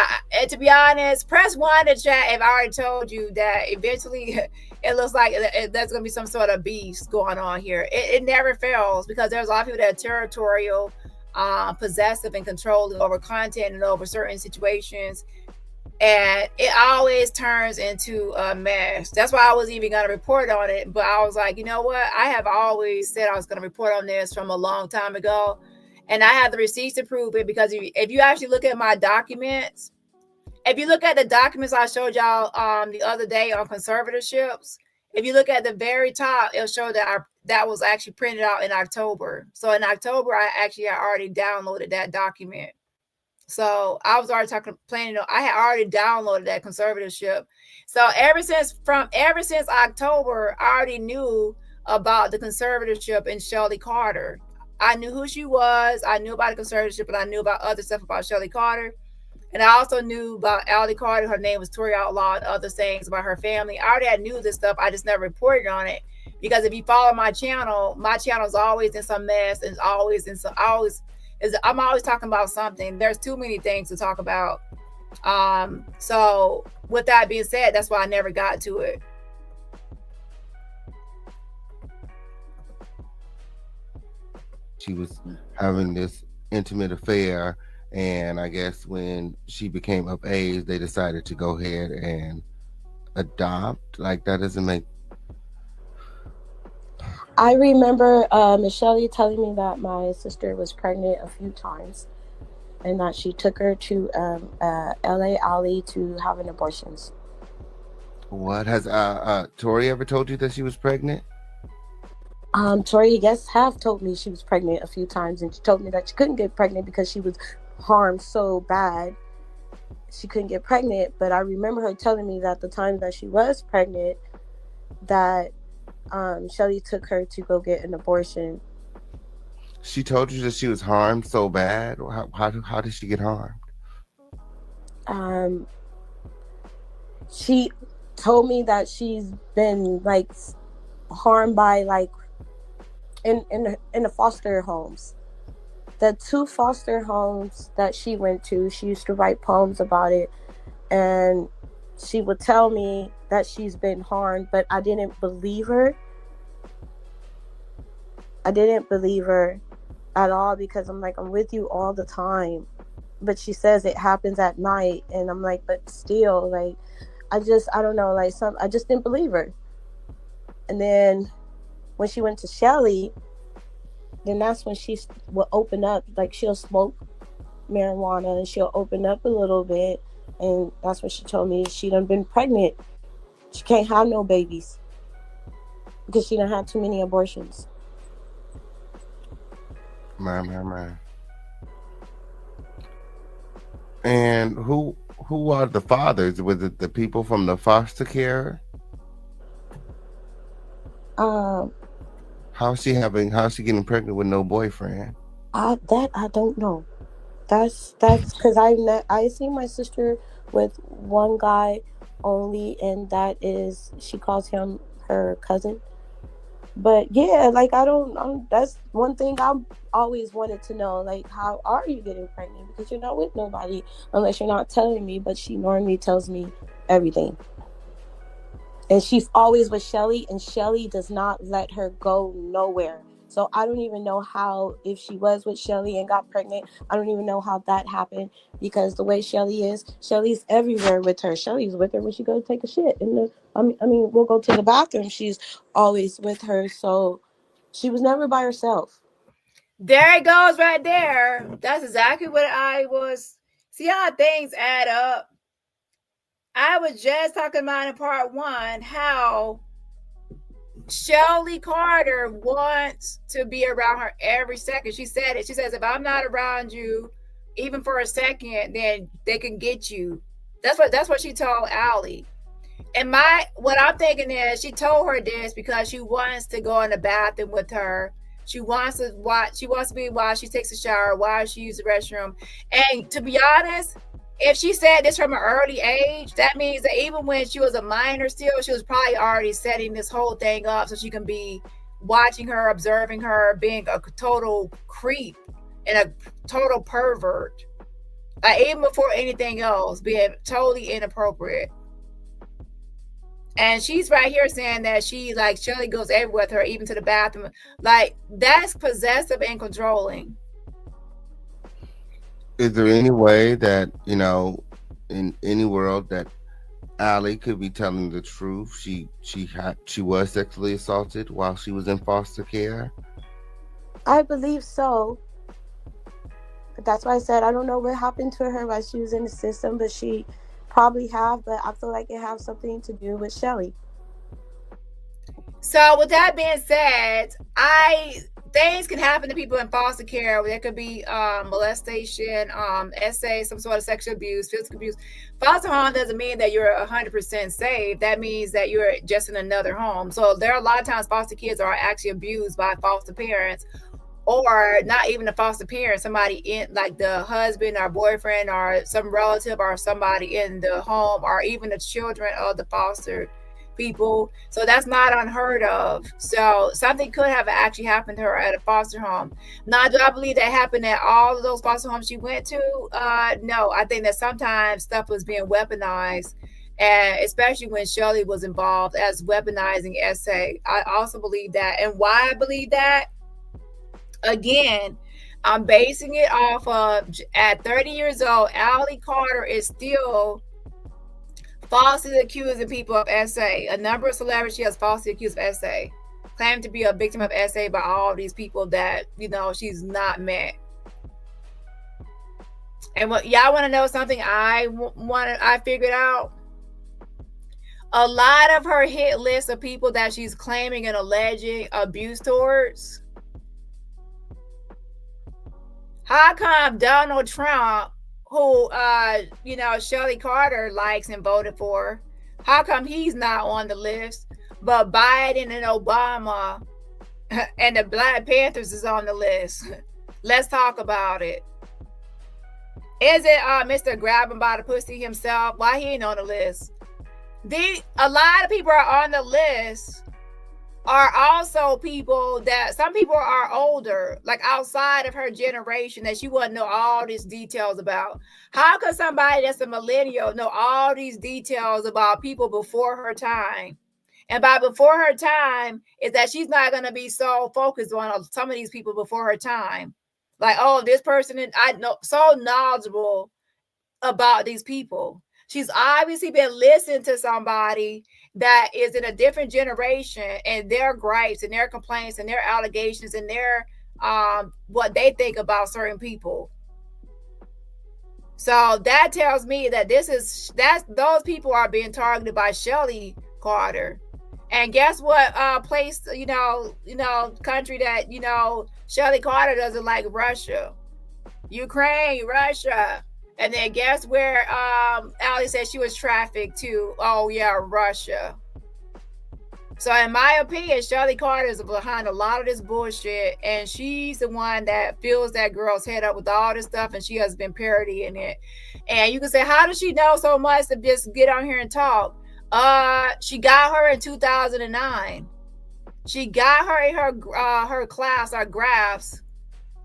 to be honest, press 1 to chat if I already told you that eventually it looks like there's going to be some sort of beef going on here. It never fails, because there's a lot of people that are territorial, possessive, and controlling over content and over certain situations. And it always turns into a mess. That's why I wasn't even going to report on it. But I was like, you know what? I have always said I was going to report on this from a long time ago. And I have the receipts to prove it, because if you actually look at my documents, if you look at the documents I showed y'all the other day on conservatorships, if you look at the very top, it'll show that that was actually printed out in October. So in October, I actually had already downloaded that document. So I was already planning on, I had already downloaded that conservatorship. So ever since October, I already knew about the conservatorship in Shelly Carter. I knew who she was. I knew about the conservatorship, and I knew about other stuff about Shelly Carter. And I also knew about Allie Carter. Her name was Tori Outlaw, and other things about her family. I already knew this stuff. I just never reported on it, because if you follow my channel is always in some mess, and I'm always talking about something. There's too many things to talk about. So with that being said, that's why I never got to it. She was having this intimate affair, and I guess when she became of age, they decided to go ahead and adopt. Like, that doesn't make... I remember Michelle telling me that my sister was pregnant a few times, and that she took her to LA Alley to have an abortions. What has Tori ever told you that she was pregnant? Tori, yes, have told me she was pregnant a few times, and she told me that she couldn't get pregnant because she was harmed so bad. She couldn't get pregnant, but I remember her telling me that the time that she was pregnant, that Shelly took her to go get an abortion. She told you that she was harmed so bad. How did she get harmed? Um, she told me that she's been like harmed by like in the foster homes. The 2 foster homes that she went to, she used to write poems about it, and she would tell me that she's been harmed, but I didn't believe her. I didn't believe her at all, because I'm like, I'm with you all the time. But she says it happens at night, and I'm like, but still, like, I don't know, like, I just didn't believe her. And then when she went to Shelly, then that's when she will open up, like, she'll smoke marijuana and she'll open up a little bit, and that's when she told me she done been pregnant. She can't have no babies because she done had too many abortions. Man. And who are the fathers? Was it the people from the foster care? How's she getting pregnant with no boyfriend? I don't know. That's because I see my sister with one guy only, and that is, she calls him her cousin. But yeah, like, that's one thing I've always wanted to know. Like, how are you getting pregnant? Because you're not with nobody unless you're not telling me. But she normally tells me everything. And she's always with Shelly, and Shelly does not let her go nowhere. So I don't even know how, if she was with Shelly and got pregnant, I don't even know how that happened, because the way Shelly is, Shelly's everywhere with her. Shelly's with her when she goes to take a shit. I mean, we'll go to the bathroom. She's always with her. So she was never by herself. There it goes right there. That's exactly what I was. See how things add up. I was just talking about in part 1 how Shelly Carter wants to be around her every second. She said it. She says, if I'm not around you, even for a second, then they can get you. That's what she told Allie. And what I'm thinking is, she told her this because she wants to go in the bathroom with her. She wants to watch. She wants to be while she takes a shower, while she uses the restroom. And to be honest, if she said this from an early age, that means that even when she was a minor still, she was probably already setting this whole thing up so she can be watching her, observing her, being a total creep and a total pervert. Even before anything else, being totally inappropriate. And she's right here saying that she, like, Shelly goes everywhere with her, even to the bathroom. Like, that's possessive and controlling. Is there any way that, in any world, that Allie could be telling the truth? She was sexually assaulted while she was in foster care? I believe so. But that's why I said I don't know what happened to her while she was in the system, but she probably have, but I feel like it has something to do with Shelly. So with that being said, things can happen to people in foster care. There could be molestation, SA, some sort of sexual abuse, physical abuse. Foster home doesn't mean that you're 100% safe. That means that you're just in another home. So there are a lot of times foster kids are actually abused by foster parents, or not even a foster parent, somebody in, like the husband or boyfriend or some relative or somebody in the home, or even the children of the foster people. So that's not unheard of. So something could have actually happened to her at a foster home. Now, do I believe that happened at all of those foster homes she went to? No, I think that sometimes stuff was being weaponized, and especially when Shelly was involved as weaponizing SA. I also believe that. And why I believe that, again, I'm basing it off of, at 30 years old, Allie Carter is still falsely accusing people of SA. A number of celebrities she has falsely accused of SA, claimed to be a victim of SA by all these people that, she's not met. And what y'all want to know, something I figured out? a lot of her hit list of people that she's claiming and alleging abuse towards, how come Donald Trump, who Shelly Carter likes and voted for, how come he's not on the list, but Biden and Obama and the Black Panthers is on the list? Let's talk about it. Is it Mr. Grabbing by the pussy himself? Why he ain't on the list? A lot of people are on the list are also people that some people are older, like outside of her generation, that she wouldn't know all these details about. How could somebody that's a millennial know all these details about people before her time? And by before her time is that she's not going to be so focused on some of these people before her time. Like, oh, this person, I know, so knowledgeable about these people. She's obviously been listening to somebody that is in a different generation and their gripes and their complaints and their allegations and their what they think about certain people. So that tells me that those people are being targeted by Shelly Carter. And guess what place, country that, Shelly Carter doesn't like? Russia. Ukraine, Russia. And then guess where Ali said she was trafficked to? Oh, yeah, Russia. So in my opinion, Shelly Carter is behind a lot of this bullshit. And she's the one that fills that girl's head up with all this stuff. And she has been parodying it. And you can say, how does she know so much to just get on here and talk? She got her in 2009. She got her in her class, our graphs,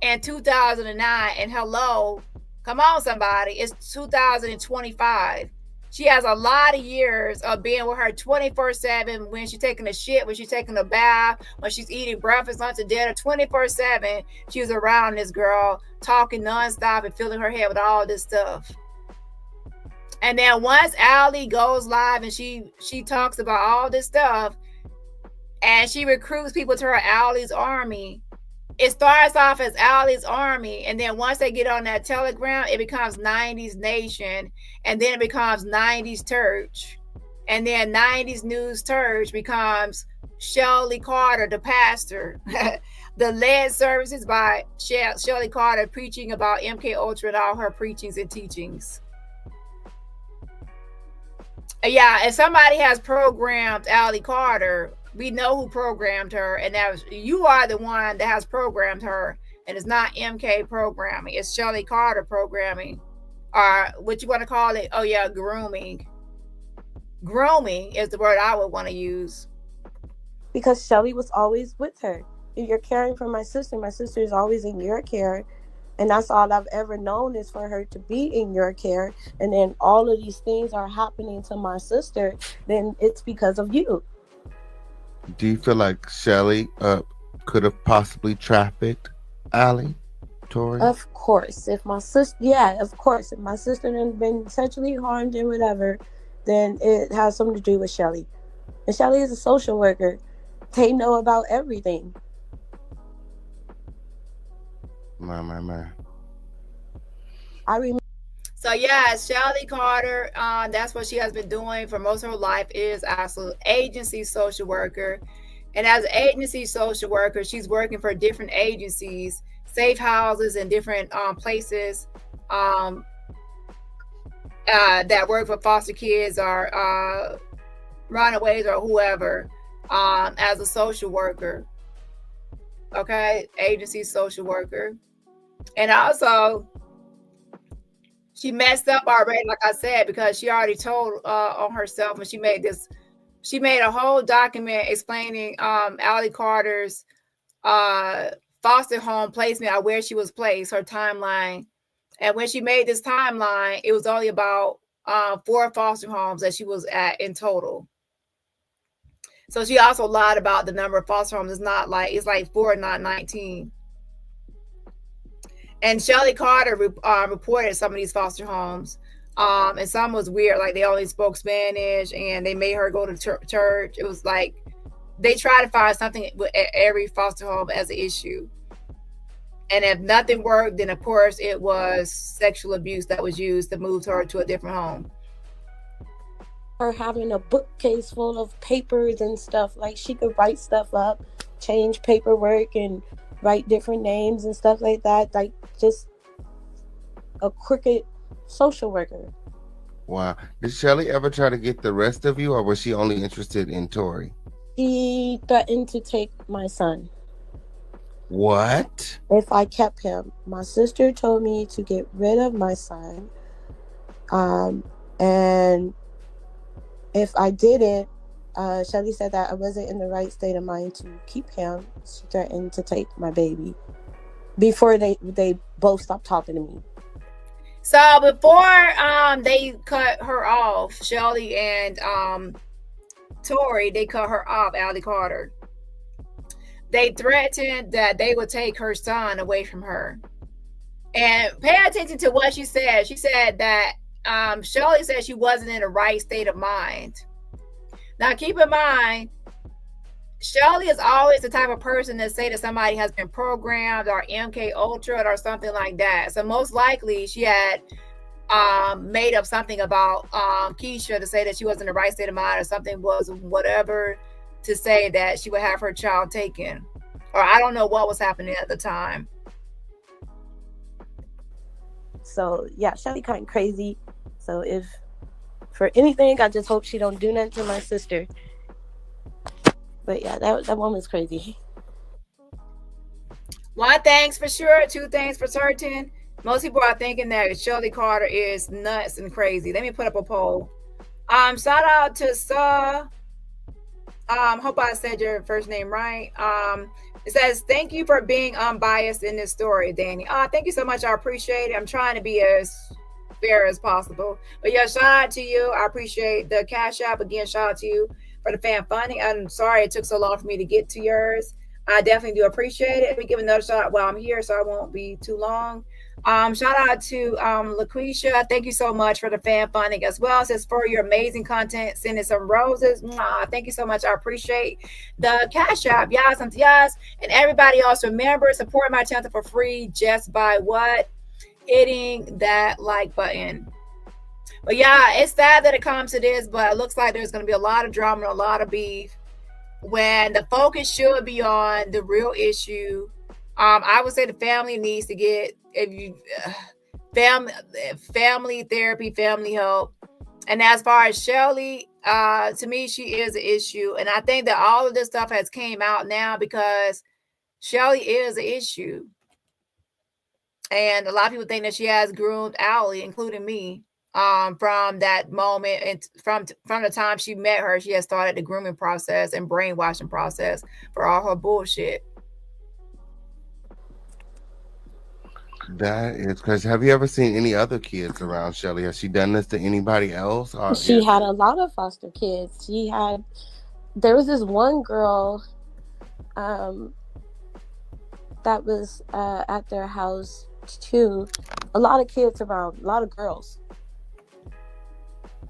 in 2009. And hello, come on, somebody. It's 2025. She has a lot of years of being with her 24/7 when she's taking a shit, when she's taking a bath, when she's eating breakfast, lunch, and dinner. 24/7, she was around this girl, talking nonstop and filling her head with all this stuff. And then once Ali goes live and she talks about all this stuff, and she recruits people to her Ali's army, it starts off as Ali's army, and then once they get on that Telegram, it becomes 90s Nation, and then it becomes 90s Church, and then 90s News Church becomes Shelly Carter, the pastor. The led services by Shelly Carter preaching about MK Ultra and all her preachings and teachings. Yeah, if somebody has programmed Ali Carter, we know who programmed her, and that was, you are the one that has programmed her, and it's not MK programming, it's Shelly Carter programming, or what you want to call it. Oh yeah, grooming. Grooming is the word I would want to use. Because Shelly was always with her. If you're caring for my sister is always in your care, and that's all I've ever known is for her to be in your care. And then all of these things are happening to my sister, then it's because of you. Do you feel like Shelly could have possibly trafficked Ali, Tori? Of course. If my sister, if my sister had been sexually harmed and whatever, then it has something to do with Shelly. And Shelly is a social worker. They know about everything. My. I remember. So yeah, Shelly Carter, that's what she has been doing for most of her life, is also agency social worker. And as an agency social worker, she's working for different agencies, safe houses and different places that work for foster kids or runaways or whoever, as a social worker. Okay, agency social worker. And also, she messed up already, like I said, because she already told on herself when she made this. She made a whole document explaining Ali Carter's foster home placement, or where she was placed, her timeline. And when she made this timeline, it was only about 4 foster homes that she was at in total. So she also lied about the number of foster homes. It's like 4, not 19. And Shelly Carter reported some of these foster homes, and some was weird, like they only spoke Spanish, and they made her go to church. It was like they tried to find something with every foster home as an issue. And if nothing worked, then of course it was sexual abuse that was used to move her to a different home. her having a bookcase full of papers and stuff. Like, she could write stuff up, change paperwork, and write different names and stuff like that. Like, just a crooked social worker. Wow. Did Shelly ever try to get the rest of you, or was she only interested in Tori? She threatened to take my son. What? If I kept him. My sister told me to get rid of my son. And if I didn't, Shelly said that I wasn't in the right state of mind to keep him. She threatened to take my baby before they both stopped talking to me. So before they cut her off, Shelly and Tori, they cut her off, Shelly Carter. They threatened that they would take her son away from her. And pay attention to what she said. She said that Shelly said she wasn't in the right state of mind. Now, keep in mind, Shelly is always the type of person that say that somebody has been programmed or MK Ultra or something like that. So most likely she had made up something about Keisha to say that she was in the right state of mind, or something was whatever to say that she would have her child taken. Or I don't know what was happening at the time. So yeah, Shelly kind of crazy. So if for anything, I just hope she don't do nothing to my sister. But yeah, that woman's crazy. One thing's for sure, two things for certain. Most people are thinking that Shelly Carter is nuts and crazy. Let me put up a poll. Shout out to Saw. Hope I said your first name right. It says, thank you for being unbiased in this story, Dani. Thank you so much. I appreciate it. I'm trying to be as fair as possible. But yeah, shout out to you. I appreciate the Cash App. Again, shout out to you for the fan funding. I'm sorry it took so long for me to get to yours. I definitely do appreciate it. Let me give another shout out while I'm here so I won't be too long. Shout out to LaQuisha. Thank you so much for the fan funding as well. It says, for your amazing content, sending some roses. Thank you so much. I appreciate the Cash App. Yas and yas. And everybody else, remember, support my channel for free just by what? Hitting that like button. But yeah, it's sad that it comes to this, but it looks like there's going to be a lot of drama and a lot of beef when the focus should be on the real issue. I would say the family needs to get family therapy, family help. And as far as Shelly, to me, she is an issue. And I think that all of this stuff has came out now because Shelly is an issue. And a lot of people think that she has groomed Allie, including me, from that moment. And from the time she met her, she has started the grooming process and brainwashing process for all her bullshit. That is because have you ever seen any other kids around Shelly? Has she done this to anybody else? She had a lot of foster kids. There was this one girl that was at their house too. A lot of kids around, a lot of girls.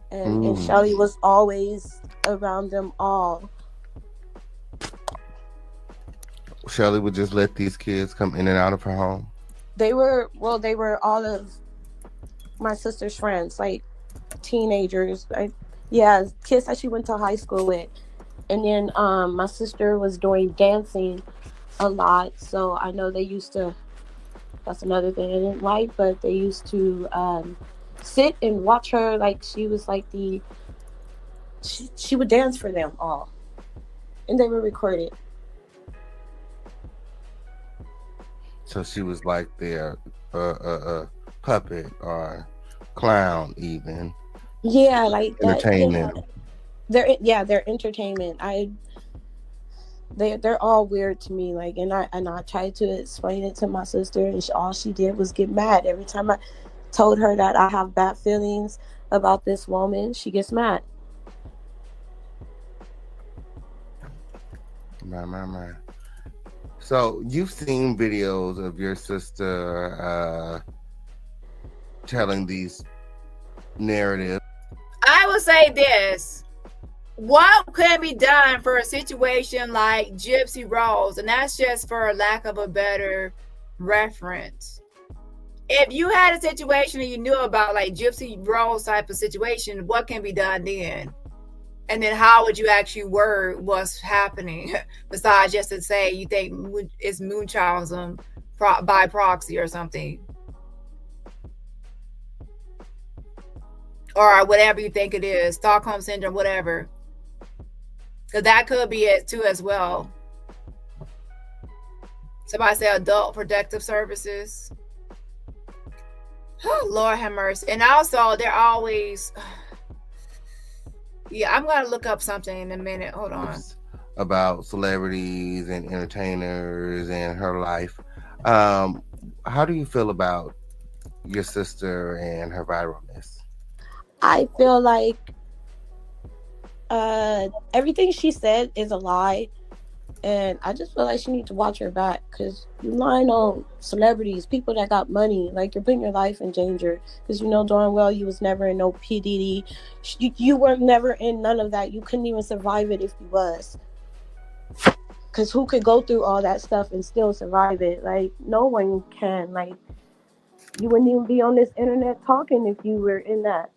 And Shelly was always around them all. Shelly would just let these kids come in and out of her home? They were all of my sister's friends, like teenagers. Kids that she went to high school with. And then my sister was doing dancing a lot, so I know they used to, that's another thing I didn't like, but they used to sit and watch her like she was like she would dance for them all. And they were recorded. So she was like their puppet or clown, even. Yeah, like entertainment. They're entertainment. They're all weird to me. Like, and I tried to explain it to my sister, and all she did was get mad. Every time I told her that I have bad feelings about this woman, she gets mad. My. So you've seen videos of your sister telling these narratives. I will say this. What can be done for a situation like Gypsy Rose? And that's just for lack of a better reference. If you had a situation and you knew about like gypsy roles type of situation, what can be done then? And then how would you actually word what's happening besides just to say you think it's Munchausen by proxy or something? Or whatever you think it is, Stockholm Syndrome, whatever. Because that could be it too as well. Somebody say adult protective services. Oh, Lord have mercy. And also, they're always... Yeah, I'm going to look up something in a minute. Hold on. About celebrities and entertainers and her life. How do you feel about your sister and her viralness? I feel like everything she said is a lie. And I just feel like she needs to watch her back, because you're lying on celebrities, people that got money. Like, you're putting your life in danger, because you know darn well you was never in no PDD. You were never in none of that. You couldn't even survive it if you was. Because who could go through all that stuff and still survive it? Like, no one can. Like, you wouldn't even be on this internet talking if you were in that.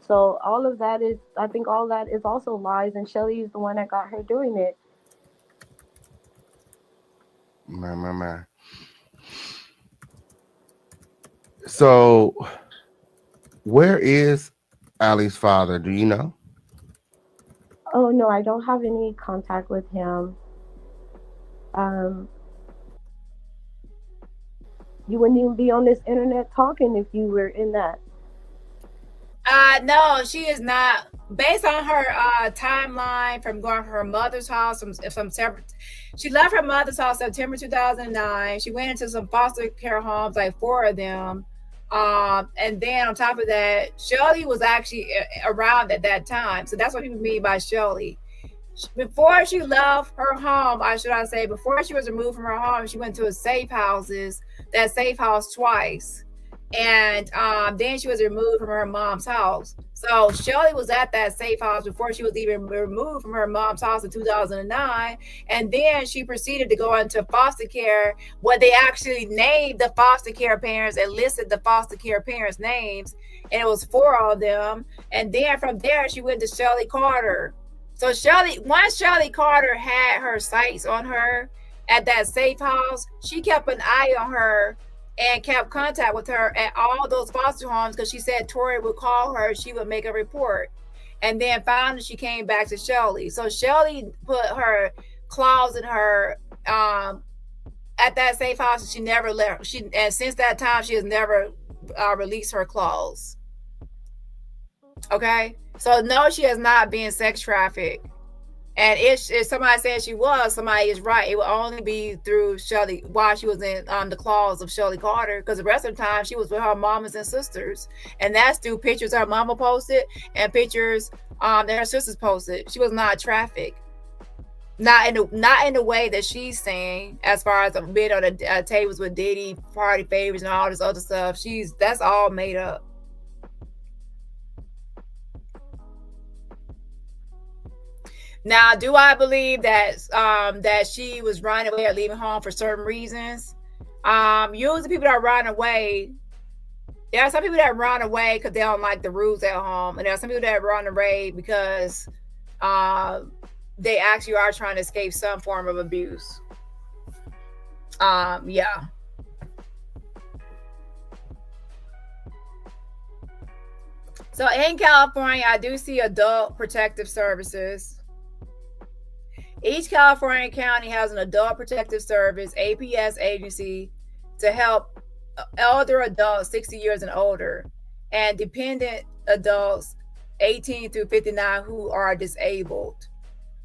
So all of that is, I think all that is also lies, and Shelly is the one that got her doing it. My. So, where is Ali's father? Do you know? Oh no, I don't have any contact with him. You wouldn't even be on this internet talking if you were in that. No, she is not. Based on her timeline from going from her mother's house she left her mother's house September 2009. She went into some foster care homes, like 4 of them. And then on top of that, Shelly was actually around at that time. So that's what people mean by Shelly. Before she left her home, before she was removed from her home, she went to a safe house twice. And then she was removed from her mom's house. So Shelly was at that safe house before she was even removed from her mom's house in 2009. And then she proceeded to go into foster care, where they actually named the foster care parents and listed the foster care parents' names. And it was 4 of them. And then from there, she went to Shelly Carter. So once Shelly Carter had her sights on her at that safe house, she kept an eye on her and kept contact with her at all those foster homes, because she said Tori would call her, she would make a report. And then finally she came back to Shelly. So Shelly put her claws in her at that safe house, and she never left. And since that time, she has never released her claws. Okay? So no, she has not been sex trafficked. And if somebody says she was, somebody is right. It will only be through Shelly while she was in the claws of Shelly Carter, because the rest of the time she was with her mamas and sisters, and that's through pictures her mama posted and pictures that her sisters posted. She was not trafficked, not in the way that she's saying, as far as being on the tables with Diddy, party favors, and all this other stuff. That's all made up. Now, do I believe that that she was running away or leaving home for certain reasons? Usually people that run away, there are some people that run away because they don't like the rules at home, and there are some people that run away because they actually are trying to escape some form of abuse. Yeah. So in California, I do see adult protective services. Each California county has an adult protective service, APS agency, to help elder adults 60 years and older, and dependent adults 18 through 59 who are disabled.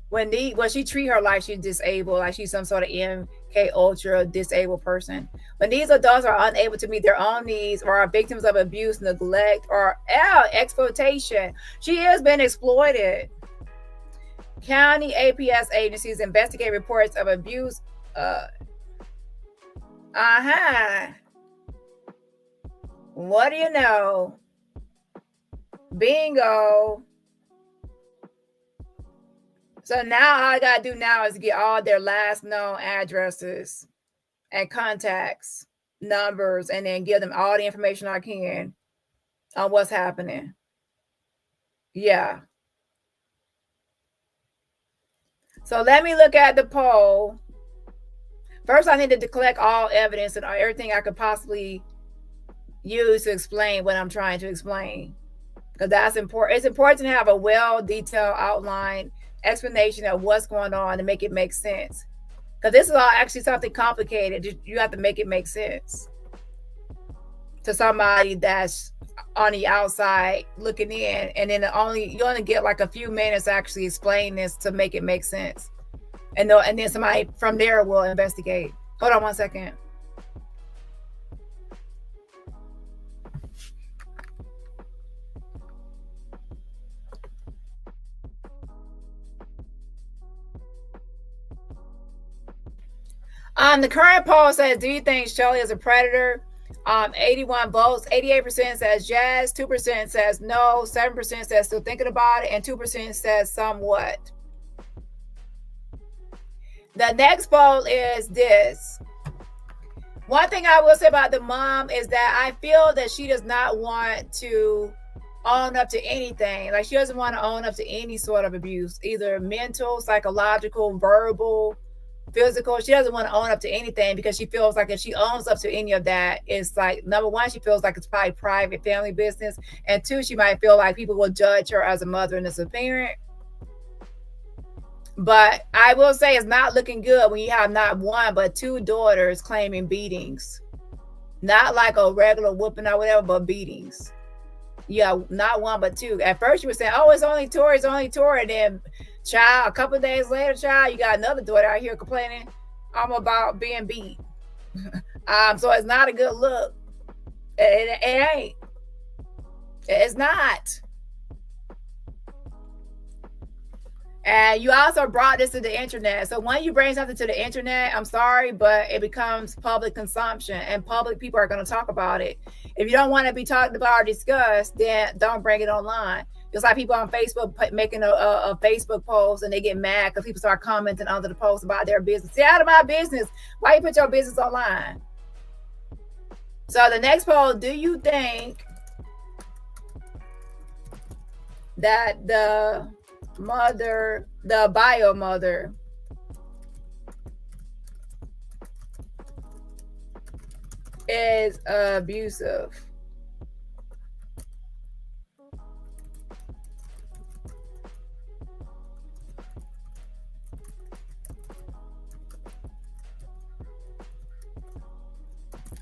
When she treat her like she's disabled, like she's some sort of MK Ultra disabled person. When these adults are unable to meet their own needs, or are victims of abuse, neglect, or exploitation, she has been exploited. County APS agencies investigate reports of abuse. What do you know? Bingo. So now all I gotta do now is get all their last known addresses and contacts. numbers and then give them all the information I can on what's happening. Yeah. So let me look at the poll. First, I needed to collect all evidence and everything I could possibly use to explain what I'm trying to explain. Because that's important. It's important to have a well-detailed outline explanation of what's going on to make it make sense. Because this is all actually something complicated. You have to make it make sense to somebody that's on the outside looking in, and then you only get like a few minutes to actually explain this to make it make sense. And then somebody from there will investigate. Hold on one second. The current poll says, do you think Shelly is a predator? 81 votes, 88% says yes, 2% says no, 7% says still thinking about it, and 2% says somewhat. The next poll is this. One thing I will say about the mom is that I feel that she does not want to own up to anything. Like, she doesn't want to own up to any sort of abuse, either mental, psychological, verbal, physical. She doesn't want to own up to anything because she feels like if she owns up to any of that, it's like, number one, she feels like it's probably private family business, and two, she might feel like people will judge her as a mother and as a parent. But I will say it's not looking good when you have not one but two daughters claiming beatings. Not like a regular whooping or whatever, but beatings. Yeah, not one but two. At first you were saying, oh, it's only Tori, and then child, a couple of days later, child, you got another daughter out here complaining about being beat. So it's not a good look. It ain't. It's not. And you also brought this to the internet. So when you bring something to the internet, I'm sorry, but it becomes public consumption, and public people are going to talk about it. If you don't want to be talked about or discussed, then don't bring it online. Just like people on Facebook making a Facebook post and they get mad because people start commenting under the post about their business. Stay out of my business. Why you put your business online? So the next poll, do you think that the mother, the bio mother, is abusive?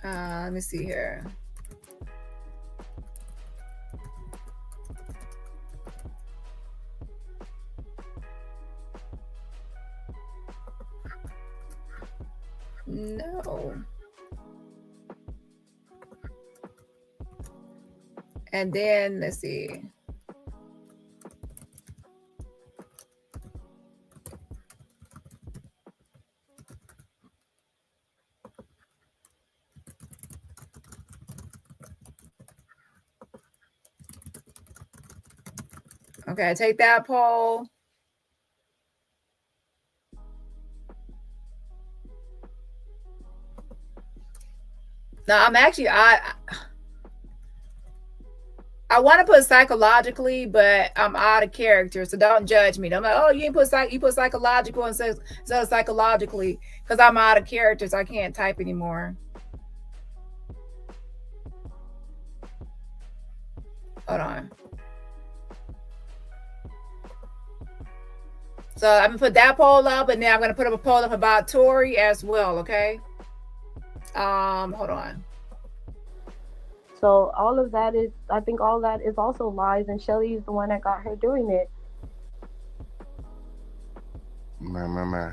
Let me see here. No. And then let's see. Okay, take that poll. Now I'm actually I want to put psychologically, but I'm out of character, so don't judge me. I'm like, oh, you put psychological instead of psychologically, because I'm out of character, so I can't type anymore. Hold on. So I'm gonna put that poll up, and then I'm gonna put up a poll up about Tori as well. Okay. Hold on. So all of that is, I think all that is also lies, and Shelly is the one that got her doing it. My.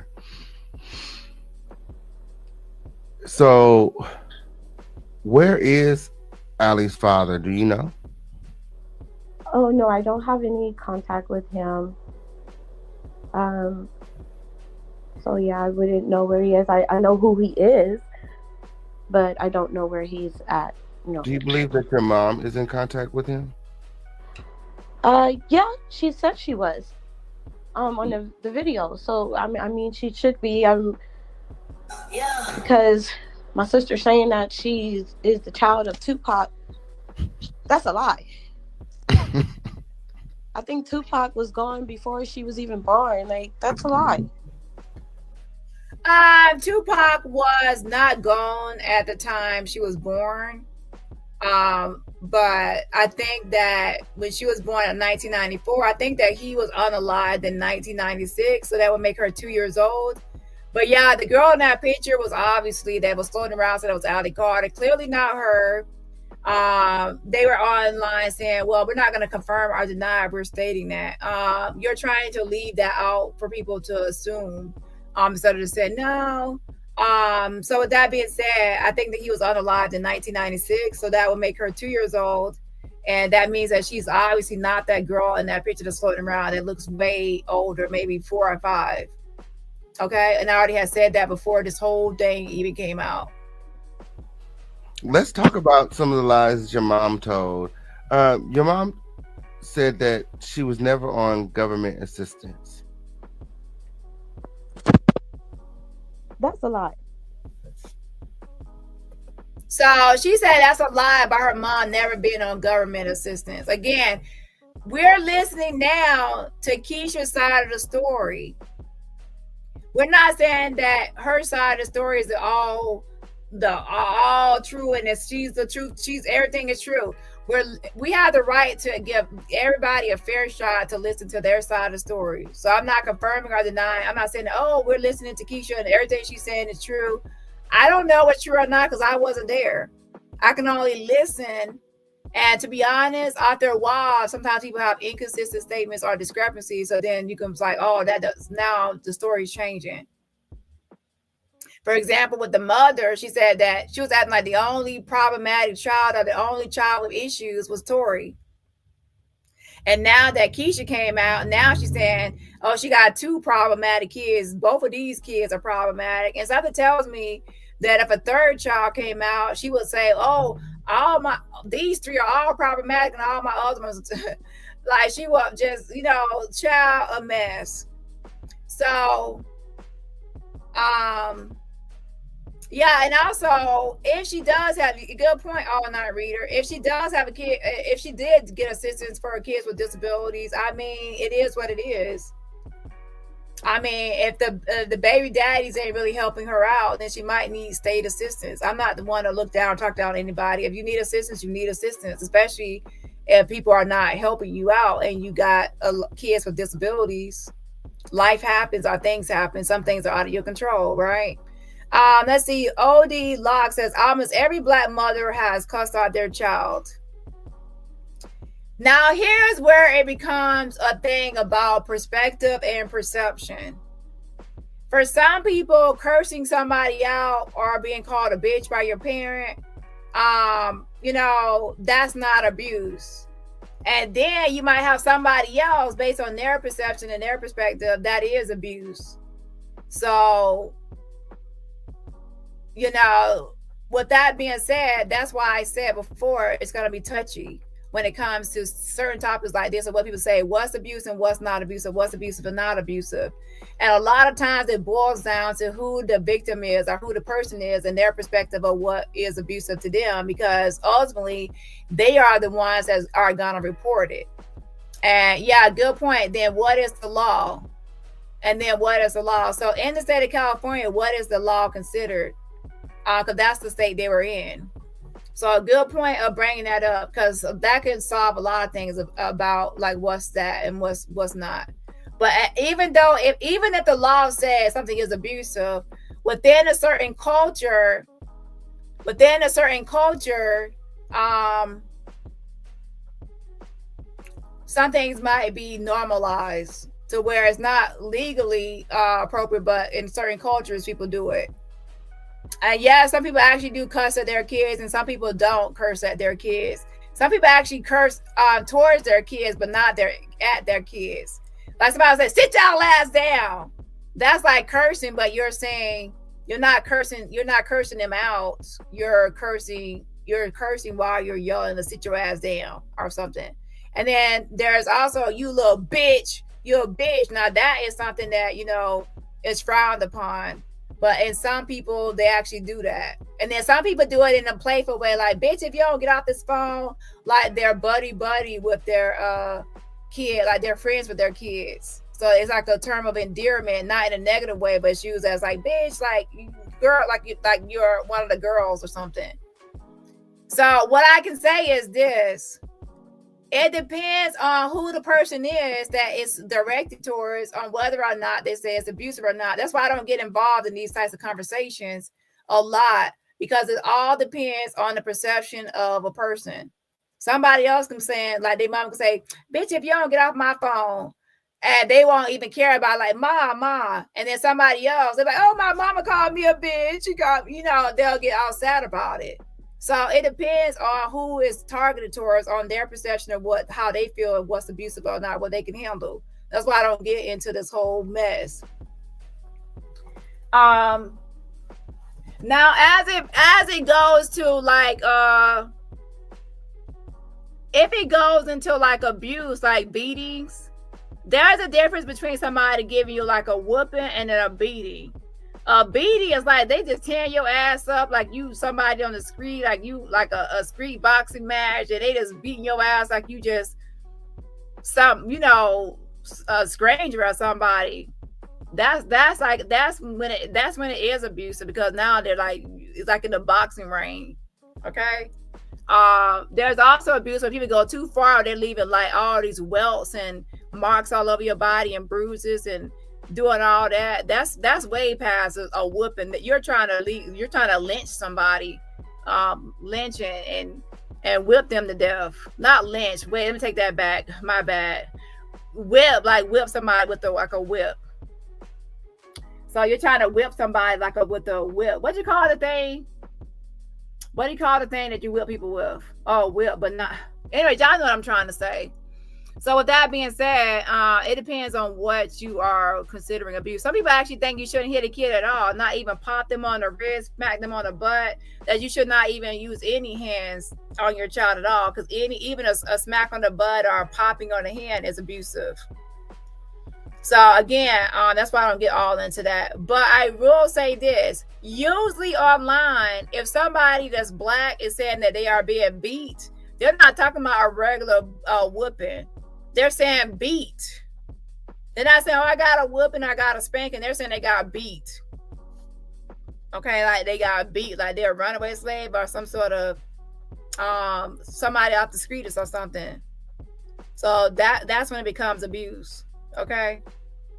So, where is Allie's father? Do you know? Oh no, I don't have any contact with him. So yeah, I wouldn't know where he is. I know who he is, but I don't know where he's at. No. Do you believe that your mom is in contact with him? Yeah, she said she was. On the video. So I mean she should be. Yeah. Because My sister saying that she is the child of Tupac, that's a lie. I think Tupac was gone before she was even born. Like, that's a lie. Tupac was not gone at the time she was born. But I think that when she was born in 1994, I think that he was unalived in 1996, so that would make her 2 years old. But yeah, the girl in that picture was obviously that was floating around, so that was Shelly Carter. Clearly not her. They were online saying, well, we're not going to confirm or deny, we're stating that. You're trying to leave that out for people to assume, instead of just saying no. So with that being said, I think that he was unalived in 1996, so that would make her 2 years old. And that means that she's obviously not that girl in that picture that's floating around. It looks way older, maybe 4 or 5. Okay, and I already had said that before this whole thing even came out. Let's talk about some of the lies your mom told. Your mom said that she was never on government assistance. That's a lie. So she said that's a lie about her mom never being on government assistance. Again, we're listening now to Keisha's side of the story. We're not saying that her side of the story is all true and that she's the truth. Everything is true. We have the right to give everybody a fair shot to listen to their side of the story. So I'm not confirming or denying. I'm not saying, oh, we're listening to Keisha and everything she's saying is true. I don't know what's true or not because I wasn't there. I can only listen. And to be honest, after a while, sometimes people have inconsistent statements or discrepancies. So then you can be like, oh, now the story's changing. For example, with the mother, she said that she was acting like the only problematic child or the only child with issues was Tori. And now that Keisha came out, now she's saying, oh, she got 2 problematic kids. Both of these kids are problematic. And something tells me that if a third child came out, she would say, oh, these 3 are all problematic and all my other ones. Like she was just, child a mess. So, yeah, and also if she does have a good point, all night reader, if she does have a kid, if she did get assistance for her kids with disabilities, I mean, it is what it is. I mean, if the baby daddies ain't really helping her out, then she might need state assistance. I'm not the one to look down, talk down to anybody. If you need assistance, you need assistance, especially if people are not helping you out and you got kids with disabilities. Life happens or things happen. Some things are out of your control, right? Let's see. OD Locke says almost every Black mother has cussed out their child. Now, here's where it becomes a thing about perspective and perception. For some people, cursing somebody out or being called a bitch by your parent, that's not abuse. And then you might have somebody else based on their perception and their perspective that is abuse. So, with that being said, that's why I said before it's going to be touchy when it comes to certain topics like this, or what people say, what's abusive and what's not abusive, what's abusive and not abusive. And a lot of times it boils down to who the victim is or who the person is and their perspective of what is abusive to them, because ultimately they are the ones that are going to report it. And yeah, good point. Then what is the law? And then what is the law? So in the state of California, what is the law considered? Because that's the state they were in. So a good point of bringing that up, because that can solve a lot of things about like what's that and what's not. But even if the law says something is abusive within a certain culture, some things might be normalized to where it's not legally appropriate, but in certain cultures people do it. And yeah, some people actually do cuss at their kids, and some people don't curse at their kids. Some people actually curse towards their kids, but not at their kids. Like somebody said, "Sit your ass down." That's like cursing, but you're saying you're not cursing them out. You're cursing while you're yelling to sit your ass down or something. And then there's also, you little bitch, you're a bitch. Now that is something that is frowned upon. But in some people, they actually do that. And then some people do it in a playful way, like, bitch, if you don't get off this phone, like they're buddy with their kid, like they're friends with their kids. So it's like a term of endearment, not in a negative way, but it's used as like, bitch, like girl, like you're one of the girls or something. So what I can say is this: it depends on who the person is that it's directed towards, on whether or not they say it's abusive or not. That's why I don't get involved in these types of conversations a lot, because it all depends on the perception of a person. Somebody else can say, like their mom can say, bitch, if you don't get off my phone, and they won't even care about, like, ma. And then somebody else, they're like, oh, my mama called me a bitch. She got, they'll get all sad about it. So it depends on who is targeted towards, on their perception of how they feel, what's abusive or not, what they can handle. That's why I don't get into this whole mess. Now, as it goes to like, if it goes into like abuse, like beatings, there's a difference between somebody giving you like a whooping and then a beating. A beating is like they just tearing your ass up, like you somebody on the street, like you like a street boxing match, and they just beating your ass like you just a stranger or somebody. That's when it is abusive, because now they're like, it's like in the boxing ring. Okay. There's also abuse when people go too far, they're leaving like all these welts and marks all over your body and bruises and doing all that. That's way past a whooping. That you're trying to lynch somebody, lynch and whip them to death. Not lynch. Wait, let me take that back. My bad. Whip somebody with a whip. So you're trying to whip somebody with a whip. What do you call the thing? What do you call the thing that you whip people with? Oh, whip, but not. Anyway, y'all know what I'm trying to say. So with that being said, it depends on what you are considering abuse. Some people actually think you shouldn't hit a kid at all, not even pop them on the wrist, smack them on the butt, that you should not even use any hands on your child at all, because even a smack on the butt or popping on the hand is abusive. So again, that's why I don't get all into that. But I will say this: usually online, if somebody that's black is saying that they are being beat, they're not talking about a regular whooping. They're saying beat. They're not saying, oh, I got a whooping, I got a spanking. They're saying they got beat. Okay, like they got beat, like they're a runaway slave or some sort of somebody off the street or something. So that's when it becomes abuse. Okay,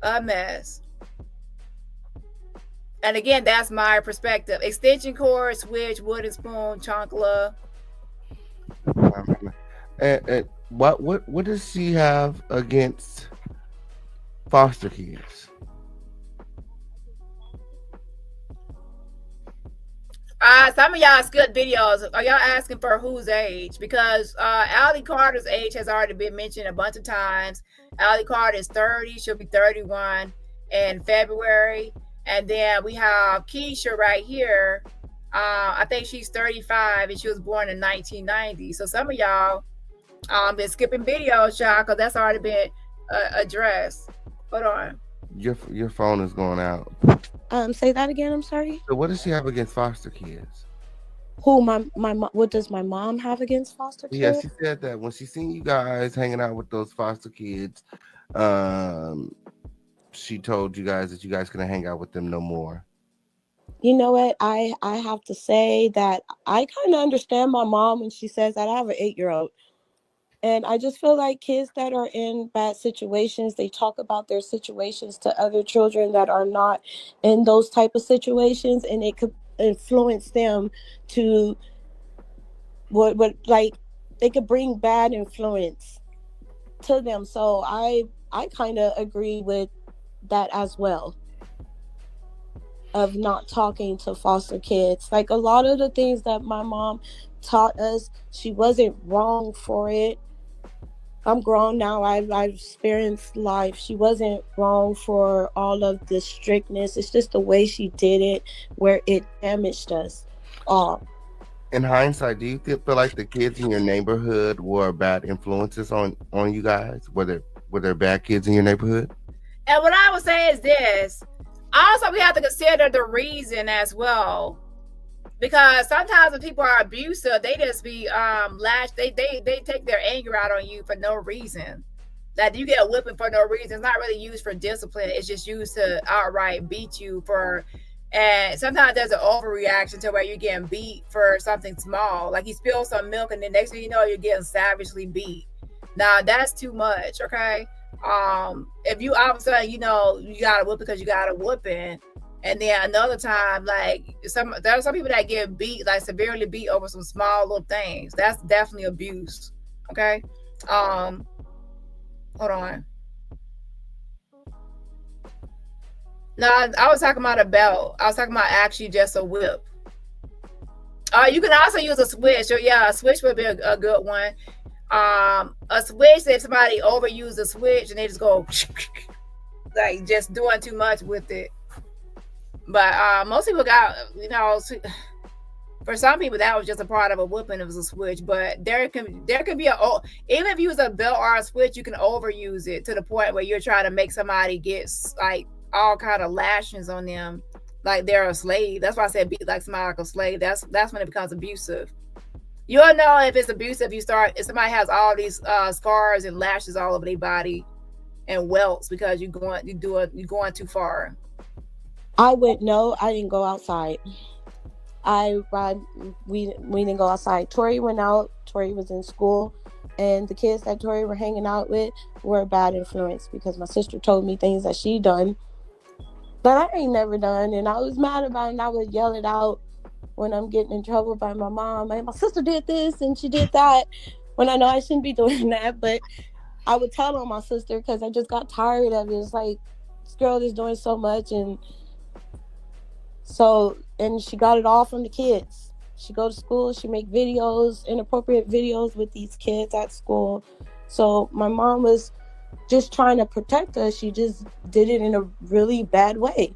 a mess. And again, that's my perspective. Extension cord, switch, wooden spoon, chancla. And what does she have against foster kids? Some of y'all's good videos. Are y'all asking for whose age? Because Allie Carter's age has already been mentioned a bunch of times. Allie Carter is 30. She'll be 31 in February. And then we have Keisha right here. I think she's 35 and she was born in 1990. So some of y'all been skipping videos, y'all, because that's already been addressed. Hold on. Your phone is going out. Say that again. I'm sorry. So what does she have against foster kids? Who my what does my mom have against foster kids? Yeah, she said that when she seen you guys hanging out with those foster kids, she told you guys that you guys couldn't hang out with them no more. You know what? I have to say that I kind of understand my mom when she says that. I have an 8-year-old. And I just feel like kids that are in bad situations, they talk about their situations to other children that are not in those type of situations, and it could influence them to what like they could bring bad influence to them. So I kind of agree with that as well, of not talking to foster kids. Like a lot of the things that my mom taught us, she wasn't wrong for it. I'm grown now. I've experienced life. She wasn't wrong for all of the strictness. It's just the way she did it where it damaged us all. In hindsight, do you feel like the kids in your neighborhood were bad influences on you guys? Were there bad kids in your neighborhood? And what I would say is this: Also, we have to consider the reason as well, because sometimes when people are abusive, they just be lashed. They take their anger out on you for no reason. That you get a whipping for no reason. It's not really used for discipline. It's just used to outright beat you for. And sometimes there's an overreaction to where you're getting beat for something small. Like you spill some milk, and the next thing you know, you're getting savagely beat. Now that's too much. Okay. If you all of a sudden, you know, you got a whoop because you got a whooping, and then another time, like there are some people that get beat, like severely beat over some small little things. That's definitely abuse. Okay. Hold on. No, I was talking about a belt. I was talking about actually just a whip. You can also use a switch. So yeah, a switch would be a good one. A switch, if somebody overuse a switch and they just go like just doing too much with it. But most people got, you know, for some people that was just a part of a whooping. It was a switch, but there can be even if you use a belt or a switch, you can overuse it to the point where you're trying to make somebody get like all kind of lashings on them, like they're a slave. That's why I said beat like somebody like a slave. That's when it becomes abusive. You'll know if it's abusive if somebody has all these scars and lashes all over their body and welts because you're going too far. I would know. I didn't go outside. We didn't go outside. Tori went out. Tori was in school, and the kids that Tori were hanging out with were a bad influence because my sister told me things that she done that I ain't never done, and I was mad about it, and I would yell it out when I'm getting in trouble by my mom. My sister did this and she did that, when I know I shouldn't be doing that, but I would tell on my sister because I just got tired of it. It's like, this girl is doing so much, and she got it all from the kids. She go to school, she make videos, inappropriate videos with these kids at school. So my mom was just trying to protect us. She just did it in a really bad way.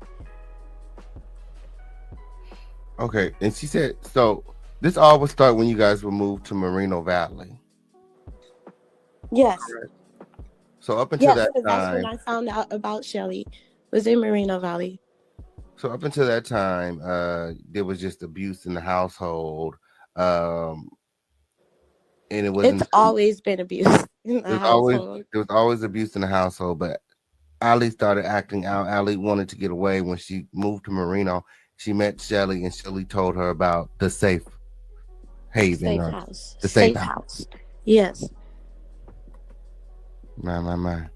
Okay, and she said, so this all would start when you guys were moved to Moreno Valley. Yes. So up until that time, that's when I found out about Shelly, was in Moreno Valley. So up until that time, there was just abuse in the household, and it wasn't. It's always been abuse in the household. There was always abuse in the household, but Ali started acting out. Ali wanted to get away when she moved to Moreno. She met Shelly, and Shelly told her about the safe haven, the safe house. Yes. My.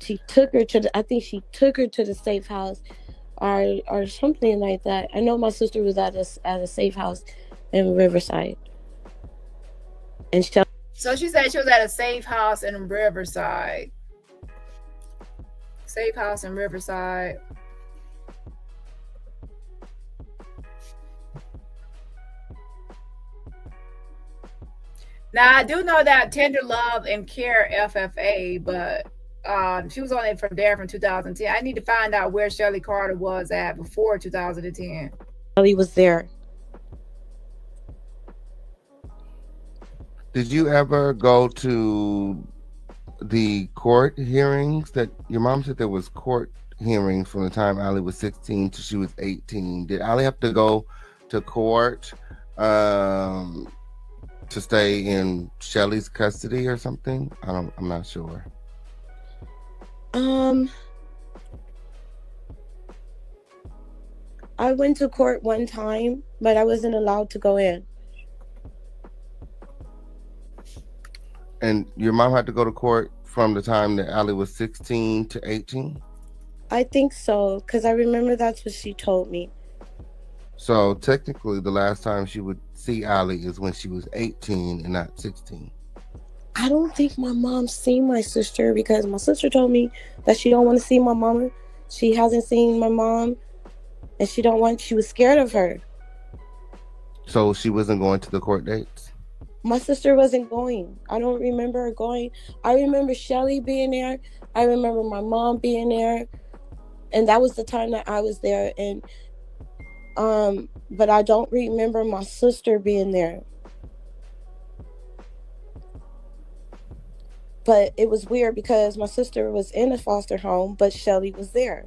She took her to the safe house, or something like that. I know my sister was at a safe house in Riverside, and so she said she was at a safe house in Riverside. Safe house in Riverside. Now I do know that Tender Love and Care FFA, but she was only from 2010. I need to find out where Shelly Carter was at before 2010. Shelly was there. Did you ever go to the court hearings? That your mom said there was court hearings from the time Ali was 16 to she was 18. Did Ali have to go to court to stay in Shelly's custody or something? I'm not sure. I went to court one time, but I wasn't allowed to go in. And your mom had to go to court from the time that Ali was 16 to 18? I think so, because I remember that's what she told me. So technically, the last time she would see Ali is when she was 18 and not 16. I don't think my mom seen my sister, because my sister told me that she don't want to see my mama. She hasn't seen my mom, and she was scared of her. So she wasn't going to the court dates? My sister wasn't going. I don't remember her going. I remember Shelly being there. I remember my mom being there. And that was the time that I was there. And but I don't remember my sister being there. But it was weird because my sister was in a foster home, but Shelly was there.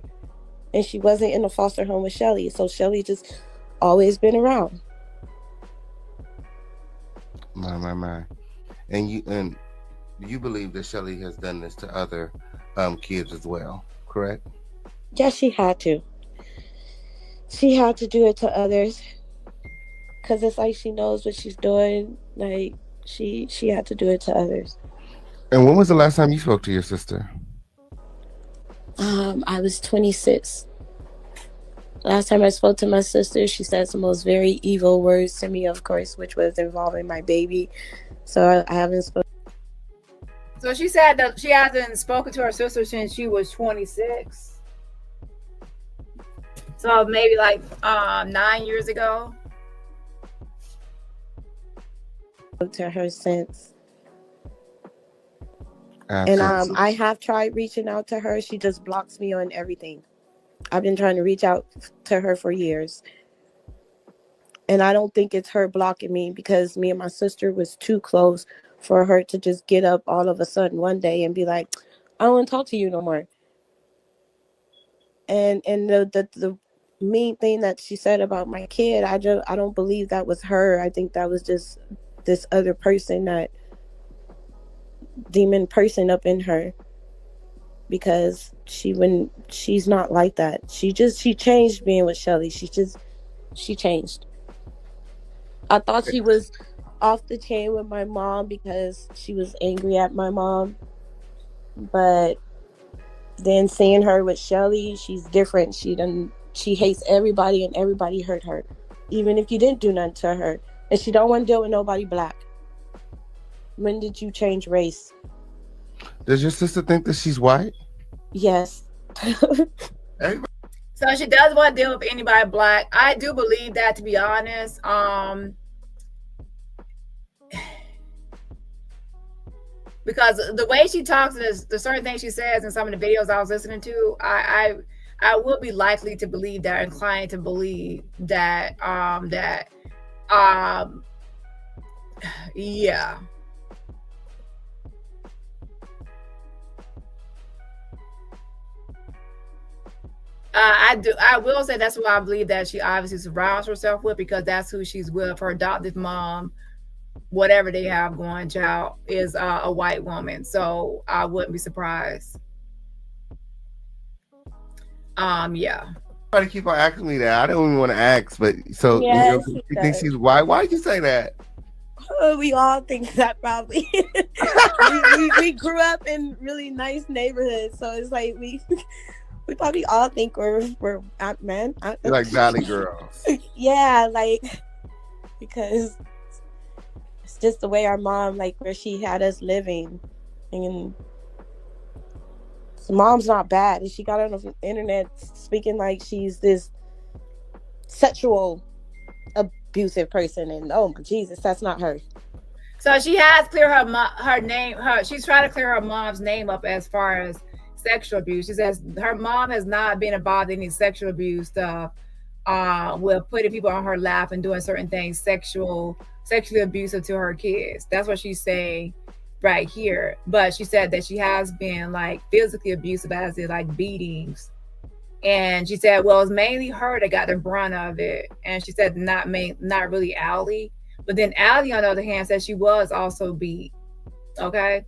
and she wasn't in a foster home with Shelly. So Shelly just always been around. My. And you believe that Shelly has done this to other kids as well, correct? Yes, she had to. She had to do it to others because it's like she knows what she's doing. Like she had to do it to others. And when was the last time you spoke to your sister? I was 26. Last time I spoke to my sister, she said some most very evil words to me, of course, which was involving my baby. So I haven't spoken. So she said that she hasn't spoken to her sister since she was 26. So maybe like 9 years ago. To her since. Absolutely. And I have tried reaching out to her. She just blocks me on everything. I've been trying to reach out to her for years. And I don't think it's her blocking me because me and my sister was too close for her to just get up all of a sudden one day and be like, I don't want to talk to you no more. And the mean thing that she said about my kid, I don't believe that was her. I think that was just this other person, that demon person up in her, because she's not like that. She changed being with Shelly. She changed. I thought she was off the chain with my mom because she was angry at my mom, but then seeing her with Shelly, she's different. She hates everybody and everybody hurt her, even if you didn't do nothing to her. And she don't want to deal with nobody black. When did you change race? Does your sister think that she's white? Yes. So she does want to deal with anybody black. I do believe that, to be honest. Because the way she talks, the certain things she says in some of the videos I was listening to, I would be likely to believe that, inclined to believe that, yeah. I will say that's what I believe that she obviously surrounds herself with, because that's who she's with. Her adoptive mom, whatever they have going, child, is a white woman. So I wouldn't be surprised. Yeah. Try to keep on asking me that. I don't even want to ask, but so Yes, you think she's white? Why did you say that? We all think that, probably. we grew up in really nice neighborhoods, so it's like we probably all think we're men. You're like Valley girls. Yeah, like, because it's just the way our mom, like, where she had us living. And so mom's not bad. And she got on the internet speaking like she's this sexual abusive person, and oh my Jesus, that's not her. So she has cleared her name. She's trying to clear her mom's name up as far as sexual abuse. She says her mom has not been involved in any sexual abuse stuff, with putting people on her lap and doing certain things sexually abusive to her kids. That's what she's saying right here. But she said that she has been like physically abusive, as in like beatings. And she said, well, it's mainly her that got the brunt of it. And she said not really Allie. But then Allie, on the other hand, said she was also beat. Okay.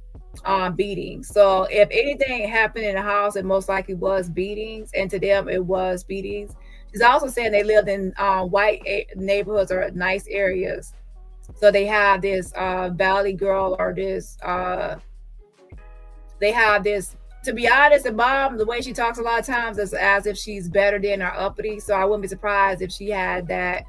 Beatings. So if anything happened in the house, it most likely was beatings, and to them it was beatings. She's also saying they lived in white neighborhoods or nice areas, so they have this valley girl, or this they have this, to be honest, the mom, the way she talks a lot of times is as if she's better than or uppity. So I wouldn't be surprised if she had that,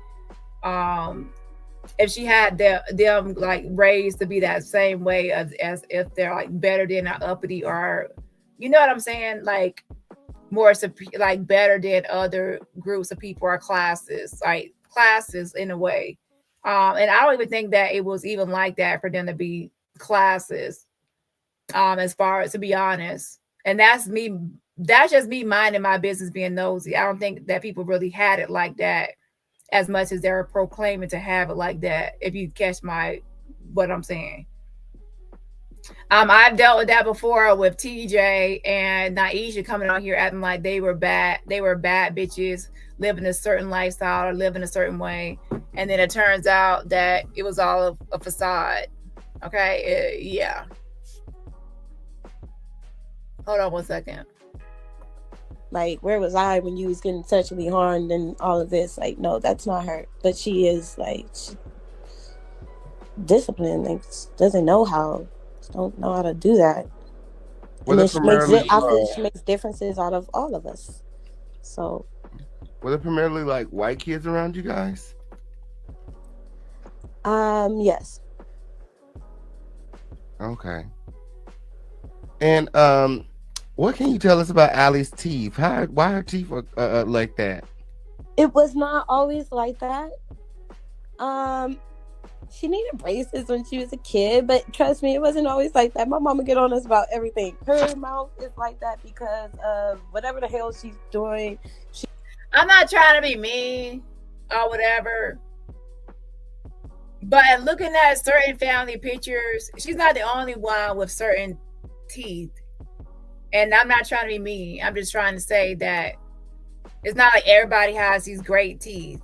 if she had them like raised to be that same way as if they're like better than or uppity, or you know what I'm saying, like more like better than other groups of people or classes, like classes in a way. And I don't even think that it was even like that for them to be classes, as far as, to be honest. And that's just me minding my business, being nosy. I don't think that people really had it like that as much as they're proclaiming to have it like that, if you catch what I'm saying. I've dealt with that before with TJ and Naisha coming on here acting like they were bad bitches, living a certain lifestyle or living a certain way, and then it turns out that it was all a facade. Okay, yeah. Hold on 1 second. Like, where was I when you was getting sexually harmed and all of this? Like, no, that's not her. But she is like disciplined, like doesn't know how. Don't know how to do that. And then she makes differences out of all of us. So were there primarily like white kids around you guys? Yes. Okay. And what can you tell us about Allie's teeth? Why her teeth are like that? It was not always like that. She needed braces when she was a kid, but trust me, it wasn't always like that. My mama get on us about everything. Her mouth is like that because of whatever the hell she's doing. I'm not trying to be mean or whatever, but looking at certain family pictures, she's not the only one with certain teeth. And I'm not trying to be mean. I'm just trying to say that it's not like everybody has these great teeth.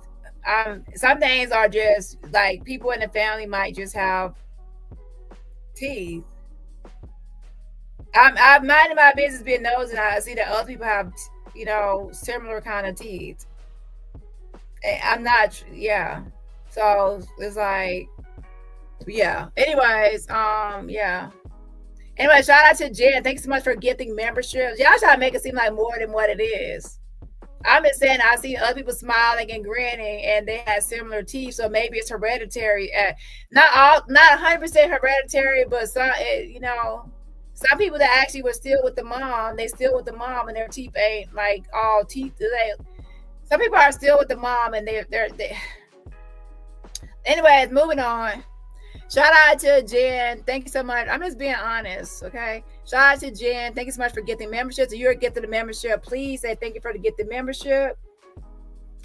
Some things are just like people in the family might just have teeth. I'm minding my business being nosy, and I see that other people have, similar kind of teeth. I'm not, yeah. So it's like, yeah. Anyways, yeah. Anyway, shout out to Jen. Thanks so much for gifting memberships. Y'all try to make it seem like more than what it is. I'm just saying I see other people smiling and grinning and they had similar teeth, so maybe it's hereditary. Not 100% hereditary, but some people that actually were still with the mom, and their teeth ain't like all teeth. Some people are still with the mom and they're anyways, moving on. Shout out to Jen. Thank you so much. I'm just being honest, okay? Shout out to Jen. Thank you so much for getting memberships. If you're a gift of the membership, please say thank you for the gift of membership.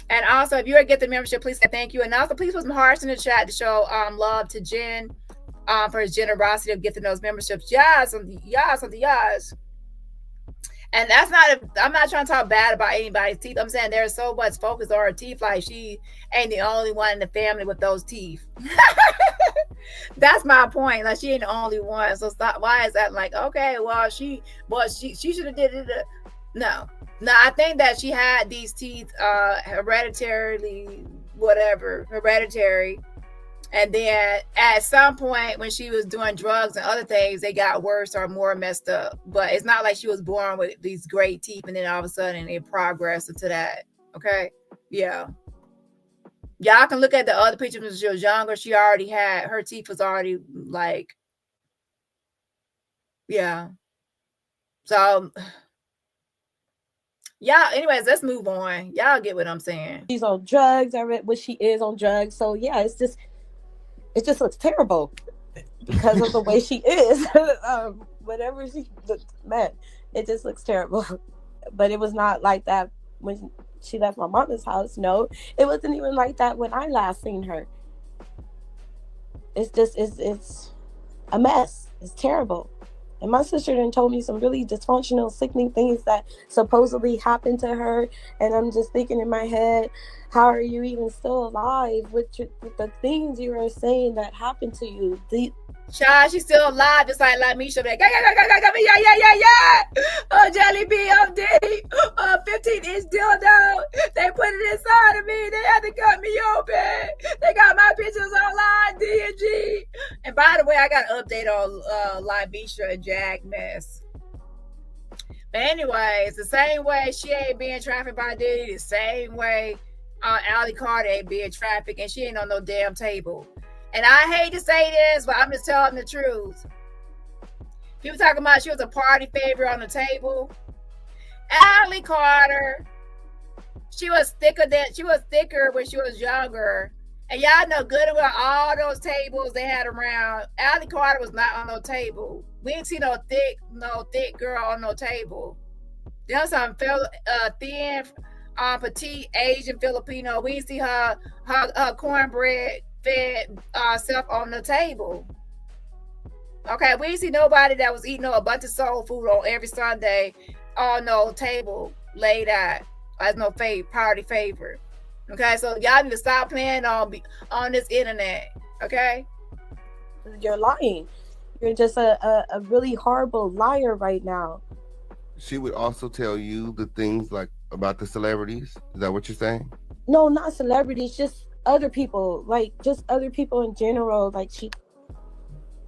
And also, if you're a gift of membership, please say thank you. And also, please put some hearts in the chat to show love to Jen for his generosity of gifting those memberships. Yes. And I'm not trying to talk bad about anybody's teeth. I'm saying there's so much focus on her teeth, like she ain't the only one in the family with those teeth. That's my point. Like she ain't the only one. So stop. Why is that like, okay, well, she should have did it. No, I think that she had these teeth hereditary. And then at some point when she was doing drugs and other things, they got worse or more messed up. But it's not like she was born with these great teeth and then all of a sudden it progressed into that. Okay? Yeah. Y'all can look at the other pictures when she was younger. She already had, her teeth was already like, yeah. So, yeah, anyways, let's move on. Y'all get what I'm saying. She's on drugs. I read what she is on drugs. So, yeah, it just looks terrible because of the way she is. Whatever man, it just looks terrible. But it was not like that when she left my mama's house. No, it wasn't even like that when I last seen her. It's just, it's a mess. It's terrible. And my sister then told me some really dysfunctional, sickening things that supposedly happened to her. And I'm just thinking in my head, how are you even still alive with the things you were saying that happened to you? Child, she's still alive, just like Misha. Like, yeah. Oh, Jelly Bean, I'm Diddy. 15-inch dildo. They put it inside of me. They had to cut me open. They got my pictures online, D&G. And by the way, I got an update on Misha and Jag mess. But anyway, it's the same way she ain't being trafficked by Diddy, the same way Shelly Carter ain't being trafficked, and she ain't on no damn table. And I hate to say this, but I'm just telling the truth. People talking about she was a party favorite on the table. Shelly Carter, she was thicker when she was younger. And y'all know good and well all those tables they had around. Shelly Carter was not on no table. We ain't see no thick girl on no table. There's some thin, petite Asian Filipino. We ain't see her cornbread fed self on the table. Okay, we didn't see nobody that was eating a bunch of soul food on every Sunday on no table laid out as no party favor. Okay, so y'all need to stop playing on this internet. Okay, You're lying. You're just a really horrible liar right now. She would also tell you the things like about the celebrities. Is that what you're saying? No, not celebrities, just other people. Like, just other people in general. Like, she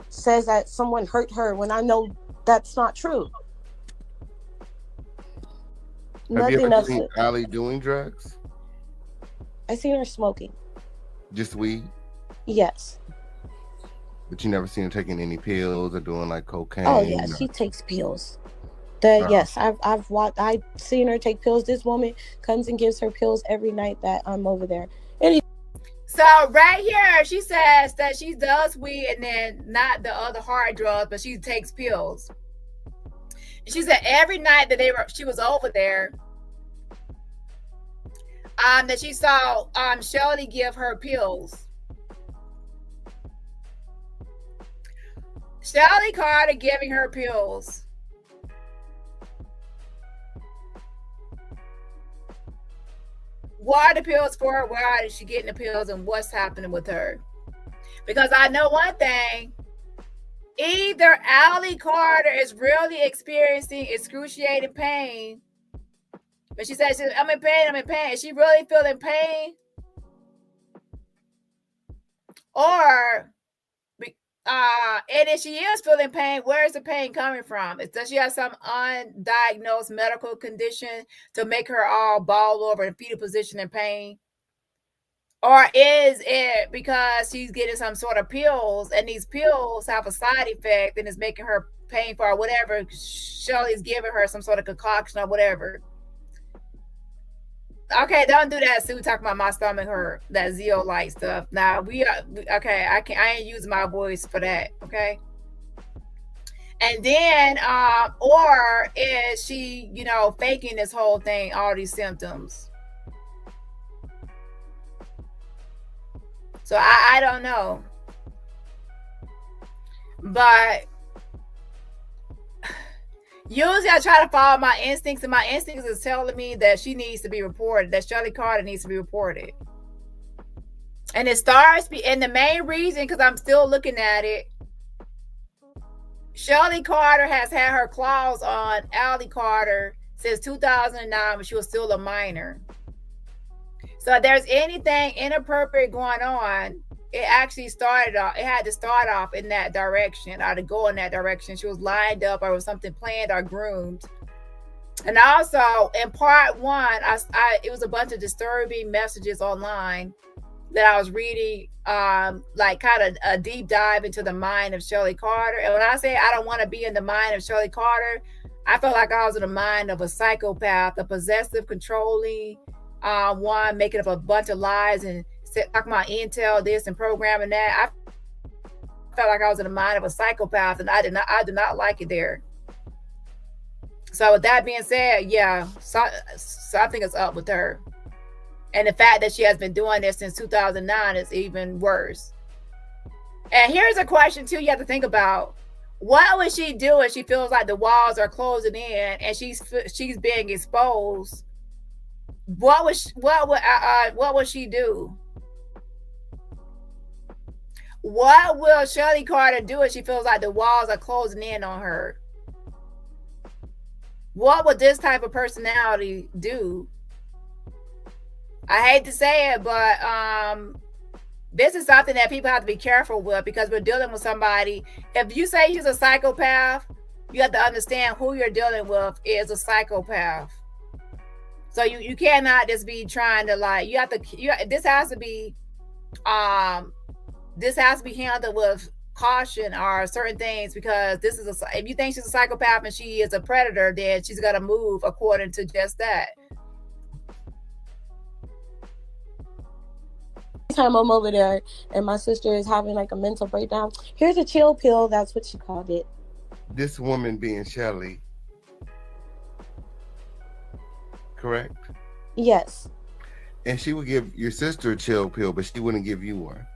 says that someone hurt her when I know that's not true. Have you ever seen Allie doing drugs? I seen her smoking. Just weed? Yes. But you never seen her taking any pills or doing like cocaine? Oh yeah, she takes pills. Yes, I've seen her take pills. This woman comes and gives her pills every night that I'm over there. So right here, she says that she does weed and then not the other hard drugs, but she takes pills. And she said every night that she was over there, that she saw Shelly give her pills. Shelly Carter giving her pills. What are the pills for? Why is she getting the pills and what's happening with her? Because I know one thing. Either Shelly Carter is really experiencing excruciating pain. But she says, I'm in pain. Is she really feeling pain? Or, and if she is feeling pain, where is the pain coming from? Does she have some undiagnosed medical condition to make her all ball over in fetal position in pain? Or is it because she's getting some sort of pills and these pills have a side effect and it's making her painful or whatever? Shelly's giving her some sort of concoction or whatever. Okay, don't do that. Sue talking about my stomach hurt, that zeolite stuff. Now okay. I ain't using my voice for that. Okay. And then, or is she, faking this whole thing, all these symptoms? So I don't know. But usually I try to follow my instincts, and my instincts is telling me that she needs to be reported, that Shelly Carter needs to be reported. And it starts, and the main reason, because I'm still looking at it, Shelly Carter has had her claws on Shelly Carter since 2009 when she was still a minor. So if there's anything inappropriate going on, it had to start off in that direction, or to go in that direction. She was lined up, or was something planned or groomed. And also in part one, it was a bunch of disturbing messages online that I was reading, like kind of a deep dive into the mind of Shelly Carter. And when I say I don't want to be in the mind of Shelly Carter, I felt like I was in the mind of a psychopath, a possessive, controlling one, making up a bunch of lies and talking about intel, this and programming that. I felt like I was in the mind of a psychopath, and I did not like it there. So with that being said, yeah, something is up with her. And the fact that she has been doing this since 2009 is even worse. And here's a question too you have to think about. What would she do if she feels like the walls are closing in and she's being exposed? What would she do? What will Shelly Carter do if she feels like the walls are closing in on her? What would this type of personality do? I hate to say it, but this is something that people have to be careful with, because we're dealing with somebody. If you say she's a psychopath, you have to understand who you're dealing with is a psychopath. So you cannot just be trying to this has to be handled with caution or certain things, because if you think she's a psychopath and she is a predator, then she's gonna move according to just that. Time I'm over there and my sister is having like a mental breakdown, here's a chill pill. That's what she called it. This woman being Shelly, correct? Yes. And she would give your sister a chill pill, but she wouldn't give you one.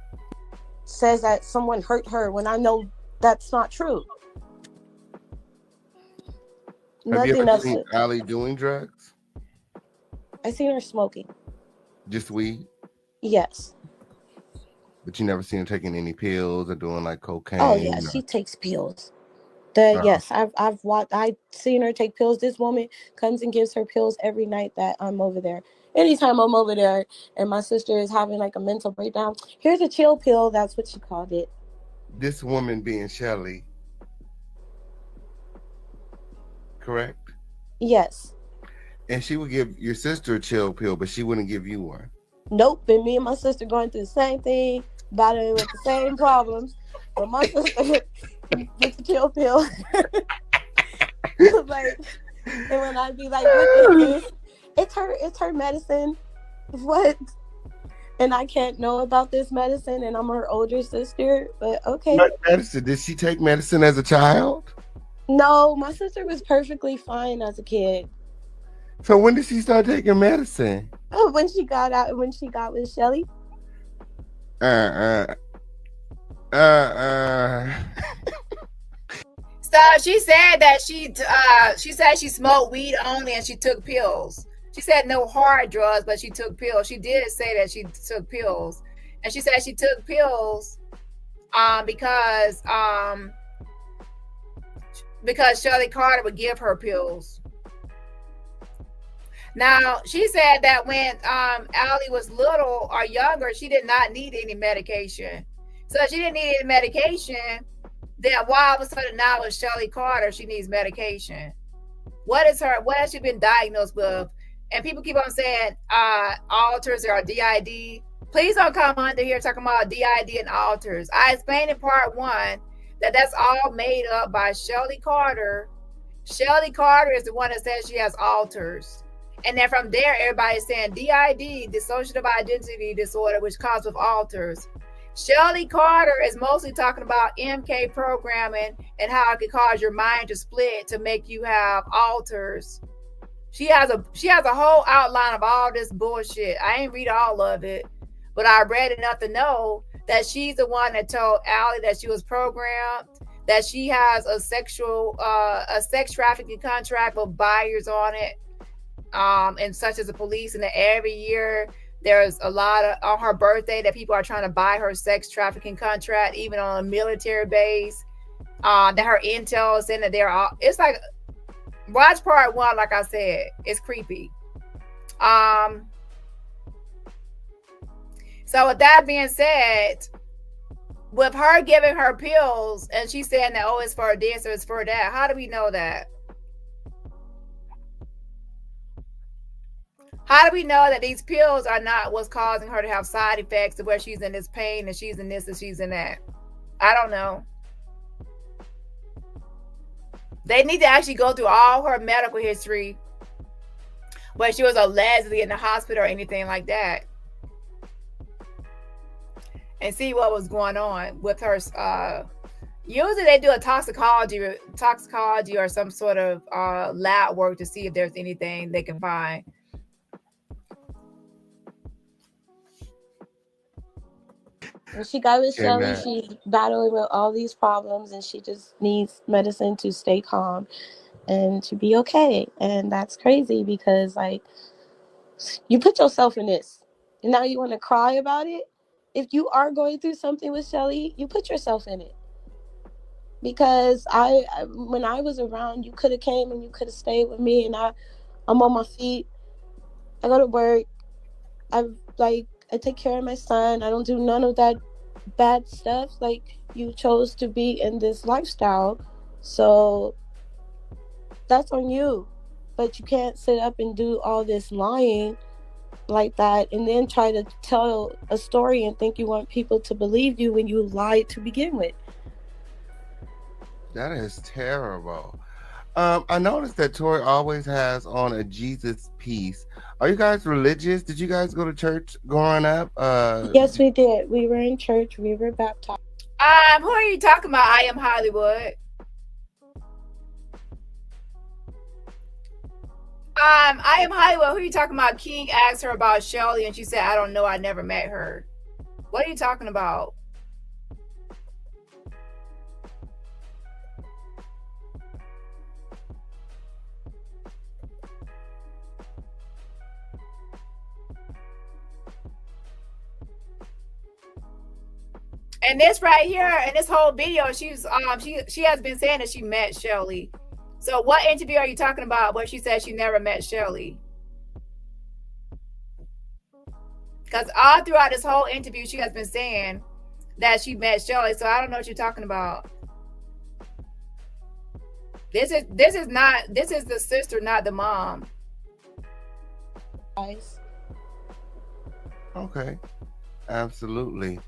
Says that someone hurt her when I know that's not true. Have you Nothing ever of seen it. Allie doing drugs? I seen her smoking. Just weed? Yes. But you never seen her taking any pills or doing like cocaine? Oh yeah, she takes pills. Yes, I've seen her take pills. This woman comes and gives her pills every night that I'm over there. Anytime I'm over there and my sister is having like a mental breakdown, here's a chill pill. That's what she called it. This woman being Shelly, correct? Yes. And she would give your sister a chill pill, but she wouldn't give you one. Nope. And me and my sister going through the same thing, battling with the same problems. But my sister gets a chill pill. Like, and when I'd be like, what is this? It's her medicine. What? And I can't know about this medicine, and I'm her older sister, but okay. What medicine? Did she take medicine as a child? No, my sister was perfectly fine as a kid. So when did she start taking medicine? When she got with Shelly. So she said that she said she smoked weed only and she took pills. She said no hard drugs, but she took pills. She did say that she took pills, and she said she took pills because Shelly Carter would give her pills. Now, she said that when Allie was little or younger, she did not need any medication. So she didn't need any medication. Then why all of a sudden now with Shelly Carter, she needs medication? What has she been diagnosed with? And people keep on saying alters or DID. Please don't come under here talking about DID and alters. I explained in part 1 that that's all made up by Shelly Carter. Shelly Carter is the one that says she has alters. And then from there, everybody's saying DID, dissociative identity disorder, which causes with alters. Shelly Carter is mostly talking about MK programming and how it could cause your mind to split to make you have alters. She has a whole outline of all this bullshit. I ain't read all of it, but I read enough to know that she's the one that told Allie that she was programmed, that she has a sex trafficking contract with buyers on it, and such as the police, and that every year there's a lot of on her birthday that people are trying to buy her sex trafficking contract, even on a military base. That her intel is saying that they're all. It's like watch part 1. Like I said, it's creepy. So with that being said, with her giving her pills and she's saying that it's for this or it's for that, how do we know that? How do we know that these pills are not what's causing her to have side effects to where she's in this pain and she's in this and she's in that? I don't know. They need to actually go through all her medical history, where she was allegedly in the hospital or anything like that, and see what was going on with her. Usually they do a toxicology or some sort of lab work to see if there's anything they can find. When she got with Shelly, she's battling with all these problems, and she just needs medicine to stay calm and to be okay. And that's crazy because, like, you put yourself in this, and now you want to cry about it. If you are going through something with Shelly, you put yourself in it. Because when I was around, you could have came and you could have stayed with me, and I'm on my feet. I go to work. I take care of my son. I don't do none of that bad stuff. Like, you chose to be in this lifestyle, so that's on you. But you can't sit up and do all this lying like that and then try to tell a story and think you want people to believe you when you lied to begin with. That is terrible. I noticed that Tori always has on a Jesus piece. Are you guys religious? Did you guys go to church growing up? Yes, we did. We were in church. We were baptized. Who are you talking about? I Am Hollywood. I Am Hollywood. Who are you talking about? King asked her about Shelly, and she said, "I don't know. I never met her." What are you talking about? And this right here, in this whole video, she's she has been saying that she met Shelly. So what interview are you talking about where she said she never met Shelly? Because all throughout this whole interview, she has been saying that she met Shelly. So I don't know what you're talking about. This is the sister, not the mom. Guys. Okay, absolutely.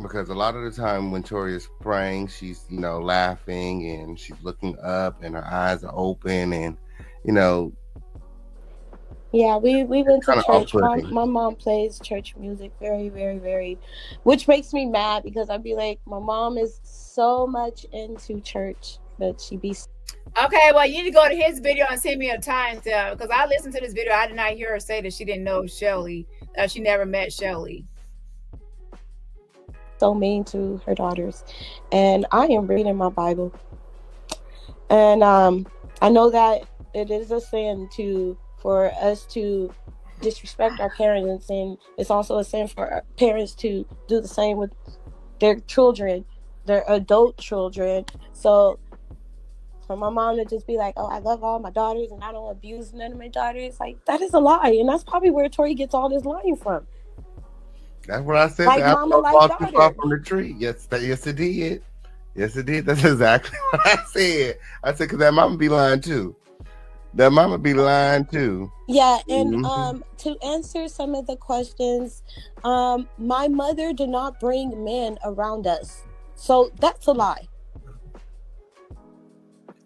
Because a lot of the time when Tori is praying, she's, you know, laughing and she's looking up and her eyes are open and, you know. Yeah, we went to church. off-putting. My mom plays church music very, very, very, which makes me mad because I'd be like, my mom is so much into church, but she be. Okay, well, you need to go to his video and send me a timestamp because I listened to this video. I did not hear her say that she didn't know Shelly, that she never met Shelly. So mean to her daughters, and I am reading my Bible, and I know that it is a sin for us to disrespect our parents, and it's also a sin for our parents to do the same with their children, their adult children. So for my mom to just be like, oh, I love all my daughters and I don't abuse none of my daughters, like, that is a lie, and that's probably where Tori gets all this lying from. That's what I said. Like mama, like too daughter. far from the tree. Yes, yes, it did. Yes, it did. That's exactly what I said. I said, because that mama be lying too. That mama be lying too. Yeah, and to answer some of the questions, my mother did not bring men around us, so that's a lie.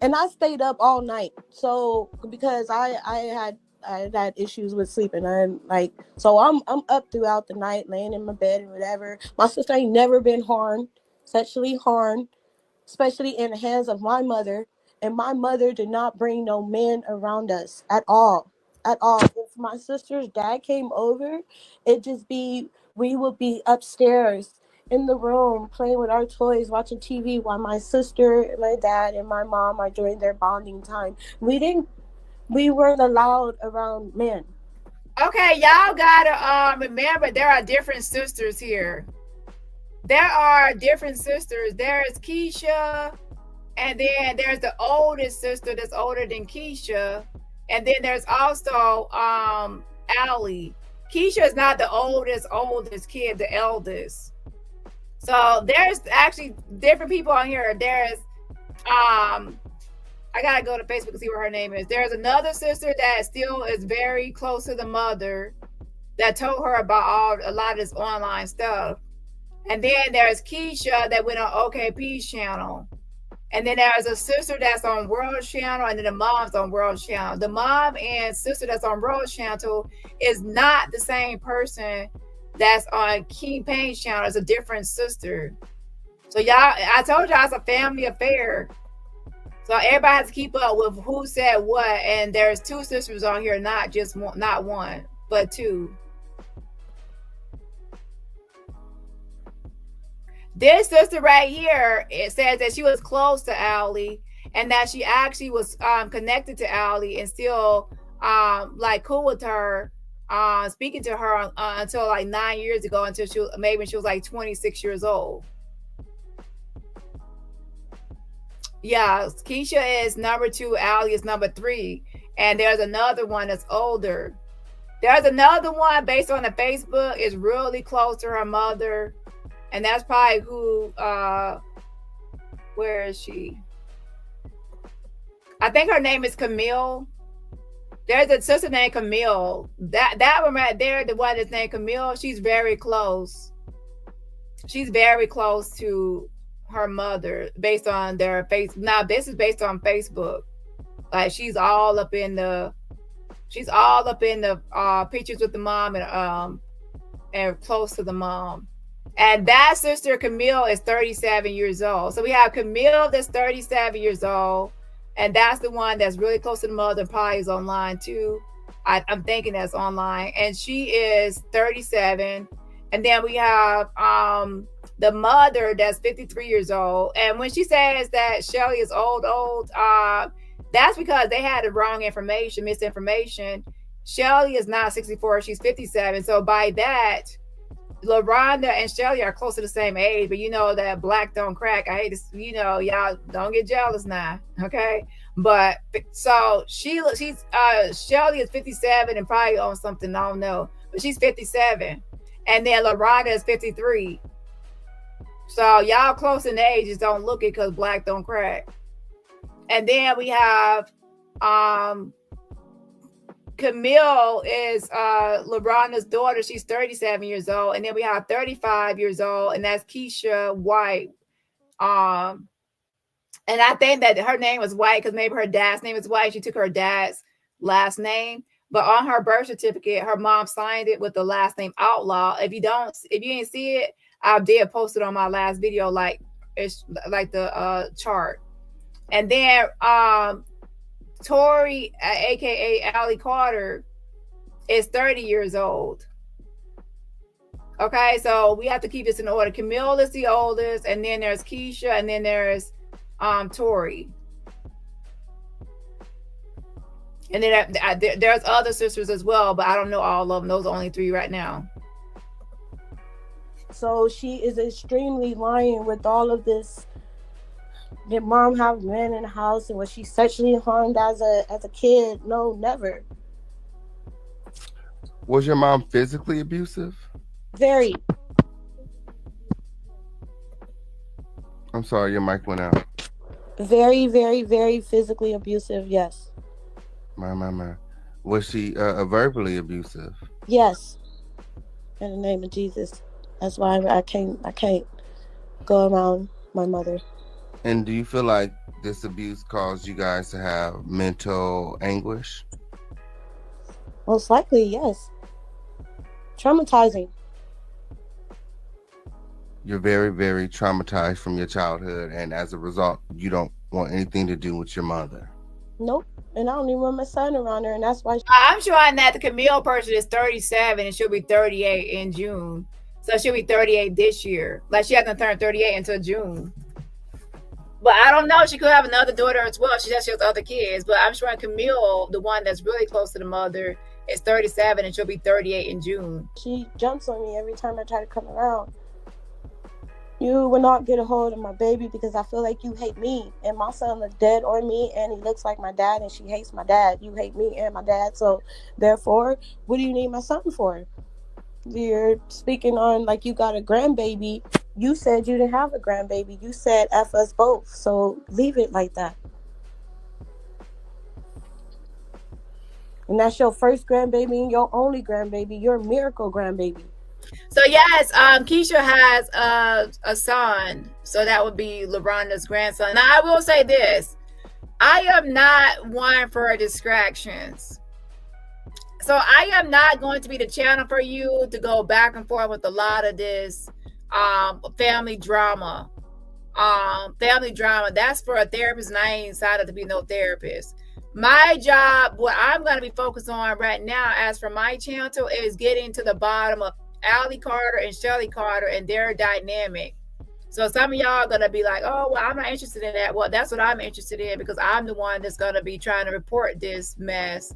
And I stayed up all night, so because I had issues with sleeping, and like, so I'm up throughout the night, laying in my bed and whatever. My sister ain't never been sexually harmed, especially in the hands of my mother. And my mother did not bring no men around us at all. If my sister's dad came over, we would be upstairs in the room playing with our toys, watching TV while my sister, my dad, and my mom are doing their bonding time. We weren't allowed around men. Okay, y'all gotta remember there are different sisters here. There are different sisters. There's Keisha, and then there's the oldest sister that's older than Keisha, and then there's also Allie. Keisha is not the oldest kid, the eldest. So there's actually different people on here. There's I gotta go to Facebook and see what her name is. There's another sister that still is very close to the mother that told her about a lot of this online stuff. And then there's Keisha that went on OKP's channel. And then there's a sister that's on World's channel, and then the mom's on World's channel. The mom and sister that's on World's channel is not the same person that's on King Payne's channel. It's a different sister. So y'all, I told y'all it's a family affair. So everybody has to keep up with who said what. And there's two sisters on here, not just one, not one, but two. This sister right here, it says that she was close to Allie and that she actually was connected to Allie and still like cool with her, speaking to her until like 9 years ago, until she was like 26 years old. Yeah, Keisha is number 2, Allie is number 3, and there's another one that's older. There's another one based on the Facebook is really close to her mother, and that's probably who. Where is she? I think her name is Camille. There's a sister named Camille. That one right there, the one that's named Camille, she's very close. She's very close to her mother based on their face. Now this is based on Facebook. Like she's all up in the pictures with the mom and close to the mom. And that sister Camille is 37 years old. So we have Camille that's 37 years old, and that's the one that's really close to the mother, probably is online too. I'm thinking that's online, and she is 37. And then we have the mother that's 53 years old. And when she says that Shelly is old, that's because they had the wrong information, misinformation. Shelly is not 64, she's 57. So by that, LaRonda and Shelly are close to the same age, but you know that black don't crack. I hate to, y'all don't get jealous now, okay? But so she's Shelly is 57 and probably on something, I don't know, but she's 57, and then LaRonda is 53. So y'all close in age, just don't look it because black don't crack. And then we have Camille is LaRonda's daughter. She's 37 years old. And then we have 35 years old, and that's Keisha White. And I think that her name was White because maybe her dad's name is White. She took her dad's last name. But on her birth certificate, her mom signed it with the last name Outlaw. If you ain't see it, I did post it on my last video, like it's like the chart. And then Tori, aka Allie Carter, is 30 years old. Okay, so we have to keep this in order. Camille is the oldest, and then there's Keisha, and then there's Tori. And then there's other sisters as well, but I don't know all of them. Those are only 3 right now. So she is extremely lying with all of this. Did mom have men in the house, and was she sexually harmed as a kid? No, never. Was your mom physically abusive? Very. I'm sorry, your mic went out. Very, very, very physically abusive, yes. My. Was she verbally abusive? Yes. In the name of Jesus. That's why I can't go around my mother. And do you feel like this abuse caused you guys to have mental anguish? Most likely, yes. Traumatizing. You're very, very traumatized from your childhood, and as a result, you don't want anything to do with your mother. Nope. And I don't even want my son around her, and that's why. I'm showing that the Camille person is 37 and she'll be 38 in June. So she'll be 38 this year. Like, she hasn't turned 38 until June. But I don't know. She could have another daughter as well. She has other kids. But I'm showing Camille, the one that's really close to the mother, is 37 and she'll be 38 in June. She jumps on me every time I try to come around. You will not get a hold of my baby because I feel like you hate me. And my son looks dead on me, and he looks like my dad, and she hates my dad. You hate me and my dad. So therefore, what do you need my son for? You're speaking on like you got a grandbaby. You said you didn't have a grandbaby. You said F us both. So leave it like that. And that's your first grandbaby and your only grandbaby. Your miracle grandbaby. So yes, Keisha has a son. So that would be LaRonda's grandson. Now I will say this. I am not one for distractions. So I am not going to be the channel for you to go back and forth with a lot of this family drama. That's for a therapist, and I ain't decided to be no therapist. My job, what I'm going to be focused on right now, as for my channel, is getting to the bottom of Allie Carter and Shelly Carter and their dynamic. So some of y'all are going to be like, oh, well, I'm not interested in that. Well, that's what I'm interested in, because I'm the one that's going to be trying to report this mess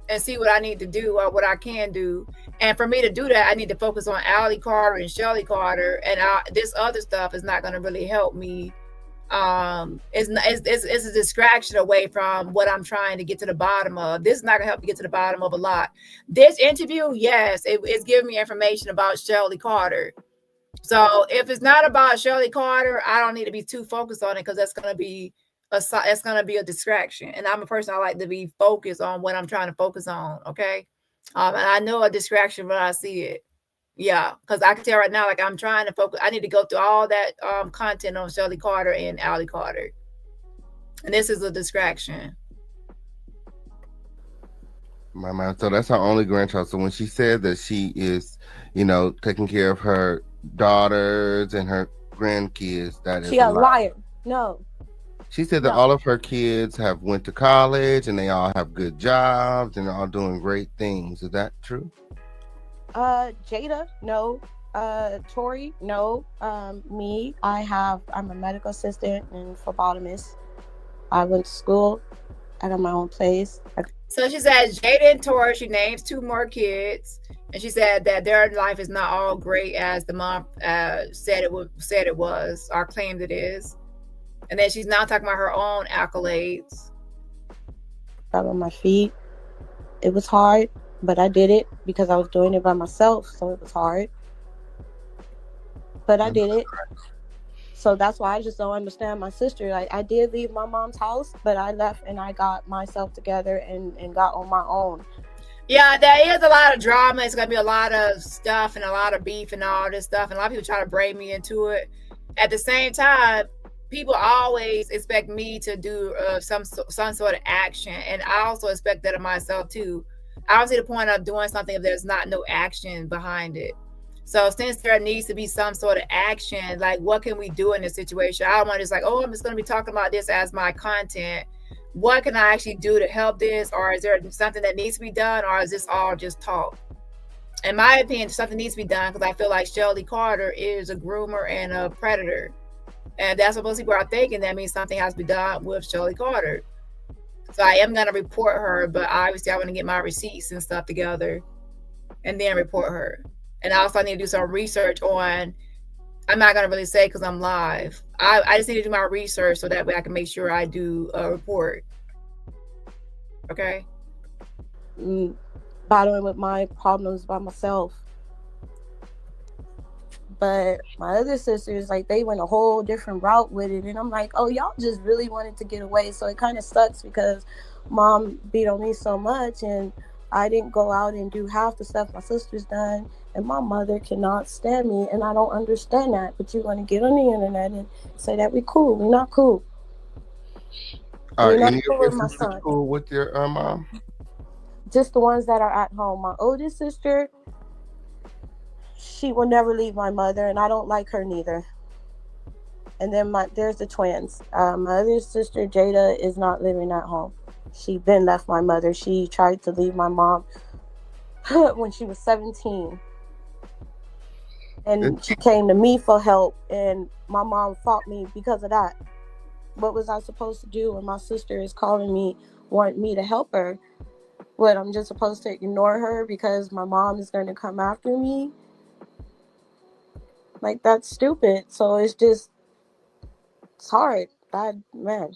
and see what I need to do or what I can do. And for me to do that, I need to focus on Allie Carter and Shelly Carter. And this other stuff is not going to really help me. It's a distraction away from what I'm trying to get to the bottom of. This is not going to help me get to the bottom of a lot. This interview, yes, it's giving me information about Shelly Carter. So if it's not about Shelly Carter, I don't need to be too focused on it, because that's going to be a distraction. And I'm a person, I like to be focused on what I'm trying to focus on. Okay. And I know a distraction when I see it. Yeah. Because I can tell right now, like, I'm trying to focus. I need to go through all that content on Shelly Carter and Allie Carter. And this is a distraction. My mom. So that's her only grandchild. So when she said that she is, taking care of her daughters and her grandkids, that is a liar. No. She said that all of her kids have went to college and they all have good jobs and they're all doing great things. Is that true? Jada, no. Tori, no. Me, I'm a medical assistant and phlebotomist. I went to school. I got my own place. So she says Jada and Tori, she names 2 more kids. And she said that their life is not all great as the mom said it was, or claimed it is. And then she's now talking about her own accolades. Got on my feet. It was hard, but I did it because I was doing it by myself, so it was hard. But I did it. So that's why I just don't understand my sister. Like, I did leave my mom's house, but I left and I got myself together and got on my own. Yeah, there is a lot of drama. It's going to be a lot of stuff and a lot of beef and all this stuff. And a lot of people try to bring me into it. At the same time, people always expect me to do some sort of action. And I also expect that of myself, too. I don't see the point of doing something if there's not no action behind it. So since there needs to be some sort of action, like what can we do in this situation? I don't want to just like, oh, I'm just going to be talking about this as my content. What can I actually do to help this? Or is there something that needs to be done? Or is this all just talk? In my opinion, something needs to be done because I feel like Shelly Carter is a groomer and a predator. And that's what most people are thinking. That means something has to be done with Shelly Carter. So I am going to report her, but obviously I want to get my receipts and stuff together and then report her. And also I need to do some research on, I'm not going to really say because I'm live. I just need to do my research so that way I can make sure I do a report. Okay? Battling with my problems by myself. But my other sisters, like, they went a whole different route with it. And I'm like, oh, y'all just really wanted to get away. So it kind of sucks because mom beat on me so much and I didn't go out and do half the stuff my sister's done. And my mother cannot stand me. And I don't understand that. But you're going to get on the internet and say that we're cool. We're not cool. Are any of your sisters cool with your mom? Just the ones that are at home. My oldest sister, she will never leave my mother, and I don't like her neither. And then there's the twins. My other sister, Jada, is not living at home. She been left my mother. She tried to leave my mom when she was 17. And she came to me for help, and my mom fought me because of that. What was I supposed to do when my sister is calling me, wanting me to help her? What, I'm just supposed to ignore her because my mom is going to come after me? Like, that's stupid. So it's hard. Man.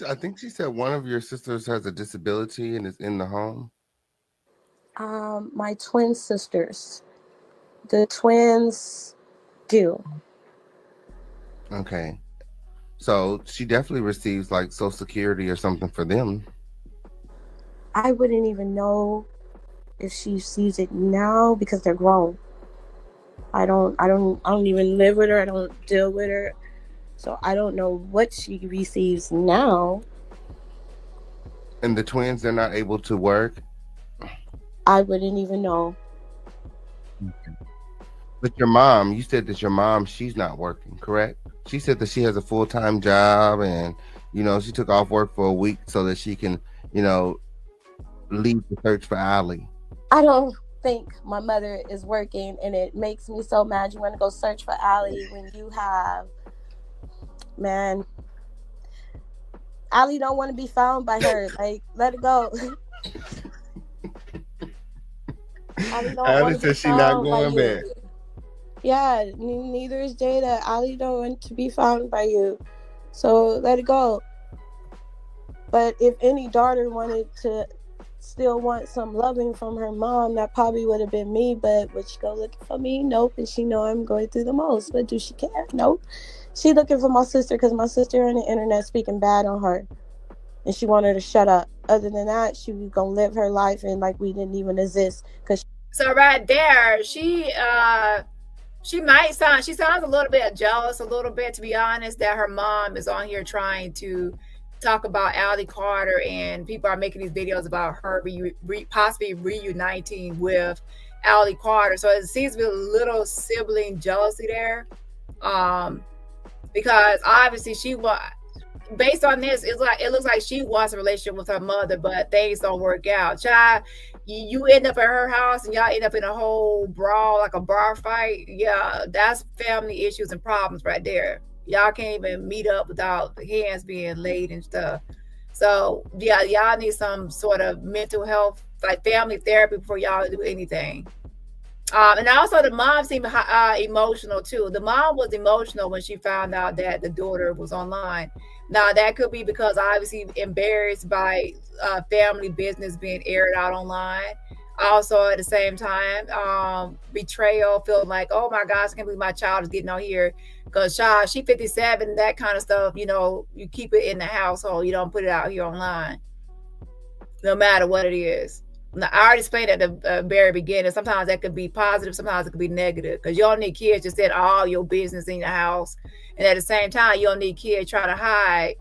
I think she said one of your sisters has a disability and is in the home. My twin sisters. The twins do. Okay. So she definitely receives like Social Security or something for them. I wouldn't even know if she sees it now because they're grown. I don't even live with her. I don't deal with her. So I don't know what she receives now. And the twins, they're not able to work? I wouldn't even know. Okay. But your mom, you said that your mom, she's not working, correct? She said that she has a full-time job and, she took off work for a week so that she can, lead the search for Allie. I don't think my mother is working, and it makes me so mad. You want to go search for Allie when you have, man, Allie don't want to be found by her. Like, let it go. Allie said she's not going back. Yeah, neither is Jada. Allie don't want to be found by you. So let it go. But if any daughter wanted to still want some loving from her mom, that probably would have been me. But would she go looking for me? Nope. And she know I'm going through the most. But do she care? Nope. She looking for my sister because my sister on the internet speaking bad on her. And she wanted her to shut up. Other than that, she was going to live her life and like we didn't even exist. So right there, she sounds a little bit jealous, a little bit, to be honest, that her mom is on here trying to talk about Allie Carter, and people are making these videos about her possibly reuniting with Allie Carter. So it seems to be a little sibling jealousy there, because obviously she was, based on this, it looks like she wants a relationship with her mother, but things don't work out. Child, you end up at her house and y'all end up in a whole brawl, like a bar fight. Yeah, that's family issues and problems right there. Y'all can't even meet up without hands being laid and stuff. So yeah, y'all need some sort of mental health, like family therapy, before y'all do anything. And also the mom seemed emotional too. The mom was emotional when she found out that the daughter was online. Now that could be because obviously embarrassed by family business being aired out online. Also at the same time, betrayal, feeling like, oh my gosh, I can't believe my child is getting on here. Because child, she 57, that kind of stuff, you keep it in the household. You don't put it out here online, no matter what it is. Now, I already explained at the very beginning. Sometimes that could be positive, sometimes it could be negative. Because you don't need kids to set all your business in your house. And at the same time, you don't need kids trying to hide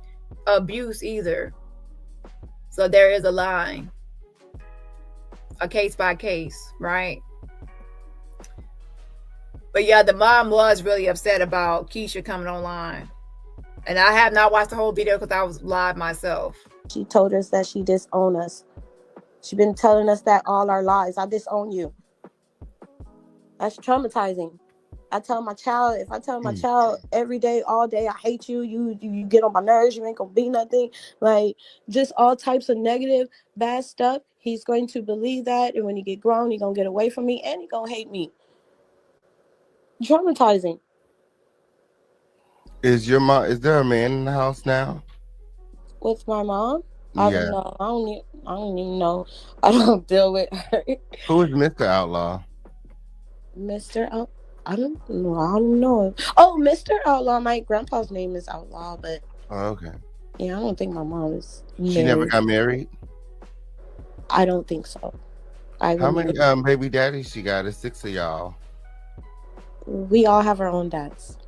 abuse either. So there is a line, a case by case, right? But yeah, the mom was really upset about Keisha coming online. And I have not watched the whole video because I was live myself. She told us that she disowned us. She's been telling us that all our lives. I disown you. That's traumatizing. I tell my child, if I tell my child every day, all day, I hate you, you get on my nerves, you ain't gonna be nothing, like just all types of negative, bad stuff, he's going to believe that, and when he get grown, he gonna get away from me, and he gonna hate me. Traumatizing. Is there a man in the house now? With my mom? I Yeah. don't know. I don't even know. I don't deal with her. Who is Mr. Outlaw? Mr. I don't know. I don't know. Oh, Mr. Outlaw. My grandpa's name is Outlaw, but okay. yeah, I don't think my mom is She never married. got married? I don't think so. How many baby daddies she got? It's 6 of y'all. We all have our own dads.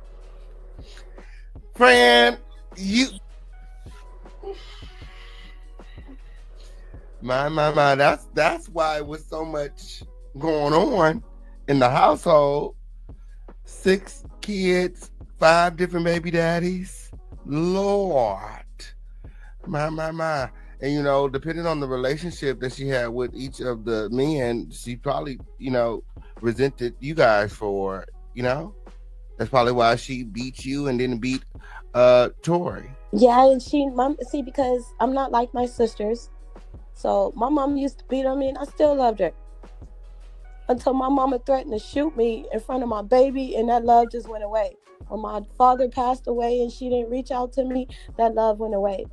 Friend, my, that's why it was so much going on in the household. 6 kids, 5 different baby daddies. Lord. My. And depending on the relationship that she had with each of the men, she probably, resented you guys for, that's probably why she beat you and didn't beat Tori. Yeah, and mom, see, because I'm not like my sisters. So my mom used to beat on me, and I still loved her. Until my mama threatened to shoot me in front of my baby, and that love just went away. When my father passed away and she didn't reach out to me, that love went away.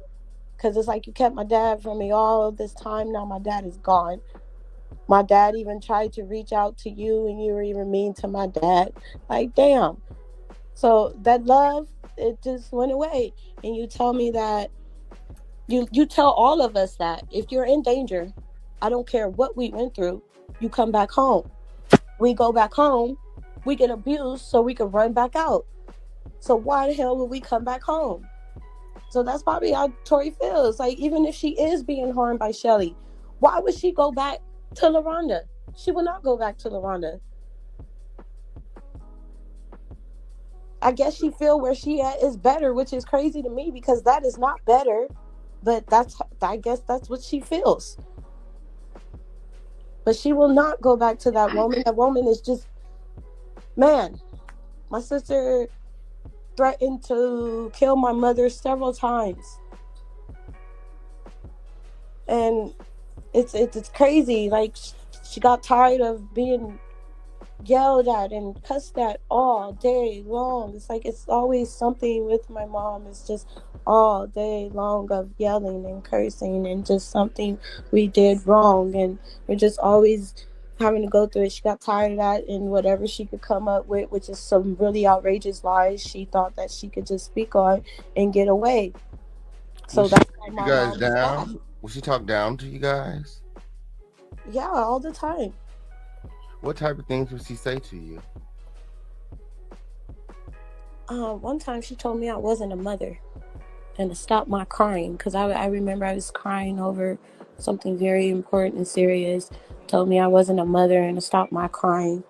Because it's like you kept my dad from me all this time. Now my dad is gone. My dad even tried to reach out to you, and you were even mean to my dad. Like, damn. So that love, it just went away. And you tell me that, you tell all of us that if you're in danger, I don't care what we went through, you come back home. We go back home, we get abused so we can run back out. So why the hell would we come back home? So that's probably how Tori feels. Like, even if she is being harmed by Shelly, why would she go back to LaRonda? She will not go back to LaRonda. I guess she feel where she at is better, which is crazy to me because that is not better. But I guess that's what she feels. But she will not go back to that woman. That woman is just, man, my sister threatened to kill my mother several times. And it's crazy. Like, she got tired of being yelled at and cussed at all day long. It's like it's always something with my mom. It's just all day long of yelling and cursing and just something we did wrong, and we're just always having to go through it. She got tired of that, and whatever she could come up with, which is some really outrageous lies, she thought that she could just speak on and get away. So that's why my mom is back. Will she talk down to you guys? Yeah, all the time. What type of things would she say to you? One time she told me I wasn't a mother and to stop my crying, because I remember I was crying over something very important and serious. Told me I wasn't a mother and to stop my crying.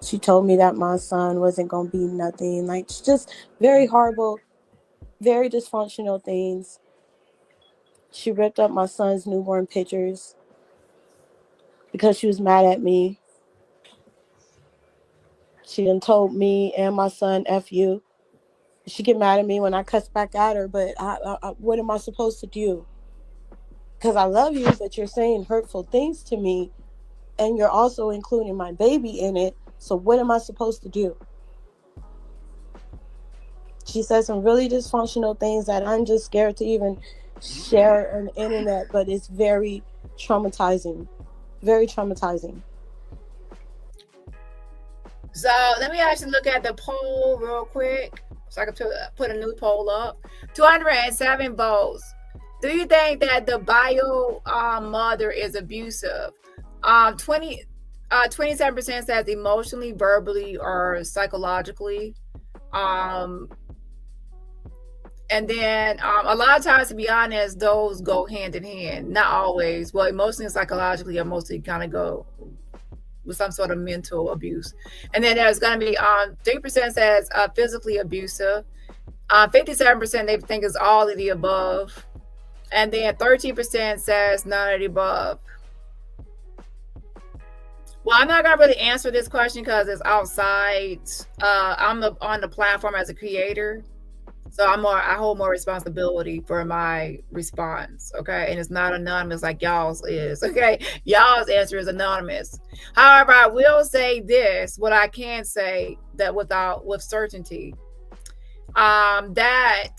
She told me that my son wasn't going to be nothing. Like, just very horrible, very dysfunctional things. She ripped up my son's newborn pictures because she was mad at me. She done told me and my son, F you. She get mad at me when I cuss back at her, but what am I supposed to do? because I love you, but you're saying hurtful things to me, and you're also including my baby in it. So what am I supposed to do? She said some really dysfunctional things that I'm just scared to even share on the internet, but it's very traumatizing. Very traumatizing. So let me actually look at the poll real quick so I can put a new poll up. 207 votes. Do you think that the bio mother is abusive? 27% says emotionally, verbally, or psychologically. And then a lot of times, to be honest, those go hand in hand. Not always. Well, emotionally and psychologically are mostly kind of go with some sort of mental abuse. And then there's going to be 3% says physically abusive. 57% they think is all of the above. And then 13% says none of the above. Well, I'm not going to really answer this question because it's outside. I'm on the platform as a creator. So I hold more responsibility for my response, okay? And it's not anonymous like y'all's is, okay? Y'all's answer is anonymous. However, I will say this, what I can say that with certainty, that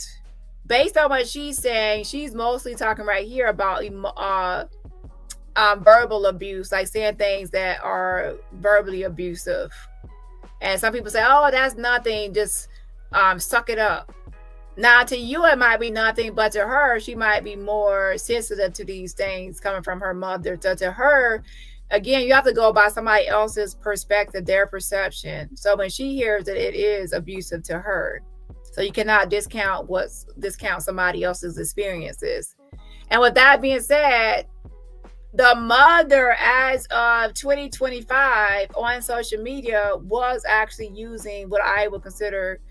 based on what she's saying, she's mostly talking right here about verbal abuse, like saying things that are verbally abusive. And some people say, oh, that's nothing, just suck it up. Now, to you, it might be nothing, but to her, she might be more sensitive to these things coming from her mother. So to her, again, you have to go by somebody else's perspective, their perception. So when she hears that it is abusive to her, so you cannot discount somebody else's experiences. And with that being said, the mother, as of 2025 on social media, was actually using what I would consider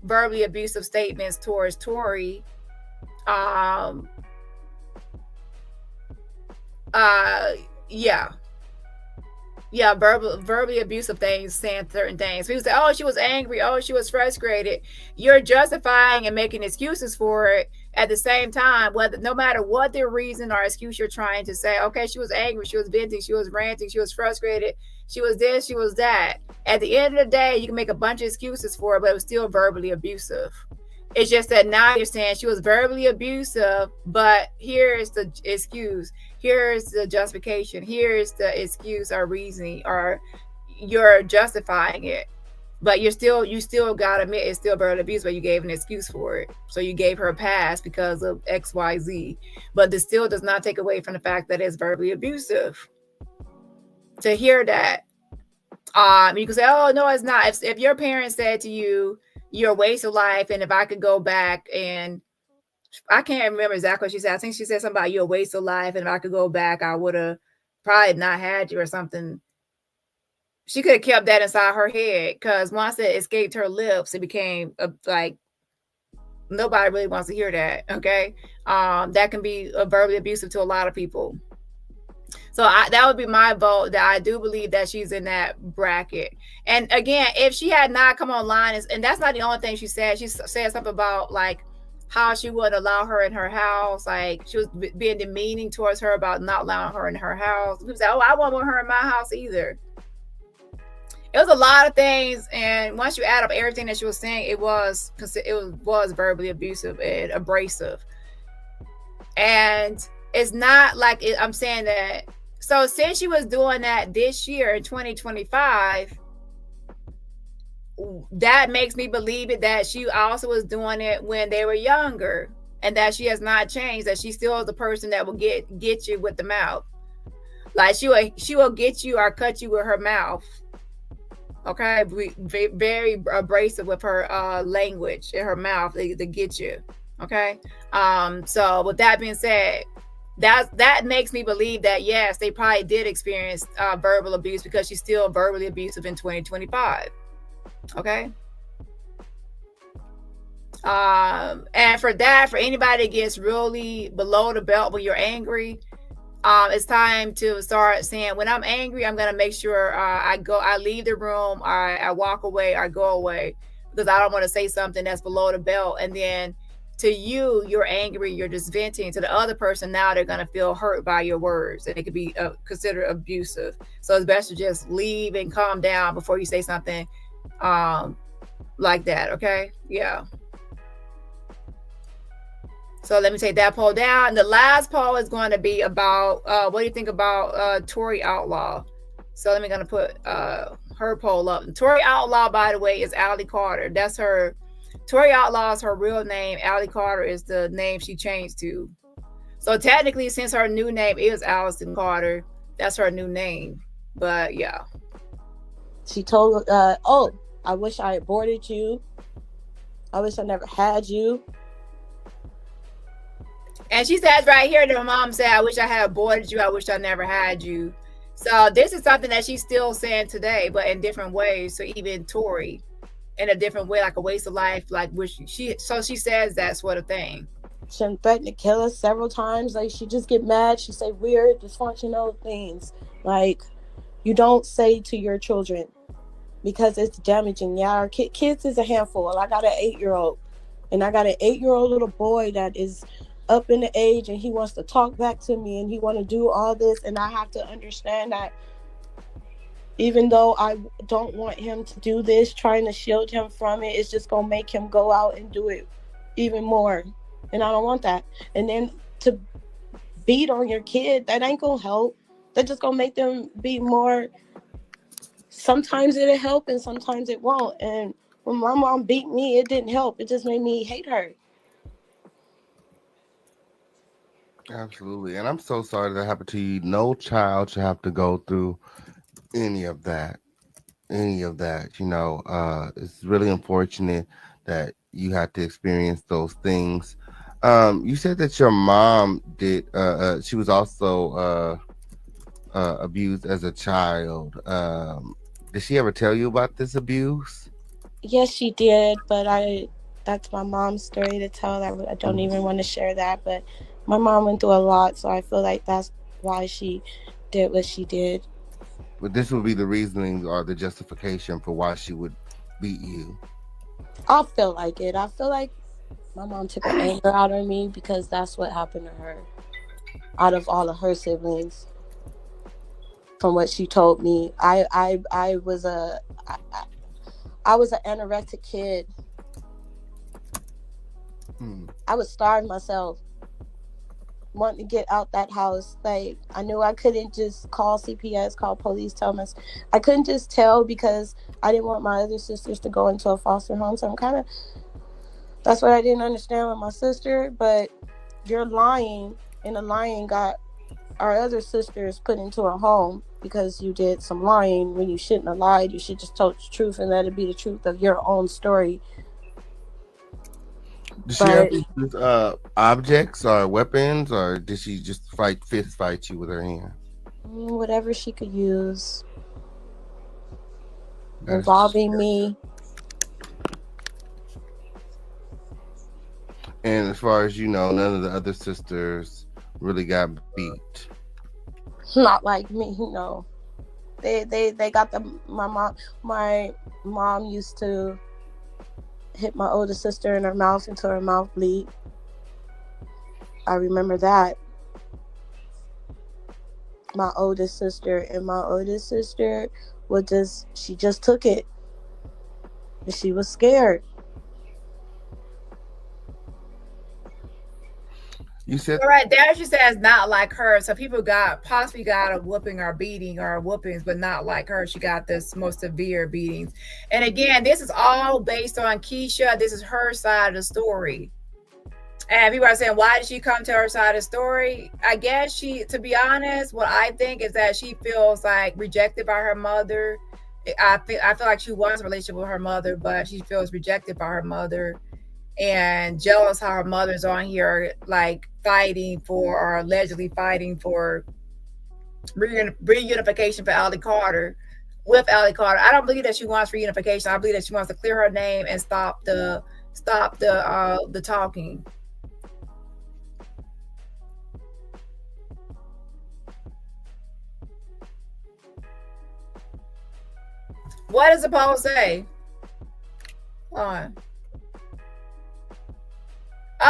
verbally abusive statements towards Tori. Verbally abusive things, saying certain things. People say, oh, she was angry, oh, she was frustrated. You're justifying and making excuses for it at the same time, no matter what the reason or excuse you're trying to say. Okay, she was angry, she was venting, she was ranting, she was frustrated, she was this, she was that. At the end of the day, you can make a bunch of excuses for it, but it was still verbally abusive. It's just that now you're saying she was verbally abusive, but here's the excuse, here's the justification, here's the excuse or reasoning, or you're justifying it. But you still gotta admit it's still verbal abuse, but you gave an excuse for it. So you gave her a pass because of XYZ. But this still does not take away from the fact that it's verbally abusive. To hear that, you can say, oh, no, it's not. If your parents said to you, you're a waste of life, and if I could go back, and I can't remember exactly what she said. I think she said something about you're a waste of life, and if I could go back, I would have probably not had you or something. She could have kept that inside her head, because once it escaped her lips, it became like nobody really wants to hear that. Okay, that can be verbally abusive to a lot of people. So that would be my vote, that I do believe that she's in that bracket. And again, if she had not come online, and that's not the only thing she said. She said something about like how she would allow her in her house. Like she was being demeaning towards her about not allowing her in her house. People say, oh, I won't want her in my house either. It was a lot of things, and once you add up everything that she was saying, it was verbally abusive and abrasive. And it's not like I'm saying that. So since she was doing that this year in 2025, that makes me believe it that she also was doing it when they were younger, and that she has not changed, that she still is the person that will get you with the mouth. Like she will get you or cut you with her mouth. Okay, very abrasive with her language in her mouth to get you. Okay, so with that being said, that makes me believe that yes, they probably did experience verbal abuse, because she's still verbally abusive in 2025. Okay, and for anybody that gets really below the belt when you're angry, it's time to start saying, when I'm angry, I'm gonna make sure I leave the room, or I walk away, or go away, because I don't want to say something that's below the belt, and then to you, you're angry, you're just venting. To the other person, now they're going to feel hurt by your words, and it could be considered abusive. So it's best to just leave and calm down before you say something like that. Okay. Yeah. So let me take that poll down. The last poll is going to be about what do you think about Tori Outlaw? So let me gonna put her poll up. Tori Outlaw, by the way, is Allie Carter. That's her. Tori Outlaw is her real name. Allie Carter is the name she changed to. So technically, since her new name is Allison Carter, that's her new name. But yeah. She told, oh, I wish I aborted you. I wish I never had you. And she says right here that her mom said, I wish I had aborted you. I wish I never had you. So this is something that she's still saying today, but in different ways. So even Tori, in a different way, like a waste of life, like which she says that sort of thing. She threatened to kill us several times. Like, she just get mad. She say weird, dysfunctional things. Like, you don't say to your children because it's damaging. Yeah, our kids is a handful. I got an 8-year-old, and I got an 8-year-old little boy that is up in the age, and he wants to talk back to me, and he want to do all this, and I have to understand that even though I don't want him to do this, trying to shield him from it, it's just gonna make him go out and do it even more, and I don't want that. And then to beat on your kid, that ain't gonna help. That's just gonna make them be more. Sometimes it'll help and sometimes it won't. And when my mom beat me, it didn't help. It just made me hate her. Absolutely. And I'm so sorry that happened to you. No child should have to go through any of that. You know, it's really unfortunate that you had to experience those things. You said that your mom did, she was also abused as a child. Did she ever tell you about this abuse? Yes, she did, but that's my mom's story to tell. I don't even want to share that, but my mom went through a lot, so I feel like that's why she did what she did. But this would be the reasoning or the justification for why she would beat you. I feel like it. I feel like my mom took her anger out on me because that's what happened to her. Out of all of her siblings, from what she told me, I was an anorexic kid. I would starve myself, wanting to get out that house. Like, I knew I couldn't just call CPS, call police, tell them. I couldn't just tell because I didn't want my other sisters to go into a foster home. So that's what I didn't understand with my sister. But you're lying, and the lying got our other sisters put into a home because you did some lying when you shouldn't have lied. You should just tell the truth and let it be the truth of your own story. Did she ever use objects or weapons, or did she just fist fight you with her hand? Whatever she could use, involving me. And as far as you know, none of the other sisters really got beat. Not like me, no. They got my mom used to hit my older sister in her mouth until her mouth bleed. I remember that. My oldest sister she just took it. And she was scared. You said right there, she says not like her. So people possibly got a whooping or beating or whoopings, but not like her. She got this most severe beatings. And again, this is all based on Keisha. This is her side of the story. And people are saying, why did she come to her side of the story? I guess to be honest, what I think is that she feels like rejected by her mother. I feel like she wants a relationship with her mother, but she feels rejected by her mother. And jealous how her mother's on here, like fighting for, or allegedly fighting for reunification for Allie Carter, with Allie Carter. I don't believe that she wants reunification. I believe that she wants to clear her name and stop the talking. What does the poll say? Hold on.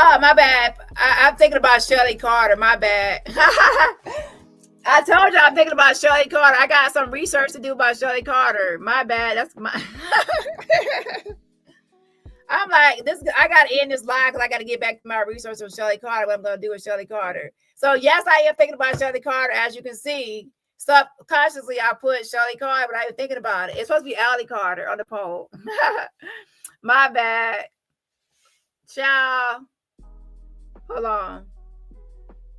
Oh, my bad. I'm thinking about Shelly Carter. My bad. I told you I'm thinking about Shelly Carter. I got some research to do about Shelly Carter. My bad. That's my. I'm like, this. I got to end this live because I got to get back to my research on Shelly Carter. What I'm going to do with Shelly Carter. So yes, I am thinking about Shelly Carter. As you can see, subconsciously I put Shelly Carter, but I was thinking about it. It's supposed to be Allie Carter on the poll. My bad. Ciao. Hold on.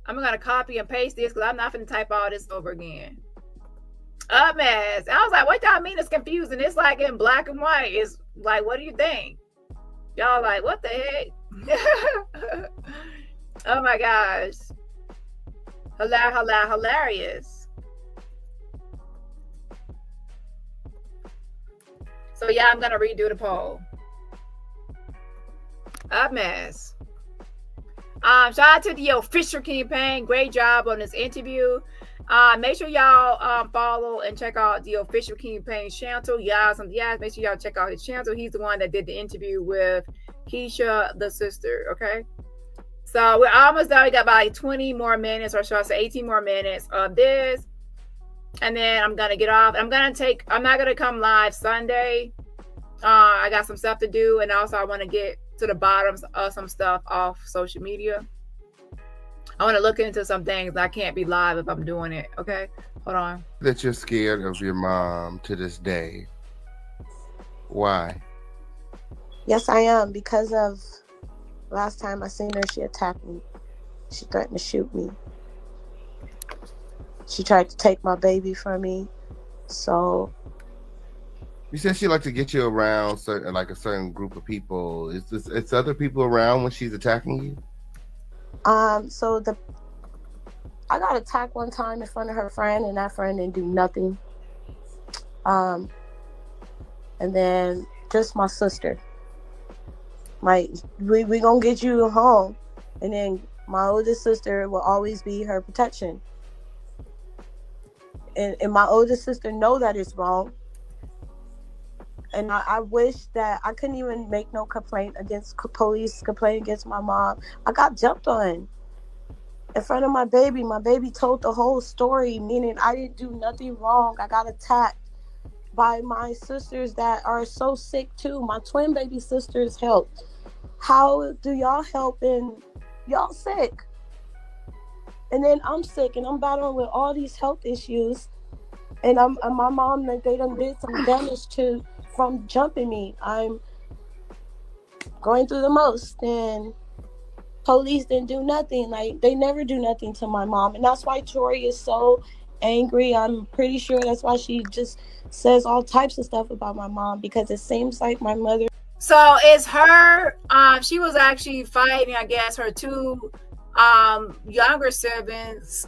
I'm going to copy and paste this because I'm not going to type all this over again. A mess. I was like, what y'all mean it's confusing? It's like in black and white. It's like, what do you think? Y'all like, what the heck? Oh my gosh. Hilarious. So yeah, I'm going to redo the poll. A mess. Shout out to the official campaign. Great job on this interview. Make sure y'all follow and check out the official campaign channel. Make sure y'all check out his channel. He's the one that did the interview with Keisha, the sister. Okay. So we're almost done. We got about like 20 more minutes, or should I say 18 more minutes of this. And then I'm gonna get off. I'm not gonna come live Sunday. I got some stuff to do, and also I want to get to the bottoms of some stuff off social media. I want to look into some things. I can't be live if I'm doing it. Okay, hold on. That you're scared of your mom to this day. Why? Yes, I am, because of last time I seen her, she attacked me. She threatened to shoot me. She tried to take my baby from me. So You said she liked to get you around a certain group of people. It's other people around when she's attacking you? So I got attacked one time in front of her friend, and that friend didn't do nothing. And then just my sister. Like, we gonna get you home. And then my oldest sister will always be her protection. And my oldest sister know that it's wrong. And I wish that I couldn't even make no complaint against police, complaint against my mom. I got jumped on in front of my baby. My baby told the whole story, meaning I didn't do nothing wrong. I got attacked by my sisters that are so sick too. My twin baby sisters helped. How do y'all help and y'all sick? And then I'm sick and I'm battling with all these health issues. And my mom, they done did some damage from jumping me. I'm going through the most, and police didn't do nothing. Like, they never do nothing to my mom, and that's why Tori is so angry. I'm pretty sure that's why she just says all types of stuff about my mom, because it seems like my mother. So it's her. She was actually fighting, I guess, her two younger siblings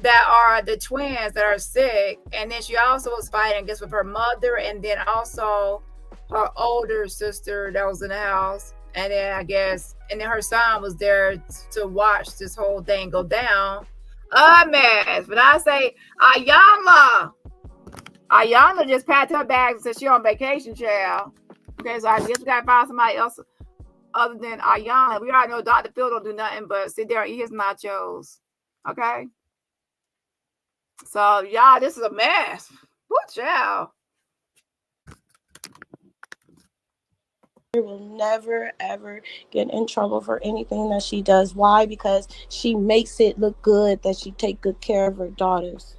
that are the twins that are sick, and then she also was fighting, I guess, with her mother, and then also her older sister that was in the house, and then I guess, and then her son was there to watch this whole thing go down. A mess. But I say, Ayanna just packed her bags and said she on vacation, child. Okay, so I guess we gotta find somebody else other than Ayanna. We already know Dr. Phil don't do nothing but sit there and eat his nachos. Okay. So, y'all, this is a mess. What, child? Will never, ever get in trouble for anything that she does. Why? Because she makes it look good that she take good care of her daughters.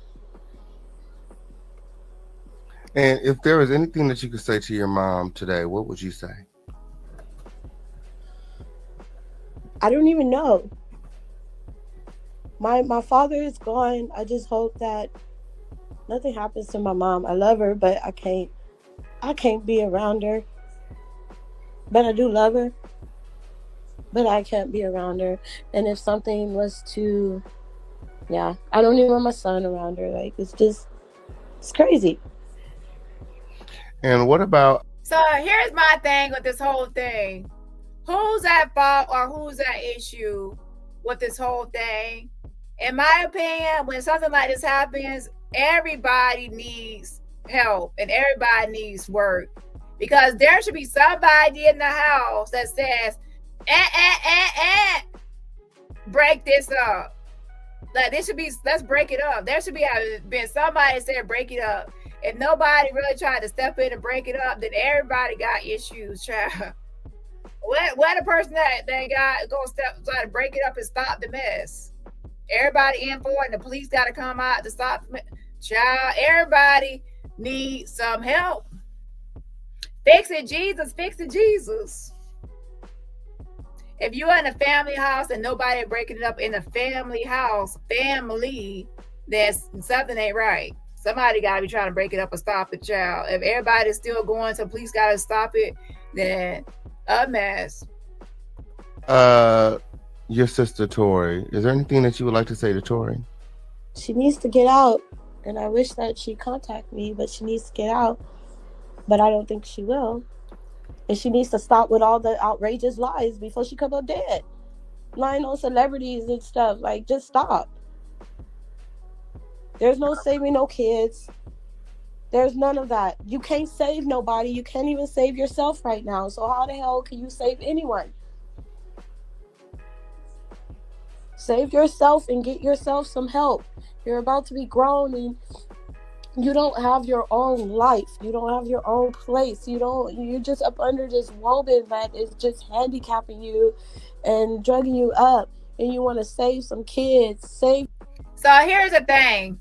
And if there was anything that you could say to your mom today, what would you say? I don't even know. My father is gone. I just hope that nothing happens to my mom. I love her, but I can't be around her. But I do love her. But I can't be around her. And if something was to, I don't even want my son around her. Like, it's crazy. And what about? So here's my thing with this whole thing. Who's at fault or who's at issue with this whole thing? In my opinion, when something like this happens, everybody needs help and everybody needs work, because there should be somebody in the house that says, Break this up. Like, this should be, let's break it up. There should be been somebody that said break it up. If nobody really tried to step in and break it up, then everybody got issues, child. What a person that got gonna try to break it up and stop the mess. Everybody in for it, and the police got to come out to stop the mess. Child, everybody needs some help. Fix it, Jesus. Fix it, Jesus. If you're in a family house and nobody breaking it up in a family house, then something ain't right. Somebody got to be trying to break it up and stop it, child. If everybody's still going, so police got to stop it, then a mess. Your sister Tori, is there anything that you would like to say to Tori? She needs to get out, and I wish that she'd contact me, but she needs to get out. But I don't think she will. And she needs to stop with all the outrageous lies before she come up dead. Lying on celebrities and stuff. Like, just stop. There's no saving no kids. There's none of that. You can't save nobody. You can't even save yourself right now. So how the hell can you save anyone? Save yourself and get yourself some help. You're about to be grown and you don't have your own life. You don't have your own place. You're just up under this woman that is just handicapping you and drugging you up, and you want to save some kids. So here's the thing.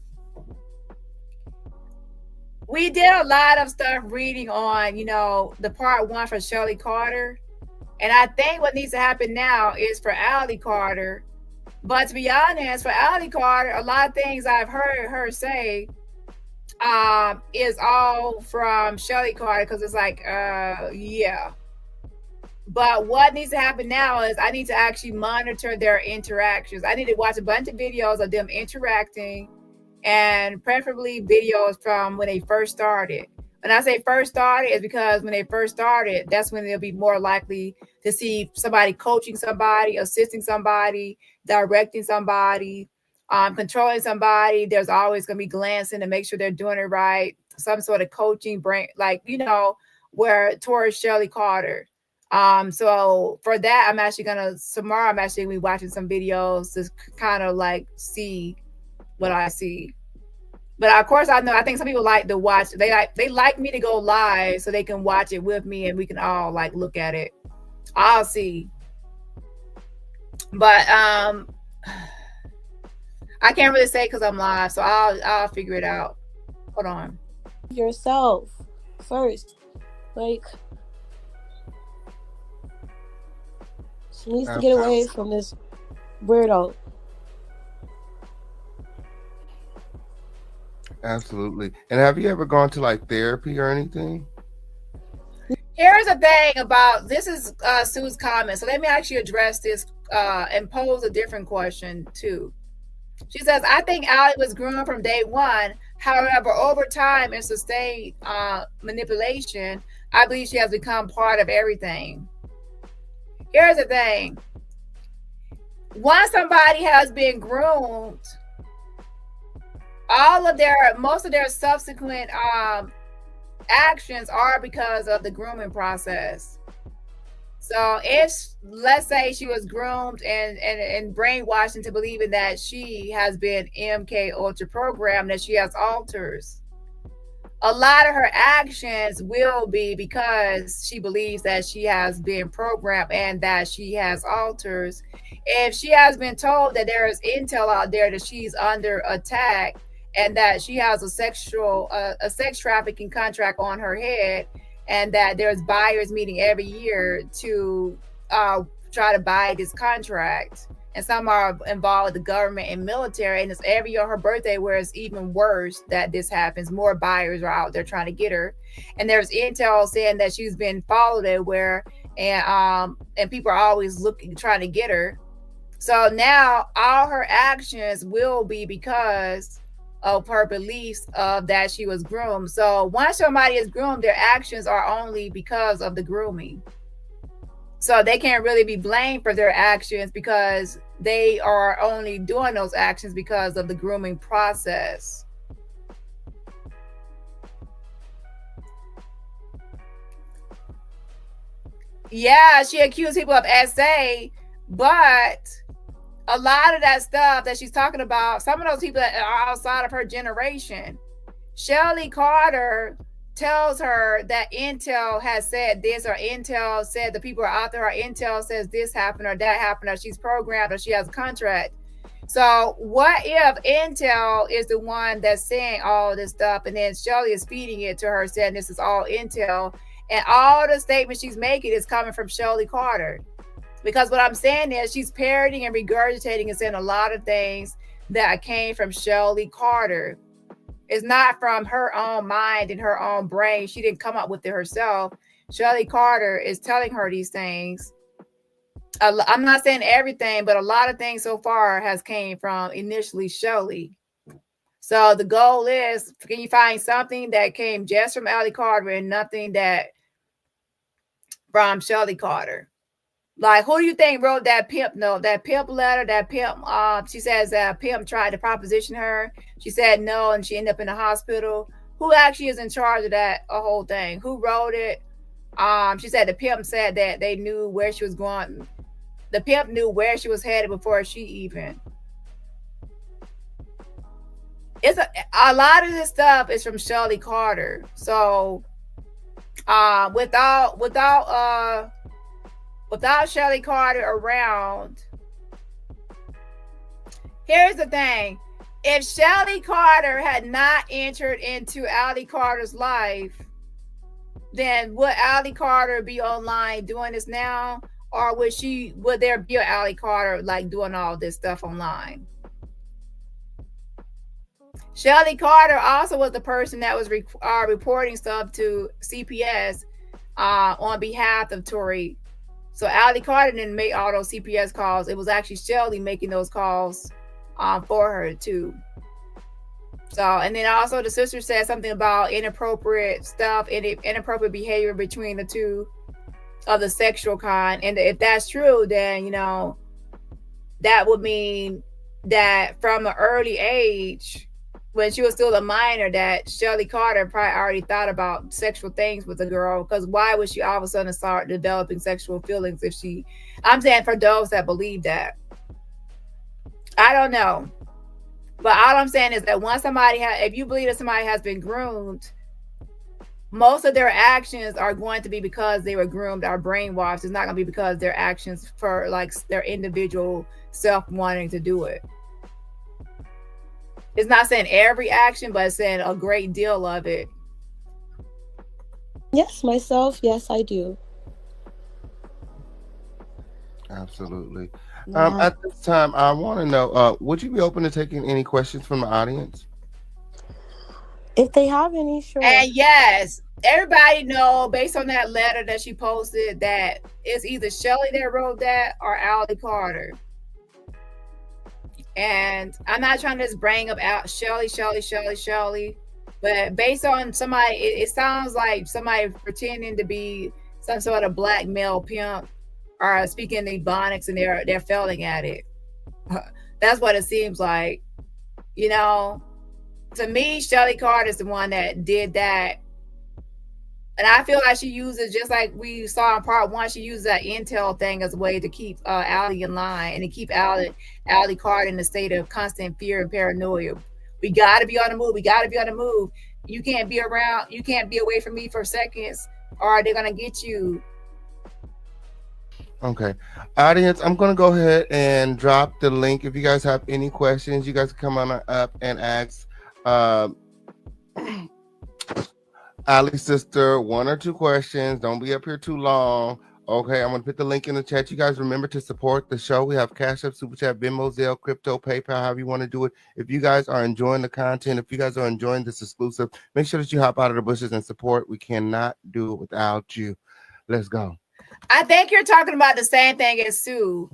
We did a lot of stuff reading on, the part 1 for Shelly Carter. And I think what needs to happen now is for Allie Carter. But to be honest, for Allie Carter, a lot of things I've heard her say is all from Shelly Carter, because it's like, yeah. But what needs to happen now is I need to actually monitor their interactions. I need to watch a bunch of videos of them interacting, and preferably videos from when they first started. When I say first started, it's because when they first started, that's when they'll be more likely to see somebody coaching somebody, assisting somebody, directing somebody, controlling somebody. There's always going to be glancing to make sure they're doing it right. Some sort of coaching, where towards Shelly Carter. So for that, I'm actually going to be watching some videos to kind of like see what I see. But of course, I think some people like to watch. They like me to go live so they can watch it with me and we can all like look at it. I'll see. But I can't really say because I'm live, so I'll figure it out. Hold on. Yourself first, like, she needs to get away from this weirdo. Absolutely. And have you ever gone to like therapy or anything? Here's the thing about this is Sue's comment. So let me actually address this and pose a different question too. She says, I think Allie was groomed from day one. However, over time and sustained manipulation, I believe she has become part of everything. Here's the thing. Once somebody has been groomed, most of their subsequent actions are because of the grooming process. So if, let's say, she was groomed and brainwashed into believing that she has been MK Ultra programmed, that she has alters, a lot of her actions will be because she believes that she has been programmed and that she has alters. If she has been told that there is intel out there that she's under attack and that she has a sex trafficking contract on her head, and that there's buyers meeting every year to try to buy this contract, and some are involved with the government and military, and it's every year her birthday where it's even worse that this happens. More buyers are out there trying to get her, and there's intel saying that she's been followed everywhere, and people are always trying to get her. So now all her actions will be because of her beliefs of that she was groomed. So once somebody is groomed, their actions are only because of the grooming. So they can't really be blamed for their actions because they are only doing those actions because of the grooming process. Yeah, she accused people of SA, but a lot of that stuff that she's talking about, some of those people that are outside of her generation. Shelly Carter tells her that Intel has said this, or Intel said the people are out there, or Intel says this happened or that happened, or she's programmed, or she has a contract. So what if Intel is the one that's saying all this stuff, and then Shelly is feeding it to her, saying this is all Intel, and all the statements she's making is coming from Shelly Carter? Because what I'm saying is she's parroting and regurgitating and saying a lot of things that came from Shelly Carter. It's not from her own mind and her own brain. She didn't come up with it herself. Shelly Carter is telling her these things. I'm not saying everything, but a lot of things so far has came from initially Shelly. So the goal is, can you find something that came just from Shelly Carter and nothing that from Shelly Carter? Like, who do you think wrote that pimp note, that pimp letter, that pimp? She says that pimp tried to proposition her. She said no, and she ended up in the hospital. Who actually is in charge of that whole thing? Who wrote it? She said the pimp said that they knew where she was going. The pimp knew where she was headed before she even. It's a lot of this stuff is from Shelly Carter. So, without Shelly Carter around, here's the thing. If Shelly Carter had not entered into Shelly Carter's life, then would Shelly Carter be online doing this now? Or would there be a Shelly Carter like doing all this stuff online? Shelly Carter also was the person that was reporting stuff to CPS on behalf of Tory. So Shelly Carter didn't make all those CPS calls. It was actually Shelly making those calls for her too. So, and then also the sister said something about inappropriate stuff and inappropriate behavior between the two of the sexual kind. And if that's true, then, you know, that would mean that from an early age, when she was still a minor, that Shelly Carter probably already thought about sexual things with the girl. Because why would she all of a sudden start developing sexual feelings if she, I'm saying for those that believe that. I don't know. But all I'm saying is that once if you believe that somebody has been groomed, most of their actions are going to be because they were groomed or brainwashed. It's not going to be because their actions for like their individual self wanting to do it. It's not saying every action, but it's saying a great deal of it. Yes, myself. Yes, I do. Absolutely. Yeah. At this time, I want to know, would you be open to taking any questions from the audience? If they have any, sure. And yes, everybody know based on that letter that she posted that it's either Shelly that wrote that or Shelly Carter. And I'm not trying to just bring up Shelly, but based on somebody, it sounds like somebody pretending to be some sort of black male pimp or speaking Ebonics, and they're failing at it. That's what it seems like. You know, to me, Shelly Carter is the one that did that. And I feel like she uses, just like we saw in part one, she uses that intel thing as a way to keep Allie in line and to keep Allie Carter in a state of constant fear and paranoia. We got to be on the move. We got to be on the move. You can't be around. You can't be away from me for seconds, or they're going to get you. Okay. Audience, I'm going to go ahead and drop the link. If you guys have any questions, you guys can come on up and ask Allie's sister 1 or 2 questions. Don't be up here too long. Okay, I'm going to put the link in the chat. You guys remember to support the show. We have Cash App, Super Chat, Venmo, Zelle, Crypto, PayPal, however you want to do it. If you guys are enjoying the content, if you guys are enjoying this exclusive, make sure that you hop out of the bushes and support. We cannot do it without you. Let's go. I think you're talking about the same thing as Sue.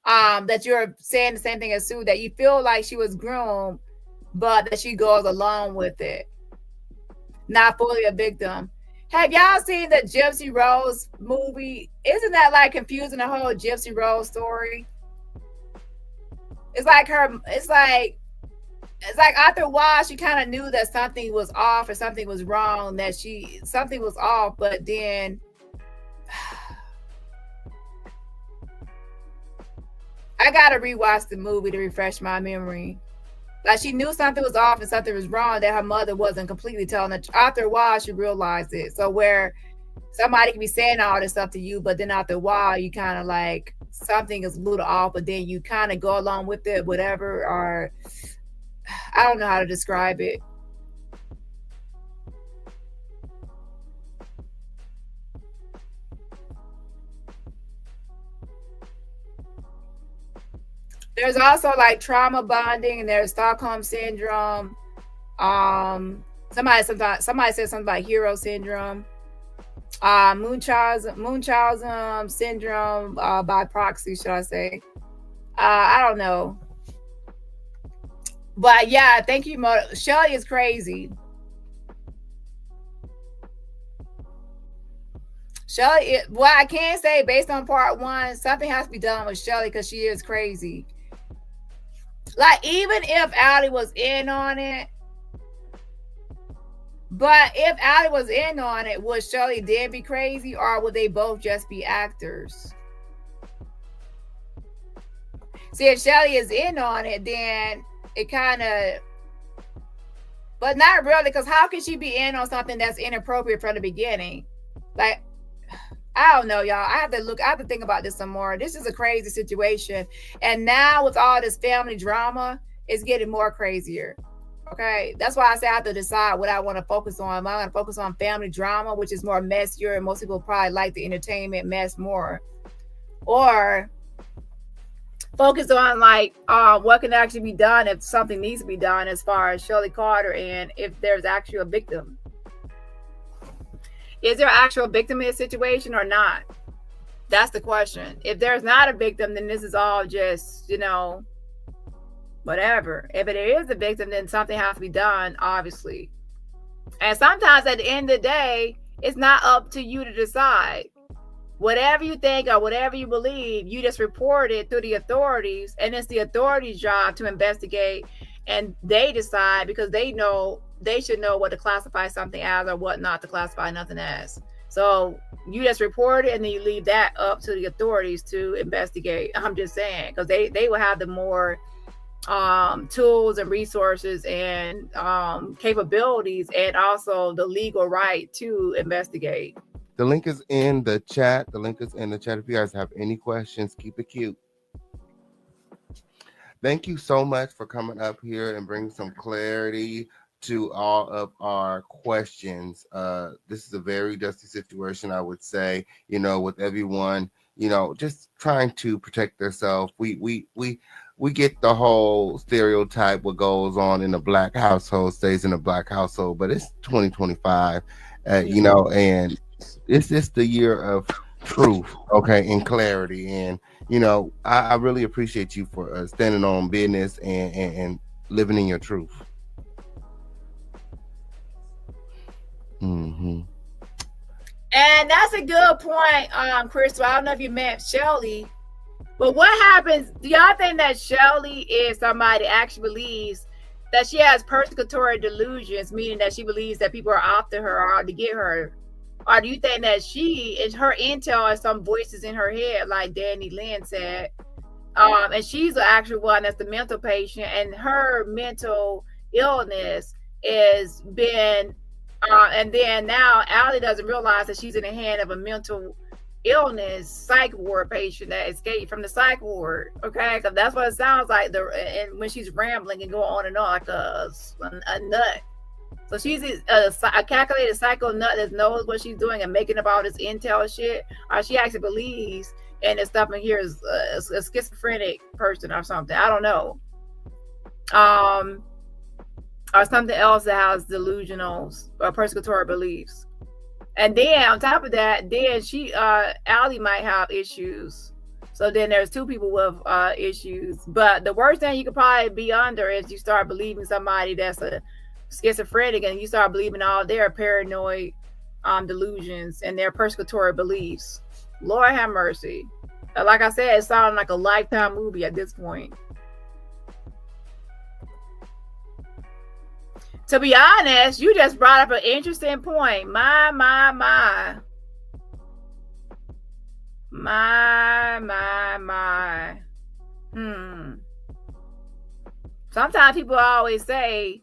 That you're saying the same thing as Sue, that you feel like she was groomed, but that she goes along with it. Not fully a victim. Have y'all seen the Gypsy Rose movie? Isn't that like confusing the whole Gypsy Rose story? It's like after a while she kind of knew that something was off or something was wrong, that something was off, but then I gotta rewatch the movie to refresh my memory. Like she knew something was off and something was wrong, that her mother wasn't completely telling her. After a while, she realized it. So where somebody can be saying all this stuff to you, but then after a while, you kind of like something is a little off, but then you kind of go along with it, whatever. Or I don't know how to describe it. There's also like trauma bonding, and there's Stockholm syndrome. Somebody said something about hero syndrome. Munchausen syndrome by proxy, should I say? I don't know, but yeah, thank you. Shelly is crazy. Shelly, well, I can say based on part 1, something has to be done with Shelly because she is crazy. Like, even if Allie was in on it, but if Allie was in on it, would Shelly then be crazy, or would they both just be actors? See, if Shelly is in on it, then it kind of, but not really, because how can she be in on something that's inappropriate from the beginning? Like, I don't know, y'all. I have to think about this some more. This is a crazy situation. And now with all this family drama, it's getting more crazier. Okay. That's why I say I have to decide what I want to focus on. Am I going to focus on family drama, which is more messier, and most people probably like the entertainment mess more? Or focus on like what can actually be done if something needs to be done as far as Shelly Carter, and if there's actually a victim. Is there an actual victim in this situation or not? That's the question. If there's not a victim, then this is all just, whatever. If it is a victim, then something has to be done, obviously. And sometimes at the end of the day, it's not up to you to decide. Whatever you think or whatever you believe, you just report it to the authorities, and it's the authorities' job to investigate, and they decide, because they should know what to classify something as or what not to classify nothing as. So you just report it, and then you leave that up to the authorities to investigate. I'm just saying, because they will have the more tools and resources and capabilities, and also the legal right to investigate. The link is in the chat. If you guys have any questions, keep it cute. Thank you so much for coming up here and bringing some clarity to all of our questions. This is a very dusty situation, I would say, with everyone, just trying to protect themselves. We get the whole stereotype, what goes on in a Black household stays in a Black household, but it's 2025, and it's just the year of truth, okay, and clarity. And I really appreciate you for standing on business and living in your truth. Mm-hmm. And that's a good point, Crystal. I don't know if you met Shelly, but what happens? Do y'all think that Shelly is somebody that actually believes that she has persecutory delusions, meaning that she believes that people are after her or out to get her? Or do you think that she is her intel, or some voices in her head, like Dani Lynn said, and she's the actual one that's the mental patient, and her mental illness is been, and then now Allie doesn't realize that she's in the hand of a mental illness psych ward patient that escaped from the psych ward. Okay, because that's what it sounds like. And when she's rambling and going on and on like a nut. So she's a calculated psycho nut that knows what she's doing and making up all this intel shit, or she actually believes and this stuff in here is a schizophrenic person or something. I don't know. Or something else that has delusional or persecutory beliefs. And then on top of that, then Allie might have issues. So then there's two people with issues. But the worst thing you could probably be under is you start believing somebody that's a schizophrenic, and you start believing all their paranoid delusions and their persecutory beliefs. Lord have mercy. Like I said, it sounds like a Lifetime movie at this point. To be honest, you just brought up an interesting point. My. Sometimes people always say,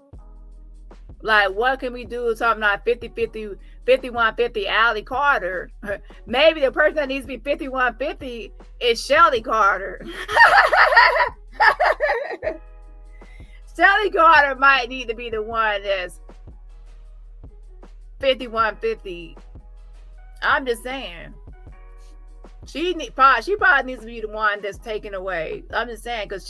like, what can we do? Something like 50-50, 5150 Allie Carter. Maybe the person that needs to be 5150 is Shelly Carter. Shelly Carter might need to be the one that's 5150. I'm just saying. She probably needs to be the one that's taken away. I'm just saying, because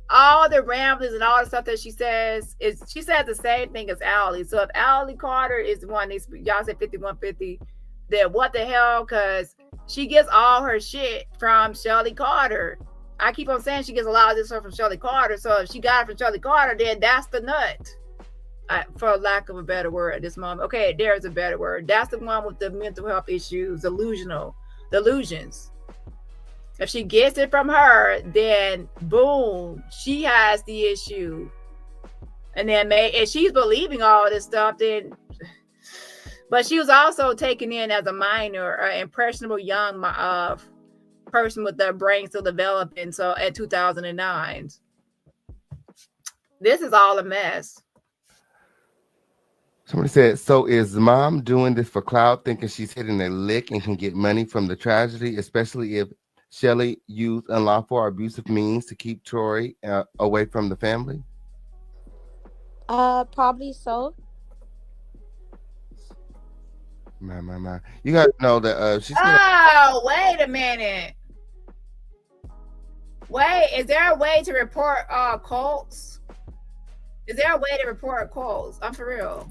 all the ramblings and all the stuff that she says the same thing as Allie. So if Allie Carter is the one that y'all said 5150, then what the hell? Because she gets all her shit from Shelly Carter. I keep on saying she gets a lot of this stuff from Shelly Carter. So if she got it from Shelly Carter, then that's the nut. For lack of a better word at this moment. Okay, there's a better word. That's the one with the mental health issues, delusions. If she gets it from her, then boom, she has the issue. And then if she's believing all this stuff, then, but she was also taken in as a minor, impressionable young person with their brain still developing. So at 2009, this is all a mess. Somebody said, so is mom doing this for clout, thinking she's hitting a lick and can get money from the tragedy, especially if Shelly used unlawful or abusive means to keep Troy away from the family? Probably so. My. You guys know that she's gonna... Oh, wait a minute. Wait, is there a way to report cults? Is there a way to report cults? I'm for real.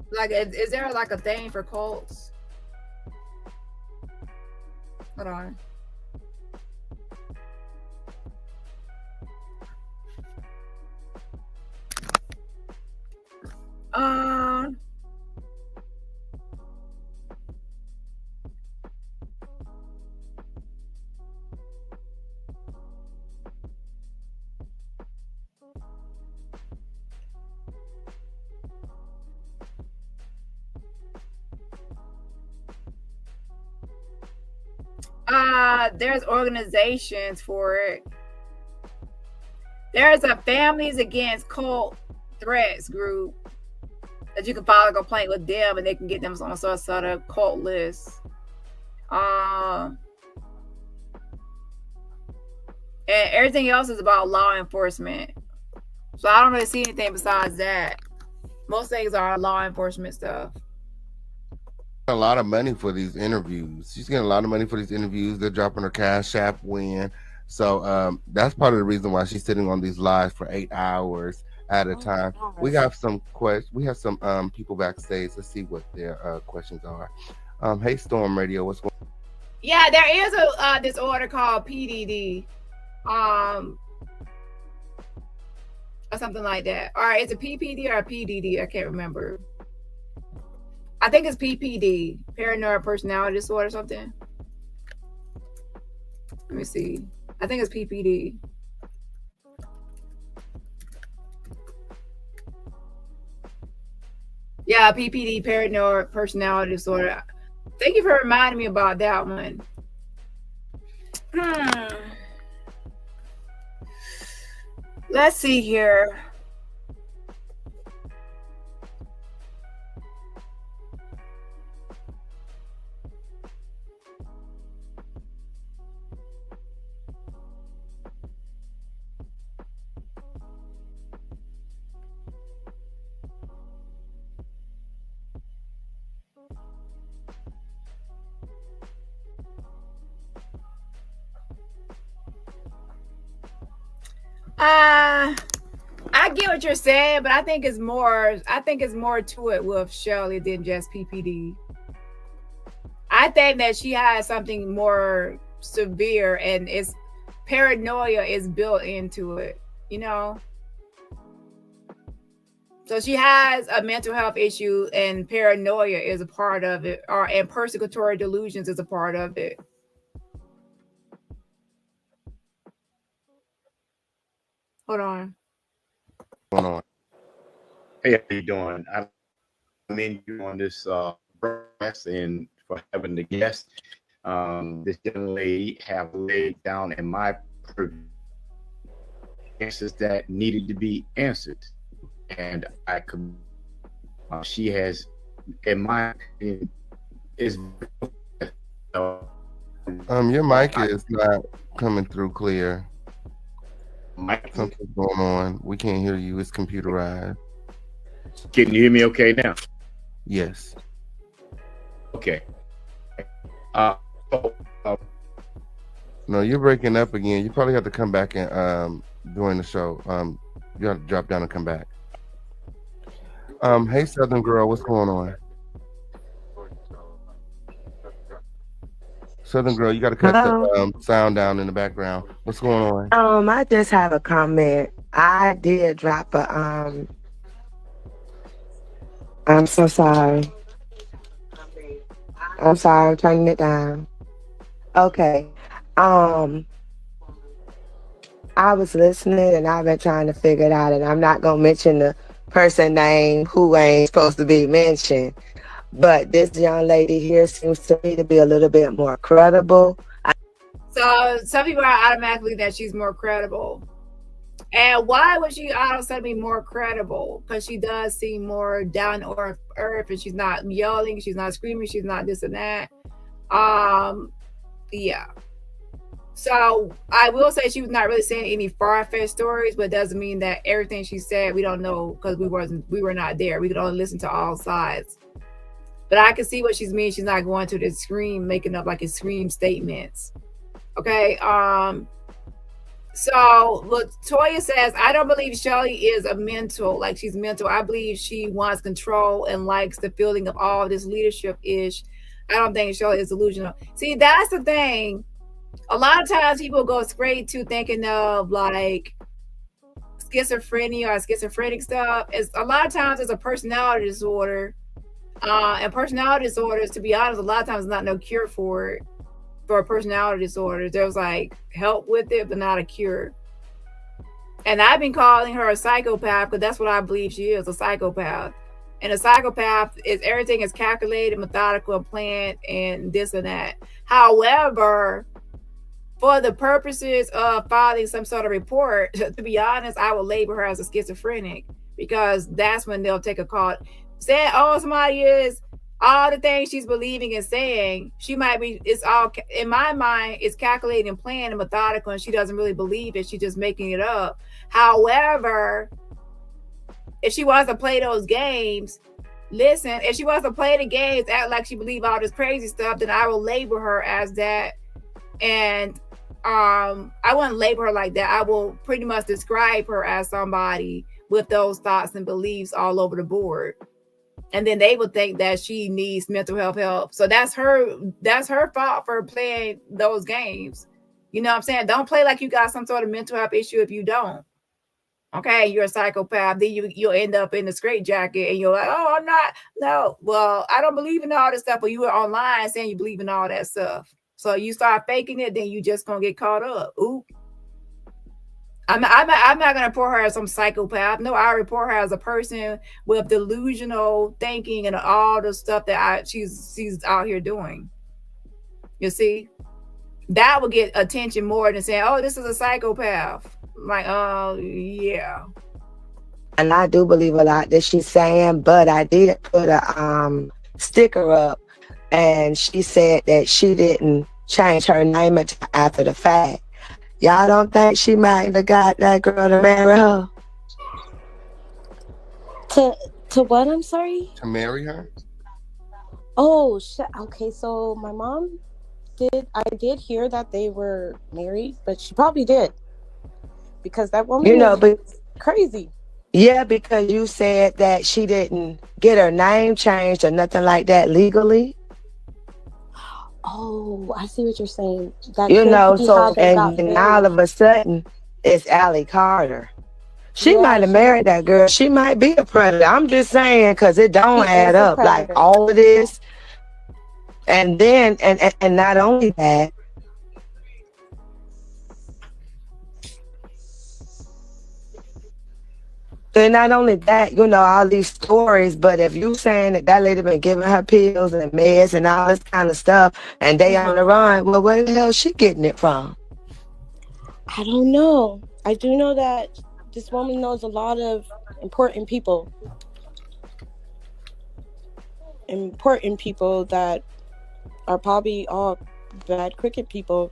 Like, is there like a thing for cults? Hold on. There's organizations for it. There's a Families Against Cult Threats group that you can file a complaint with them, and they can get them on some sort of cult list. And everything else is about law enforcement. So I don't really see anything besides that. Most things are law enforcement stuff. A lot of money for these interviews. She's getting a lot of money for these interviews. They're dropping her Cash App win. So that's part of the reason why she's sitting on these lives for 8 hours at a time. We have some questions. We have some people backstage. Let's see what their questions are. Hey, Storm Radio, what's going on? Yeah, there is a disorder called PDD, or something like that. All right, it's a PPD or a PDD. I can't remember. I think it's PPD, paranoid personality disorder or something. Let me see. I think it's PPD. Yeah, PPD, paranoid personality disorder. Thank you for reminding me about that one. Let's see here. I get what you're saying, but I think it's more to it with Shelly than just PPD. I think that she has something more severe, and it's paranoia is built into it, you know. So she has a mental health issue, and paranoia is a part of it, and persecutory delusions is a part of it. Hold on. What's going on? Hey, how you doing? I mean, you on this broadcast and for having the guest. this young lady have laid down in my purview answers that needed to be answered, and I could. She has, in my opinion, is. Your mic is not coming through clear. Something's going on. We can't hear you. It's computerized. Can you hear me okay now? Yes. Okay. No, you're breaking up again. You probably have to come back and during the show. You have to drop down and come back. Hey, Southern Girl, what's going on? Southern Girl, you got to cut the sound down in the background. What's going on? I just have a comment. I did drop a I'm so sorry. I'm sorry, I'm turning it down. Okay. I was listening and I've been trying to figure it out, and I'm not gonna mention the person name who ain't supposed to be mentioned. But this young lady here seems to me to be a little bit more credible. So some people are automatically that she's more credible. And why would she all of a sudden be more credible? Because she does seem more down to earth, and she's not yelling, she's not screaming, she's not this and that. Yeah. So I will say she was not really saying any far-fetched stories, but it doesn't mean that everything she said we don't know, because we were not there. We could only listen to all sides. But I can see what she's meaning. She's not going to the scream, making up like a scream statements. Okay. So look, Toya says, I don't believe Shelly is a mental, like she's mental. I believe she wants control and likes the feeling of all this leadership ish. I don't think Shelly is delusional. See, that's the thing. A lot of times people go straight to thinking of like schizophrenia or schizophrenic stuff. It's a lot of times it's a personality disorder. And personality disorders, to be honest, a lot of times not no cure for it. For a personality disorder, there's like help with it, but not a cure. And I've been calling her a psychopath because that's what I believe she is, a psychopath. And a psychopath is everything is calculated, methodical, and planned, and this and that. However, for the purposes of filing some sort of report, to be honest, I will label her as a schizophrenic, because that's when they'll take a call. Saying, oh, somebody is all the things she's believing and saying, she might be, it's all, in my mind, it's calculated and planned and methodical, and she doesn't really believe it. She's just making it up. However, if she wants to play those games, listen, if she wants to play the games, act like she believes all this crazy stuff, then I will label her as that. And I wouldn't label her like that. I will pretty much describe her as somebody with those thoughts and beliefs all over the board. And then they would think that she needs mental health help. So that's her fault for playing those games. You know what I'm saying? Don't play like you got some sort of mental health issue if you don't. Okay, you're a psychopath. Then you'll end up in the straitjacket and you're like, oh, I'm not. No, well, I don't believe in all this stuff. But you were online saying you believe in all that stuff. So you start faking it, then you just gonna get caught up. Ooh. I'm not going to report her as some psychopath. No, I report her as a person with delusional thinking and all the stuff that she's out here doing. You see, that would get attention more than saying, "Oh, this is a psychopath." Like, oh yeah. And I do believe a lot that she's saying, but I did put a sticker up, and she said that she didn't change her name after the fact. Y'all don't think she might have got that girl to marry her? To what? I'm sorry? To marry her? Oh, shit. Okay, so my mom I did hear that they were married, but she probably did. Because that woman is crazy. Yeah, because you said that she didn't get her name changed or nothing like that legally. Oh, I see what you're saying. That So and then all of a sudden it's Shelly Carter. She might have married that girl. She might be a predator. I'm just saying, because it don't add up. Like all of this, and then and not only that, And not only that, you know, all these stories, but if you saying that that lady been giving her pills and meds and all this kind of stuff, and they on the run, well, where the hell is she getting it from? I don't know. I do know that this woman knows a lot of important people. Important people that are probably all bad cricket people.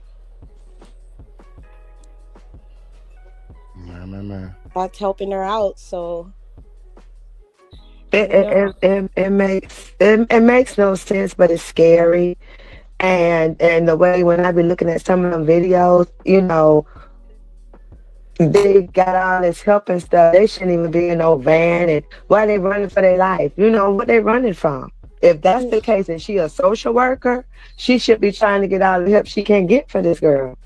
That's helping her out, so it makes no sense, but it's scary. And the way when I be looking at some of them videos, you know, they got all this help and stuff. They shouldn't even be in no van. And why they running for their life? You know, what they running from? If that's the case and she a social worker, she should be trying to get all the help she can get for this girl.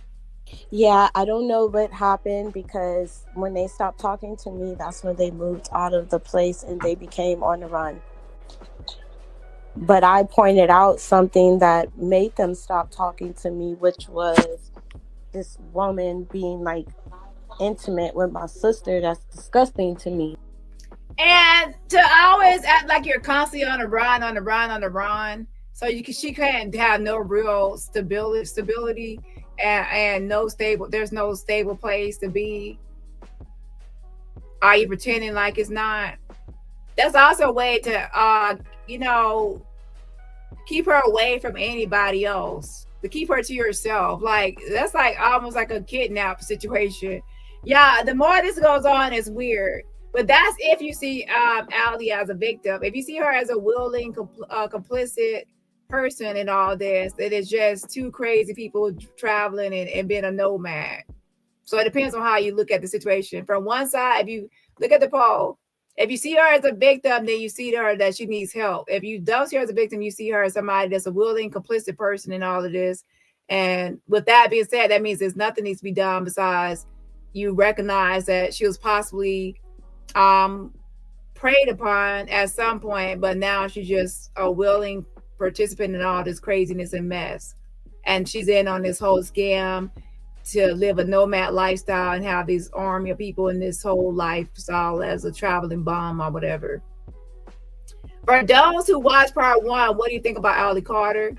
Yeah, I don't know what happened, because when they stopped talking to me, that's when they moved out of the place and they became on the run. But I pointed out something that made them stop talking to me, which was this woman being like intimate with my sister. That's disgusting to me. And to always act like you're constantly on the run. So she can't have no real stability and there's no stable place to be. Are you pretending like it's not? That's also a way to you know, keep her away from anybody else, to keep her to yourself. Like, that's like almost like a kidnap situation. Yeah, the more this goes on, it's weird. But that's if you see Allie as a victim. If you see her as a willing, complicit person in all this, it is just two crazy people traveling and being a nomad. So it depends on how you look at the situation. From one side, if you look at the poll, if you see her as a victim, then you see her that she needs help. If you don't see her as a victim, you see her as somebody that's a willing, complicit person in all of this. And with that being said, that means there's nothing needs to be done besides you recognize that she was possibly preyed upon at some point, but now she's just a willing participant in all this craziness and mess. And she's in on this whole scam to live a nomad lifestyle and have this army of people in this whole lifestyle as a traveling bomb or whatever. For those who watched part one, what do you think about Shelly Carter?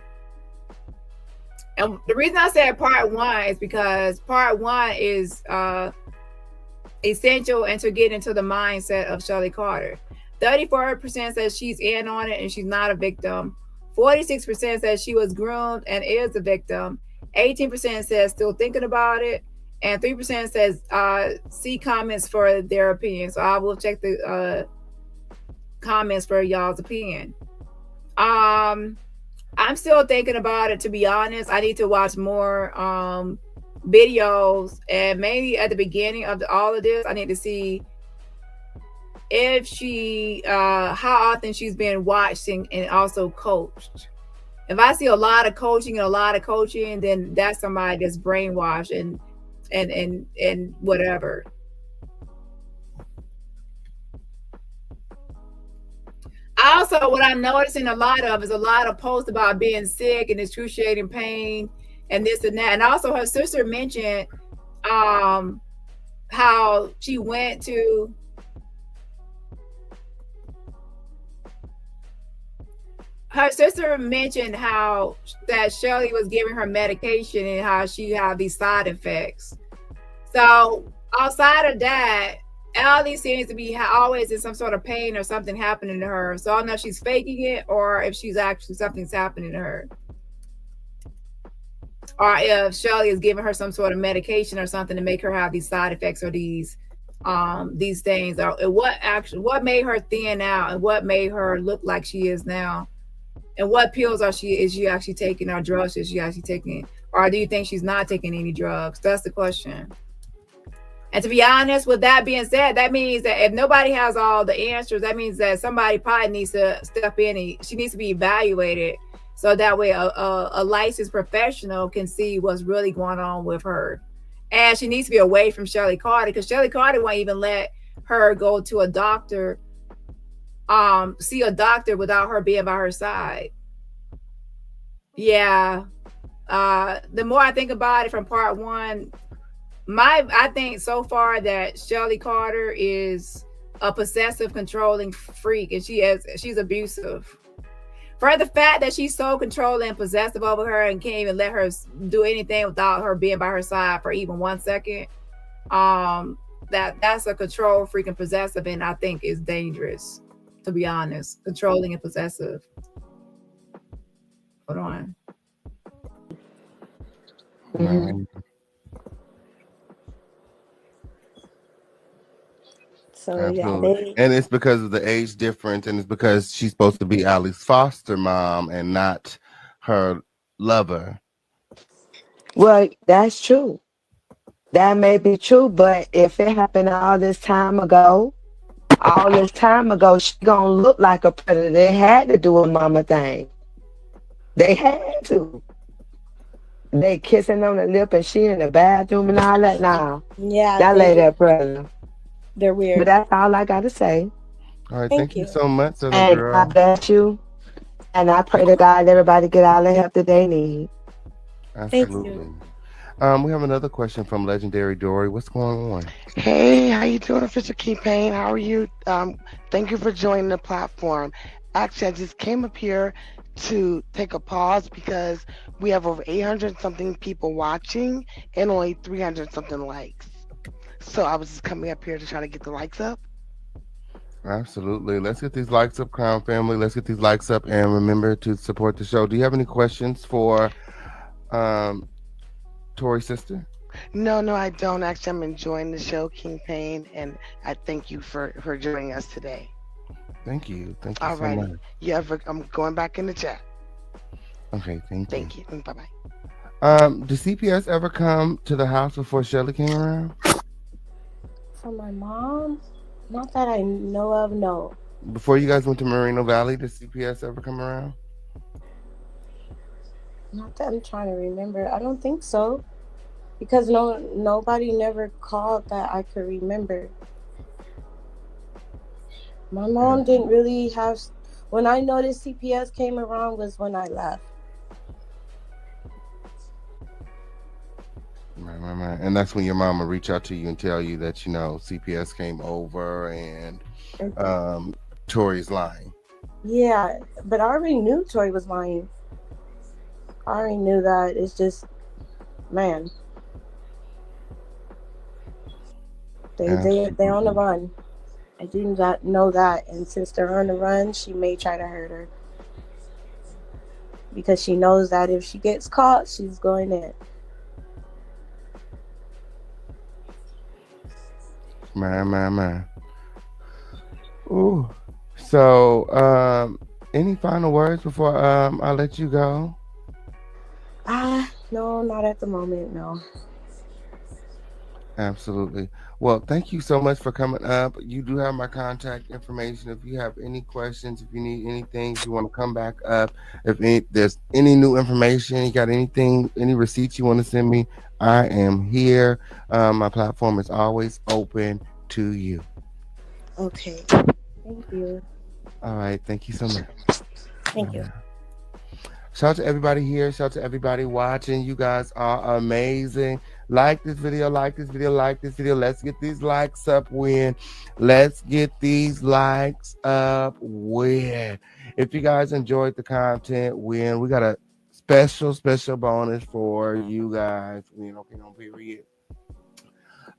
And the reason I said part one is because part one is essential and to get into the mindset of Shelly Carter. 34% says she's in on it and she's not a victim. 46% says she was groomed and is a victim. 18% says still thinking about it, and 3% says see comments for their opinion. So I will check the comments for y'all's opinion. I'm still thinking about it, to be honest. I need to watch more videos, and maybe at the beginning of all of this, I need to see if she how often she's been watching and also coached. If I see a lot of coaching, then that's somebody that's brainwashed and whatever. Also, what I'm noticing a lot of is a lot of posts about being sick and excruciating pain and this and that. And also her sister mentioned how she went to how that Shelly was giving her medication and how she had these side effects. So outside of that, Allie seems to be always in some sort of pain or something happening to her. So I don't know if she's faking it or if she's actually something's happening to her. Or if Shelly is giving her some sort of medication or something to make her have these side effects or these things. Or what made her thin out and what made her look like she is now? And what pills is she actually taking, or drugs is she actually taking? Or do you think she's not taking any drugs? That's the question. And to be honest, with that being said, that means that if nobody has all the answers, that means that somebody probably needs to step in and she needs to be evaluated. So that way a licensed professional can see what's really going on with her. And she needs to be away from Shelly Carter, because Shelly Carter won't even let her go to a doctor, see a doctor without her being by her side. Yeah. The more I think about it from part one, I think so far that Shelly Carter is a possessive, controlling freak, and she's abusive. For the fact that she's so controlling and possessive over her and can't even let her do anything without her being by her side for even 1 second, that's a control freak and possessive, and I think is dangerous, to be honest. Controlling and possessive. Hold on. Mm-hmm. So Absolutely. yeah, And it's because of the age difference, and it's because she's supposed to be Allie's foster mom and not her lover. Well, that's true. That may be true, but if it happened all this time ago, she gonna look like a predator. They had to do a mama thing. They had to. They kissing on the lip and she in the bathroom and all that. Nah, yeah, that lady a predator. they're weird. But that's all I gotta say. All right, Thank thank you you. so much, Southern And girl. God bless you. And I pray to God everybody get all the help that they need. Absolutely. We have another question from Legendary Dory. What's going on? Hey, how you doing, Official Campaign? How are you? Thank you for joining the platform. Actually, I just came up here to take a pause because we have over 800 something people watching and only 300 something likes. So I was just coming up here to try to get the likes up. Absolutely. Let's get these likes up, Crown Family. Let's get these likes up, and remember to support the show. Do you have any questions for Tori's sister? No, I don't. Actually, I'm enjoying the show, Campaign, and I thank you for joining us today. Thank you. Thank you All so righty. much. Yeah, I'm going back in the chat. Okay, thank you. Thank you. Bye-bye. Did CPS ever come to the house before Shelly came around? For my mom, not that I know of, no. Before you guys went to Moreno Valley, did CPS ever come around? Not that I'm trying to remember. I don't think so. Because nobody never called that I could remember. My mom didn't really have. When I noticed CPS came around was when I left. Right. And that's when your mom will reach out to you and tell you that, CPS came over and Tori's lying. Yeah, but I already knew Tori was lying. I already knew that. It's just, man. They're on the run. I didn't know that, and since they're on the run, she may try to hurt her because she knows that if she gets caught, she's going in. Man. Ooh. So, any final words before I let you go? No, not at the moment. No. Absolutely. Well, thank you so much for coming up. You do have my contact information. If you have any questions, if you need anything, if you want to come back up, there's any new information, you got anything, any receipts you want to send me, I am here. My platform is always open to you. Okay. Thank you. All right. Thank you so much. Thank you. Shout out to everybody here. Shout out to everybody watching. You guys are amazing. Like this video. Let's get these likes up, Win. Let's get these likes up, Win. If you guys enjoyed the content, Win, we got a special bonus for you guys. Win, okay, no period.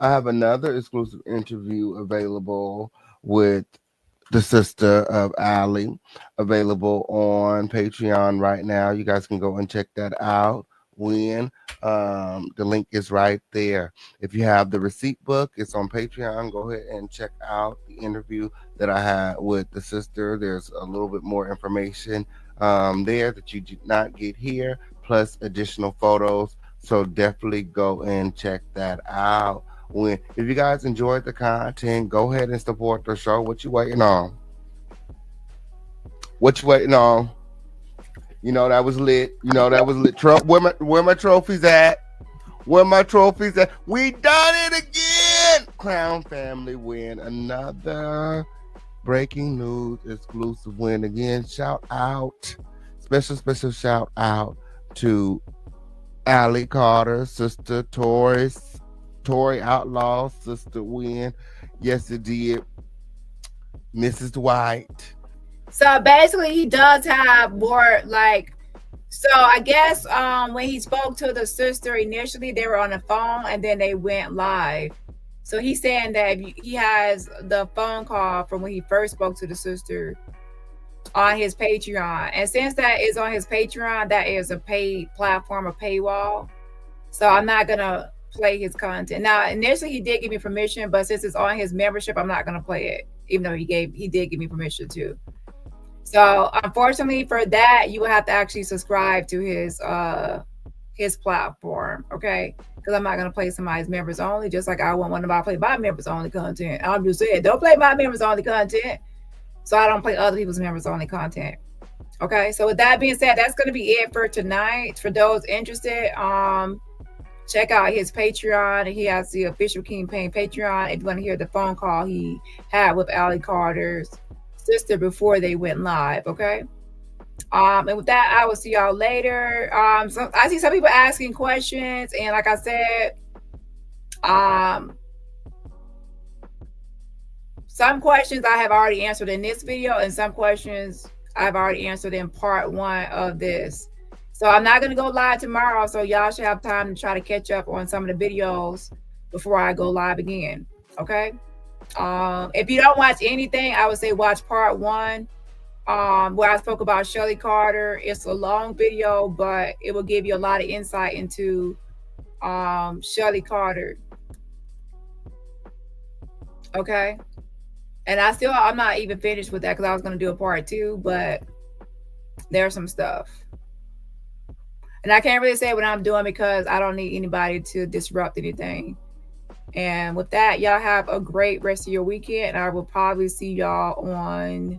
I have another exclusive interview available with the sister of Allie, available on Patreon right now. You guys can go and check that out. The link is right there. If you have the receipt book, it's on Patreon. Go ahead and check out the interview that I had with the sister. There's a little bit more information there that you did not get here, plus additional photos. So definitely go and check that out. If you guys enjoyed the content, go ahead and support the show. What you waiting on? That was lit. Where my trophies at? We done it again. Crown Family win another breaking news exclusive win again. Shout out, special shout out to Shelly Carter, sister Tori Outlaw, sister Win. Yes, it did. Mrs. White. So basically, he does have more like. So I guess when he spoke to the sister initially, they were on the phone and then they went live. So he's saying that he has the phone call from when he first spoke to the sister on his Patreon. And since that is on his Patreon, that is a paid platform, a paywall. So I'm not going to play his content. Now, initially he did give me permission, but since it's on his membership, I'm not going to play it, even though he did give me permission to. So unfortunately for that, you will have to actually subscribe to his platform, okay? Because I'm not going to play somebody's members only, just like I won't want to play my members only content. I'm just saying, don't play my members only content, so I don't play other people's members only content. Okay, so with that being said, that's going to be it for tonight. For those interested, check out his Patreon. He has the official King Pain Patreon. If you want to hear the phone call he had with Shelly Carter's sister before they went live, okay? And with that, I will see y'all later. So I see some people asking questions, and like I said, some questions I have already answered in this video, and some questions I've already answered in part 1 of this. So I'm not going to go live tomorrow, so y'all should have time to try to catch up on some of the videos before I go live again, okay? If you don't watch anything, I would say watch part 1, where I spoke about Shelly Carter. It's a long video, but it will give you a lot of insight into Shelly Carter. Okay. And I'm not even finished with that because I was going to do a part 2, but there's some stuff. And I can't really say what I'm doing because I don't need anybody to disrupt anything. And with that, y'all have a great rest of your weekend. I will probably see y'all on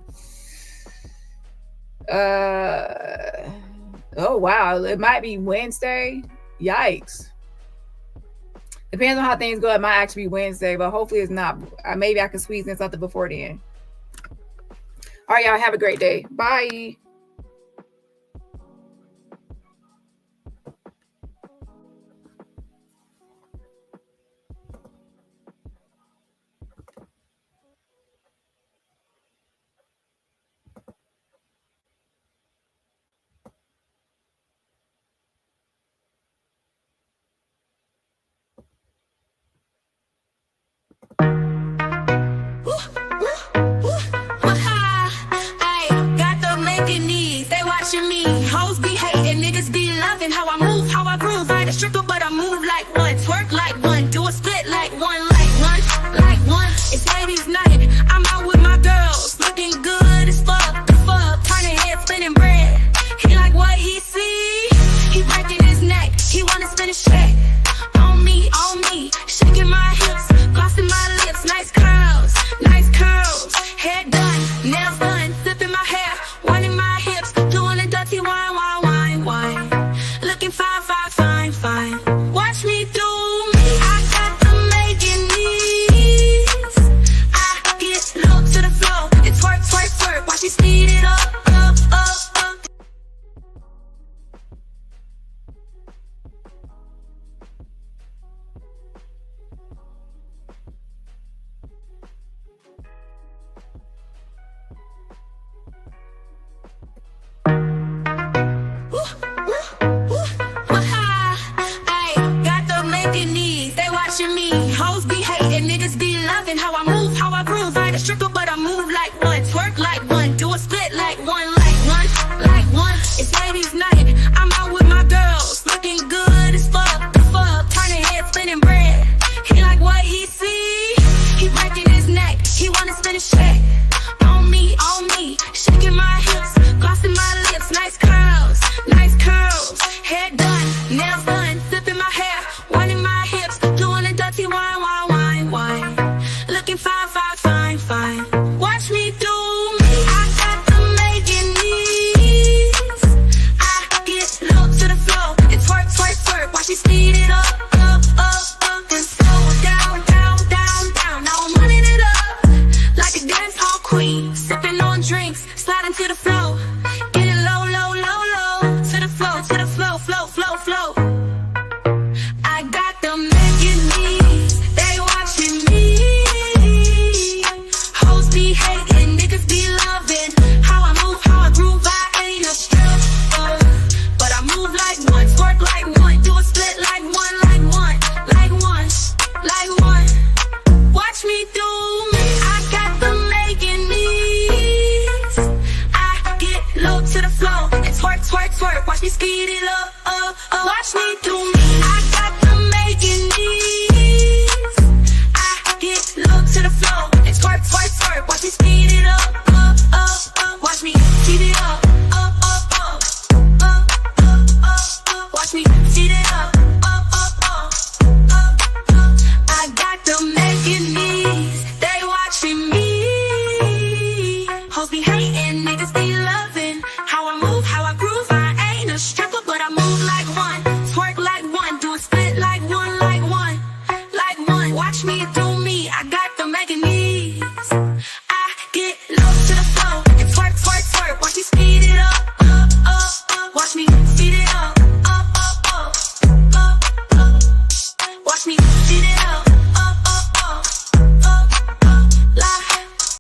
oh wow, it might be Wednesday. Yikes. Depends on how things go. It might actually be Wednesday, but hopefully it's not. Maybe I can squeeze in something before then. All right, y'all have a great day. Bye. Hoes be hating, niggas be loving how I move, how I groove. I ain't a stripper, but I move like one, twerk like one, do a split like one, like one. It's ladies' night, I'm out with my girls, looking good as fuck, turning head, spinning bread. He like what he see, he breaking his neck, he wanna spin his check. On me, shaking my hips, glossing my lips, nice curls, hair done, nails done, flipping my hair, winding my hips, doing a dirty wine. Looking fine. Watch me do me. I got the making knees. I get low to the floor. It's twerk. Watch me speed it up. Me. Hoes be hating, niggas be loving how I move, how I groove. I ain't a stripper, but I move like one, twerk like one, do a split like one. It's ladies' night, I'm out with my girls, looking good as fuck, turning head, spinning bread. He like what he see, he breaking his neck, he wanna spin his check. On me, shaking my hips, glossing my lips, nice curls, hair done, nails done, flipping my hair, winding my hips, doing a dirty wine. Looking fine. Watch me do me. I got the making knees. I get low to the floor. It's twerk. Watch me speed it up. And slow down. Now I'm running it up like a dance hall queen, sipping on drinks, sliding to the floor, getting low to the flow. I got them making knees, they watching me. Hoes be hating.